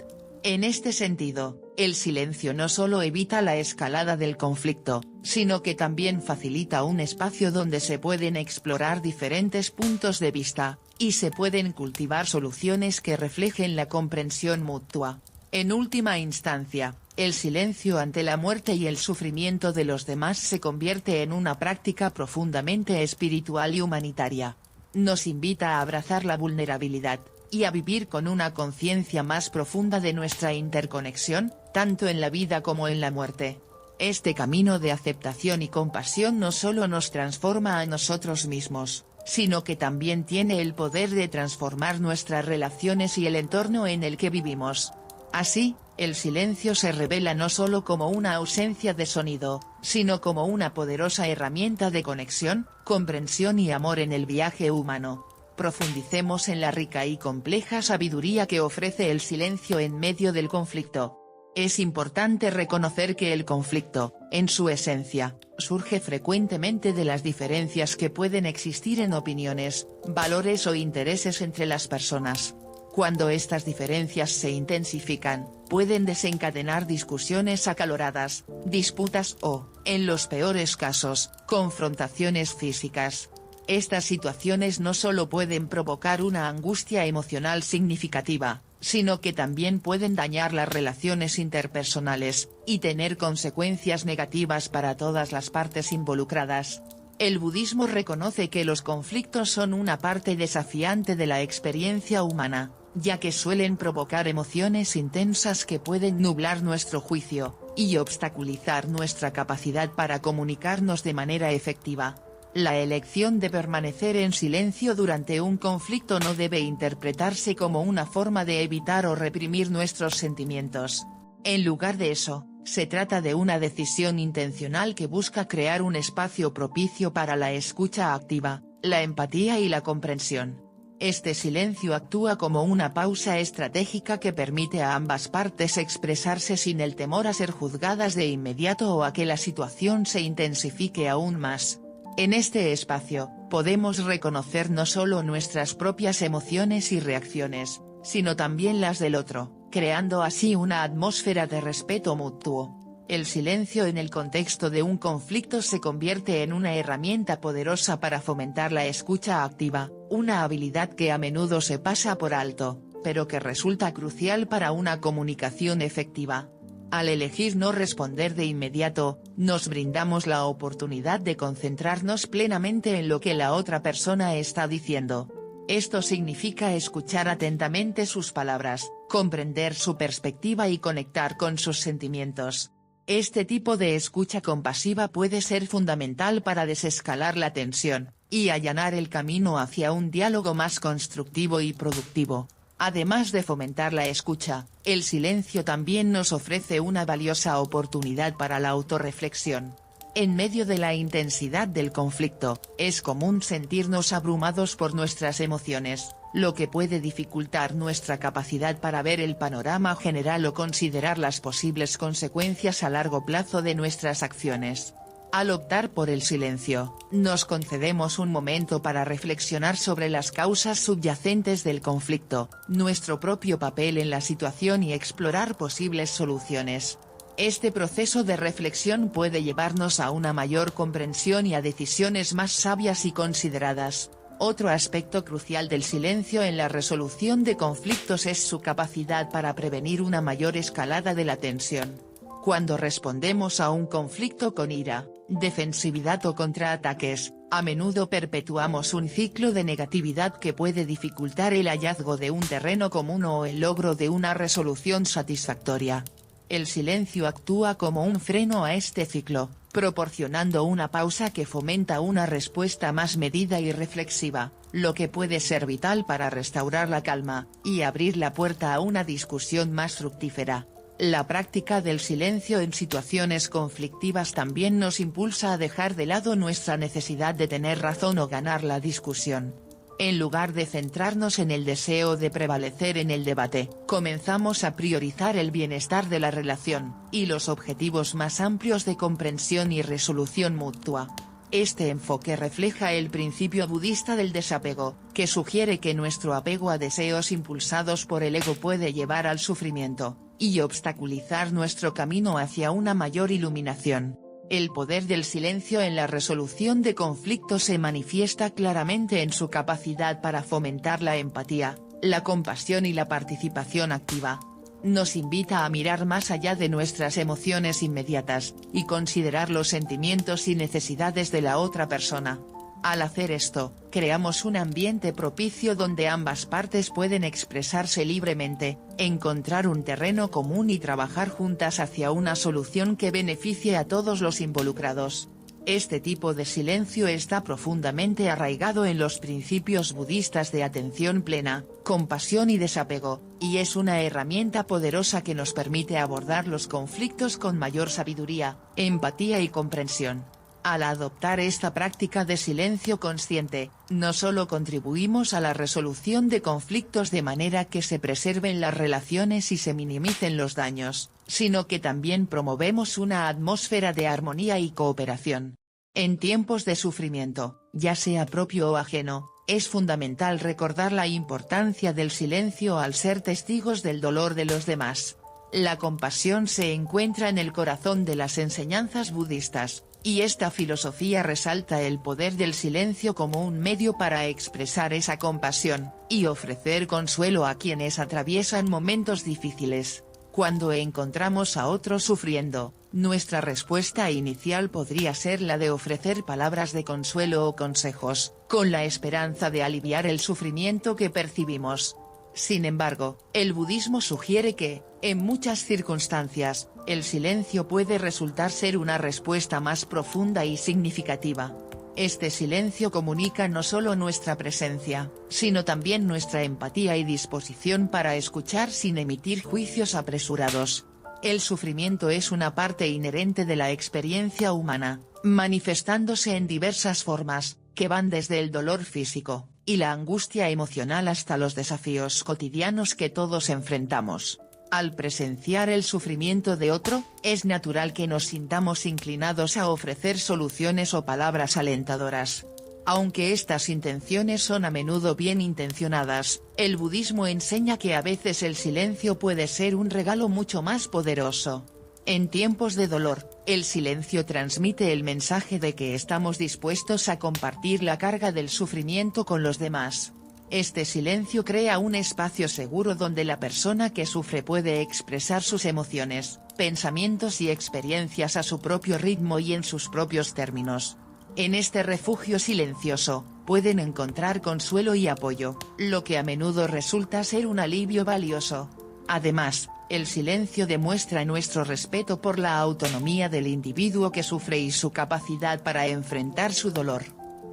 En este sentido, el silencio no solo evita la escalada del conflicto, sino que también facilita un espacio donde se pueden explorar diferentes puntos de vista, y se pueden cultivar soluciones que reflejen la comprensión mutua. En última instancia, el silencio ante la muerte y el sufrimiento de los demás se convierte en una práctica profundamente espiritual y humanitaria. Nos invita a abrazar la vulnerabilidad, y a vivir con una conciencia más profunda de nuestra interconexión, tanto en la vida como en la muerte. Este camino de aceptación y compasión no solo nos transforma a nosotros mismos, sino que también tiene el poder de transformar nuestras relaciones y el entorno en el que vivimos. Así, el silencio se revela no solo como una ausencia de sonido, sino como una poderosa herramienta de conexión, comprensión y amor en el viaje humano. Profundicemos en la rica y compleja sabiduría que ofrece el silencio en medio del conflicto. Es importante reconocer que el conflicto, en su esencia, surge frecuentemente de las diferencias que pueden existir en opiniones, valores o intereses entre las personas. Cuando estas diferencias se intensifican, pueden desencadenar discusiones acaloradas, disputas o, en los peores casos, confrontaciones físicas. Estas situaciones no solo pueden provocar una angustia emocional significativa, sino que también pueden dañar las relaciones interpersonales, y tener consecuencias negativas para todas las partes involucradas. El budismo reconoce que los conflictos son una parte desafiante de la experiencia humana, ya que suelen provocar emociones intensas que pueden nublar nuestro juicio, y obstaculizar nuestra capacidad para comunicarnos de manera efectiva. La elección de permanecer en silencio durante un conflicto no debe interpretarse como una forma de evitar o reprimir nuestros sentimientos. En lugar de eso, se trata de una decisión intencional que busca crear un espacio propicio para la escucha activa, la empatía y la comprensión. Este silencio actúa como una pausa estratégica que permite a ambas partes expresarse sin el temor a ser juzgadas de inmediato o a que la situación se intensifique aún más. En este espacio, podemos reconocer no solo nuestras propias emociones y reacciones, sino también las del otro, creando así una atmósfera de respeto mutuo. El silencio en el contexto de un conflicto se convierte en una herramienta poderosa para fomentar la escucha activa, una habilidad que a menudo se pasa por alto, pero que resulta crucial para una comunicación efectiva. Al elegir no responder de inmediato, nos brindamos la oportunidad de concentrarnos plenamente en lo que la otra persona está diciendo. Esto significa escuchar atentamente sus palabras, comprender su perspectiva y conectar con sus sentimientos. Este tipo de escucha compasiva puede ser fundamental para desescalar la tensión, y allanar el camino hacia un diálogo más constructivo y productivo. Además de fomentar la escucha, el silencio también nos ofrece una valiosa oportunidad para la autorreflexión. En medio de la intensidad del conflicto, es común sentirnos abrumados por nuestras emociones, lo que puede dificultar nuestra capacidad para ver el panorama general o considerar las posibles consecuencias a largo plazo de nuestras acciones. Al optar por el silencio, nos concedemos un momento para reflexionar sobre las causas subyacentes del conflicto, nuestro propio papel en la situación y explorar posibles soluciones. Este proceso de reflexión puede llevarnos a una mayor comprensión y a decisiones más sabias y consideradas. Otro aspecto crucial del silencio en la resolución de conflictos es su capacidad para prevenir una mayor escalada de la tensión. Cuando respondemos a un conflicto con ira, defensividad o contraataques, a menudo perpetuamos un ciclo de negatividad que puede dificultar el hallazgo de un terreno común o el logro de una resolución satisfactoria. El silencio actúa como un freno a este ciclo, proporcionando una pausa que fomenta una respuesta más medida y reflexiva, lo que puede ser vital para restaurar la calma, y abrir la puerta a una discusión más fructífera. La práctica del silencio en situaciones conflictivas también nos impulsa a dejar de lado nuestra necesidad de tener razón o ganar la discusión. En lugar de centrarnos en el deseo de prevalecer en el debate, comenzamos a priorizar el bienestar de la relación, y los objetivos más amplios de comprensión y resolución mutua. Este enfoque refleja el principio budista del desapego, que sugiere que nuestro apego a deseos impulsados por el ego puede llevar al sufrimiento, y obstaculizar nuestro camino hacia una mayor iluminación. El poder del silencio en la resolución de conflictos se manifiesta claramente en su capacidad para fomentar la empatía, la compasión y la participación activa. Nos invita a mirar más allá de nuestras emociones inmediatas, y considerar los sentimientos y necesidades de la otra persona. Al hacer esto, creamos un ambiente propicio donde ambas partes pueden expresarse libremente, encontrar un terreno común y trabajar juntas hacia una solución que beneficie a todos los involucrados. Este tipo de silencio está profundamente arraigado en los principios budistas de atención plena, compasión y desapego, y es una herramienta poderosa que nos permite abordar los conflictos con mayor sabiduría, empatía y comprensión. Al adoptar esta práctica de silencio consciente, no solo contribuimos a la resolución de conflictos de manera que se preserven las relaciones y se minimicen los daños, sino que también promovemos una atmósfera de armonía y cooperación. En tiempos de sufrimiento, ya sea propio o ajeno, es fundamental recordar la importancia del silencio al ser testigos del dolor de los demás. La compasión se encuentra en el corazón de las enseñanzas budistas, y esta filosofía resalta el poder del silencio como un medio para expresar esa compasión, y ofrecer consuelo a quienes atraviesan momentos difíciles. Cuando encontramos a otros sufriendo, nuestra respuesta inicial podría ser la de ofrecer palabras de consuelo o consejos, con la esperanza de aliviar el sufrimiento que percibimos. Sin embargo, el budismo sugiere que, en muchas circunstancias, el silencio puede resultar ser una respuesta más profunda y significativa. Este silencio comunica no solo nuestra presencia, sino también nuestra empatía y disposición para escuchar sin emitir juicios apresurados. El sufrimiento es una parte inherente de la experiencia humana, manifestándose en diversas formas, que van desde el dolor físico y la angustia emocional hasta los desafíos cotidianos que todos enfrentamos. Al presenciar el sufrimiento de otro, es natural que nos sintamos inclinados a ofrecer soluciones o palabras alentadoras. Aunque estas intenciones son a menudo bien intencionadas, el budismo enseña que a veces el silencio puede ser un regalo mucho más poderoso. En tiempos de dolor, el silencio transmite el mensaje de que estamos dispuestos a compartir la carga del sufrimiento con los demás. Este silencio crea un espacio seguro donde la persona que sufre puede expresar sus emociones, pensamientos y experiencias a su propio ritmo y en sus propios términos. En este refugio silencioso, pueden encontrar consuelo y apoyo, lo que a menudo resulta ser un alivio valioso. Además, el silencio demuestra nuestro respeto por la autonomía del individuo que sufre y su capacidad para enfrentar su dolor.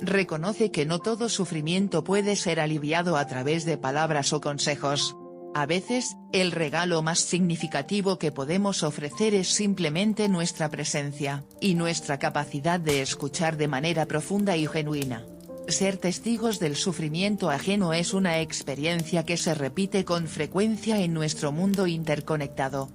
Reconoce que no todo sufrimiento puede ser aliviado a través de palabras o consejos. A veces, el regalo más significativo que podemos ofrecer es simplemente nuestra presencia, y nuestra capacidad de escuchar de manera profunda y genuina. Ser testigos del sufrimiento ajeno es una experiencia que se repite con frecuencia en nuestro mundo interconectado.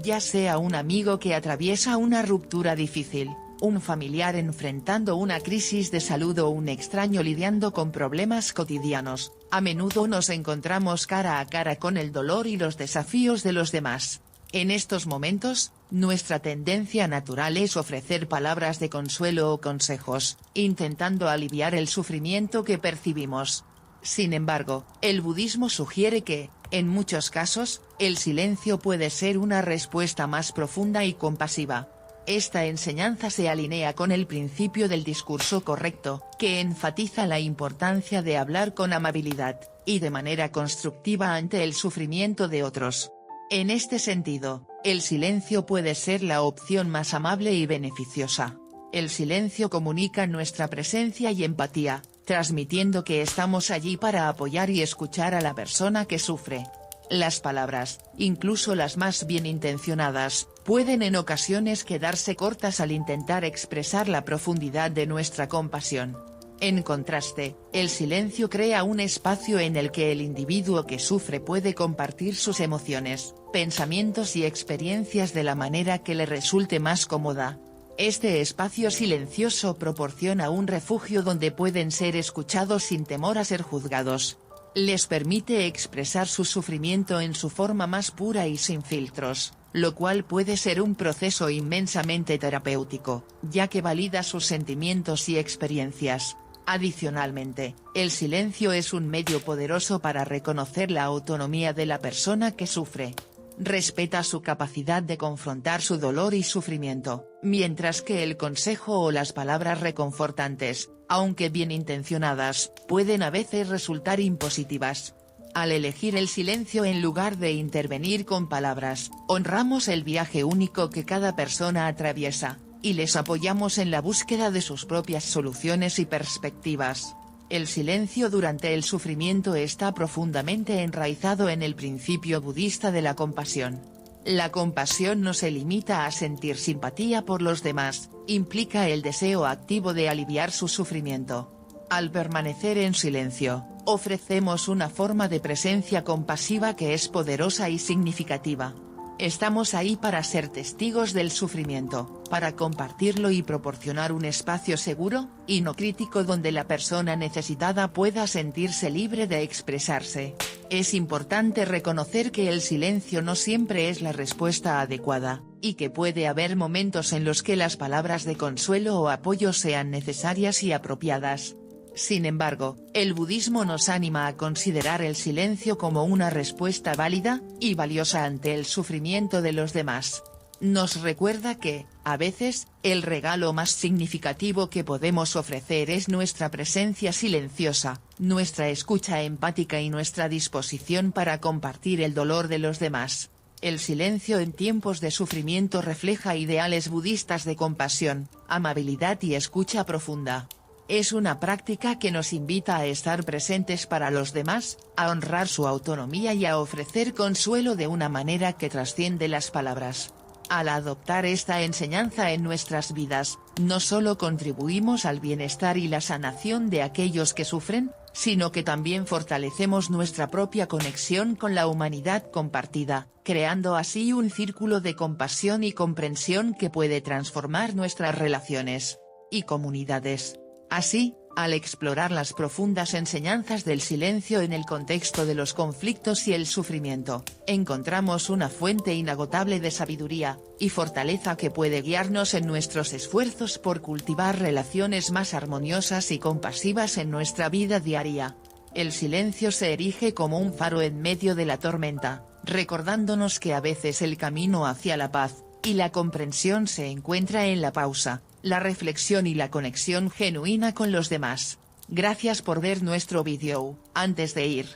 Ya sea un amigo que atraviesa una ruptura difícil, un familiar enfrentando una crisis de salud o un extraño lidiando con problemas cotidianos. A menudo nos encontramos cara a cara con el dolor y los desafíos de los demás. En estos momentos, nuestra tendencia natural es ofrecer palabras de consuelo o consejos, intentando aliviar el sufrimiento que percibimos. Sin embargo, el budismo sugiere que, en muchos casos, el silencio puede ser una respuesta más profunda y compasiva. Esta enseñanza se alinea con el principio del discurso correcto, que enfatiza la importancia de hablar con amabilidad, y de manera constructiva ante el sufrimiento de otros. En este sentido, el silencio puede ser la opción más amable y beneficiosa. El silencio comunica nuestra presencia y empatía, transmitiendo que estamos allí para apoyar y escuchar a la persona que sufre. Las palabras, incluso las más bien intencionadas, pueden en ocasiones quedarse cortas al intentar expresar la profundidad de nuestra compasión. En contraste, el silencio crea un espacio en el que el individuo que sufre puede compartir sus emociones, pensamientos y experiencias de la manera que le resulte más cómoda. Este espacio silencioso proporciona un refugio donde pueden ser escuchados sin temor a ser juzgados. Les permite expresar su sufrimiento en su forma más pura y sin filtros, lo cual puede ser un proceso inmensamente terapéutico, ya que valida sus sentimientos y experiencias. Adicionalmente, el silencio es un medio poderoso para reconocer la autonomía de la persona que sufre. Respeta su capacidad de confrontar su dolor y sufrimiento, mientras que el consejo o las palabras reconfortantes, aunque bien intencionadas, pueden a veces resultar impositivas. Al elegir el silencio en lugar de intervenir con palabras, honramos el viaje único que cada persona atraviesa, y les apoyamos en la búsqueda de sus propias soluciones y perspectivas. El silencio durante el sufrimiento está profundamente enraizado en el principio budista de la compasión. La compasión no se limita a sentir simpatía por los demás, implica el deseo activo de aliviar su sufrimiento. Al permanecer en silencio, ofrecemos una forma de presencia compasiva que es poderosa y significativa. Estamos ahí para ser testigos del sufrimiento, para compartirlo y proporcionar un espacio seguro, y no crítico donde la persona necesitada pueda sentirse libre de expresarse. Es importante reconocer que el silencio no siempre es la respuesta adecuada, y que puede haber momentos en los que las palabras de consuelo o apoyo sean necesarias y apropiadas. Sin embargo, el budismo nos anima a considerar el silencio como una respuesta válida y valiosa ante el sufrimiento de los demás. Nos recuerda que, a veces, el regalo más significativo que podemos ofrecer es nuestra presencia silenciosa, nuestra escucha empática y nuestra disposición para compartir el dolor de los demás. El silencio en tiempos de sufrimiento refleja ideales budistas de compasión, amabilidad y escucha profunda. Es una práctica que nos invita a estar presentes para los demás, a honrar su autonomía y a ofrecer consuelo de una manera que trasciende las palabras. Al adoptar esta enseñanza en nuestras vidas, no solo contribuimos al bienestar y la sanación de aquellos que sufren, sino que también fortalecemos nuestra propia conexión con la humanidad compartida, creando así un círculo de compasión y comprensión que puede transformar nuestras relaciones y comunidades. Así, al explorar las profundas enseñanzas del silencio en el contexto de los conflictos y el sufrimiento, encontramos una fuente inagotable de sabiduría y fortaleza que puede guiarnos en nuestros esfuerzos por cultivar relaciones más armoniosas y compasivas en nuestra vida diaria. El silencio se erige como un faro en medio de la tormenta, recordándonos que a veces el camino hacia la paz y la comprensión se encuentra en la pausa, la reflexión y la conexión genuina con los demás. Gracias por ver nuestro vídeo. Antes de ir,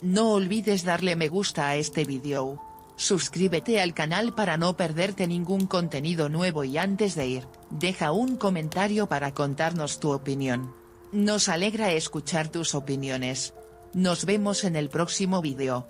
no olvides darle me gusta a este vídeo. Suscríbete al canal para no perderte ningún contenido nuevo y antes de ir, deja un comentario para contarnos tu opinión. Nos alegra escuchar tus opiniones. Nos vemos en el próximo vídeo.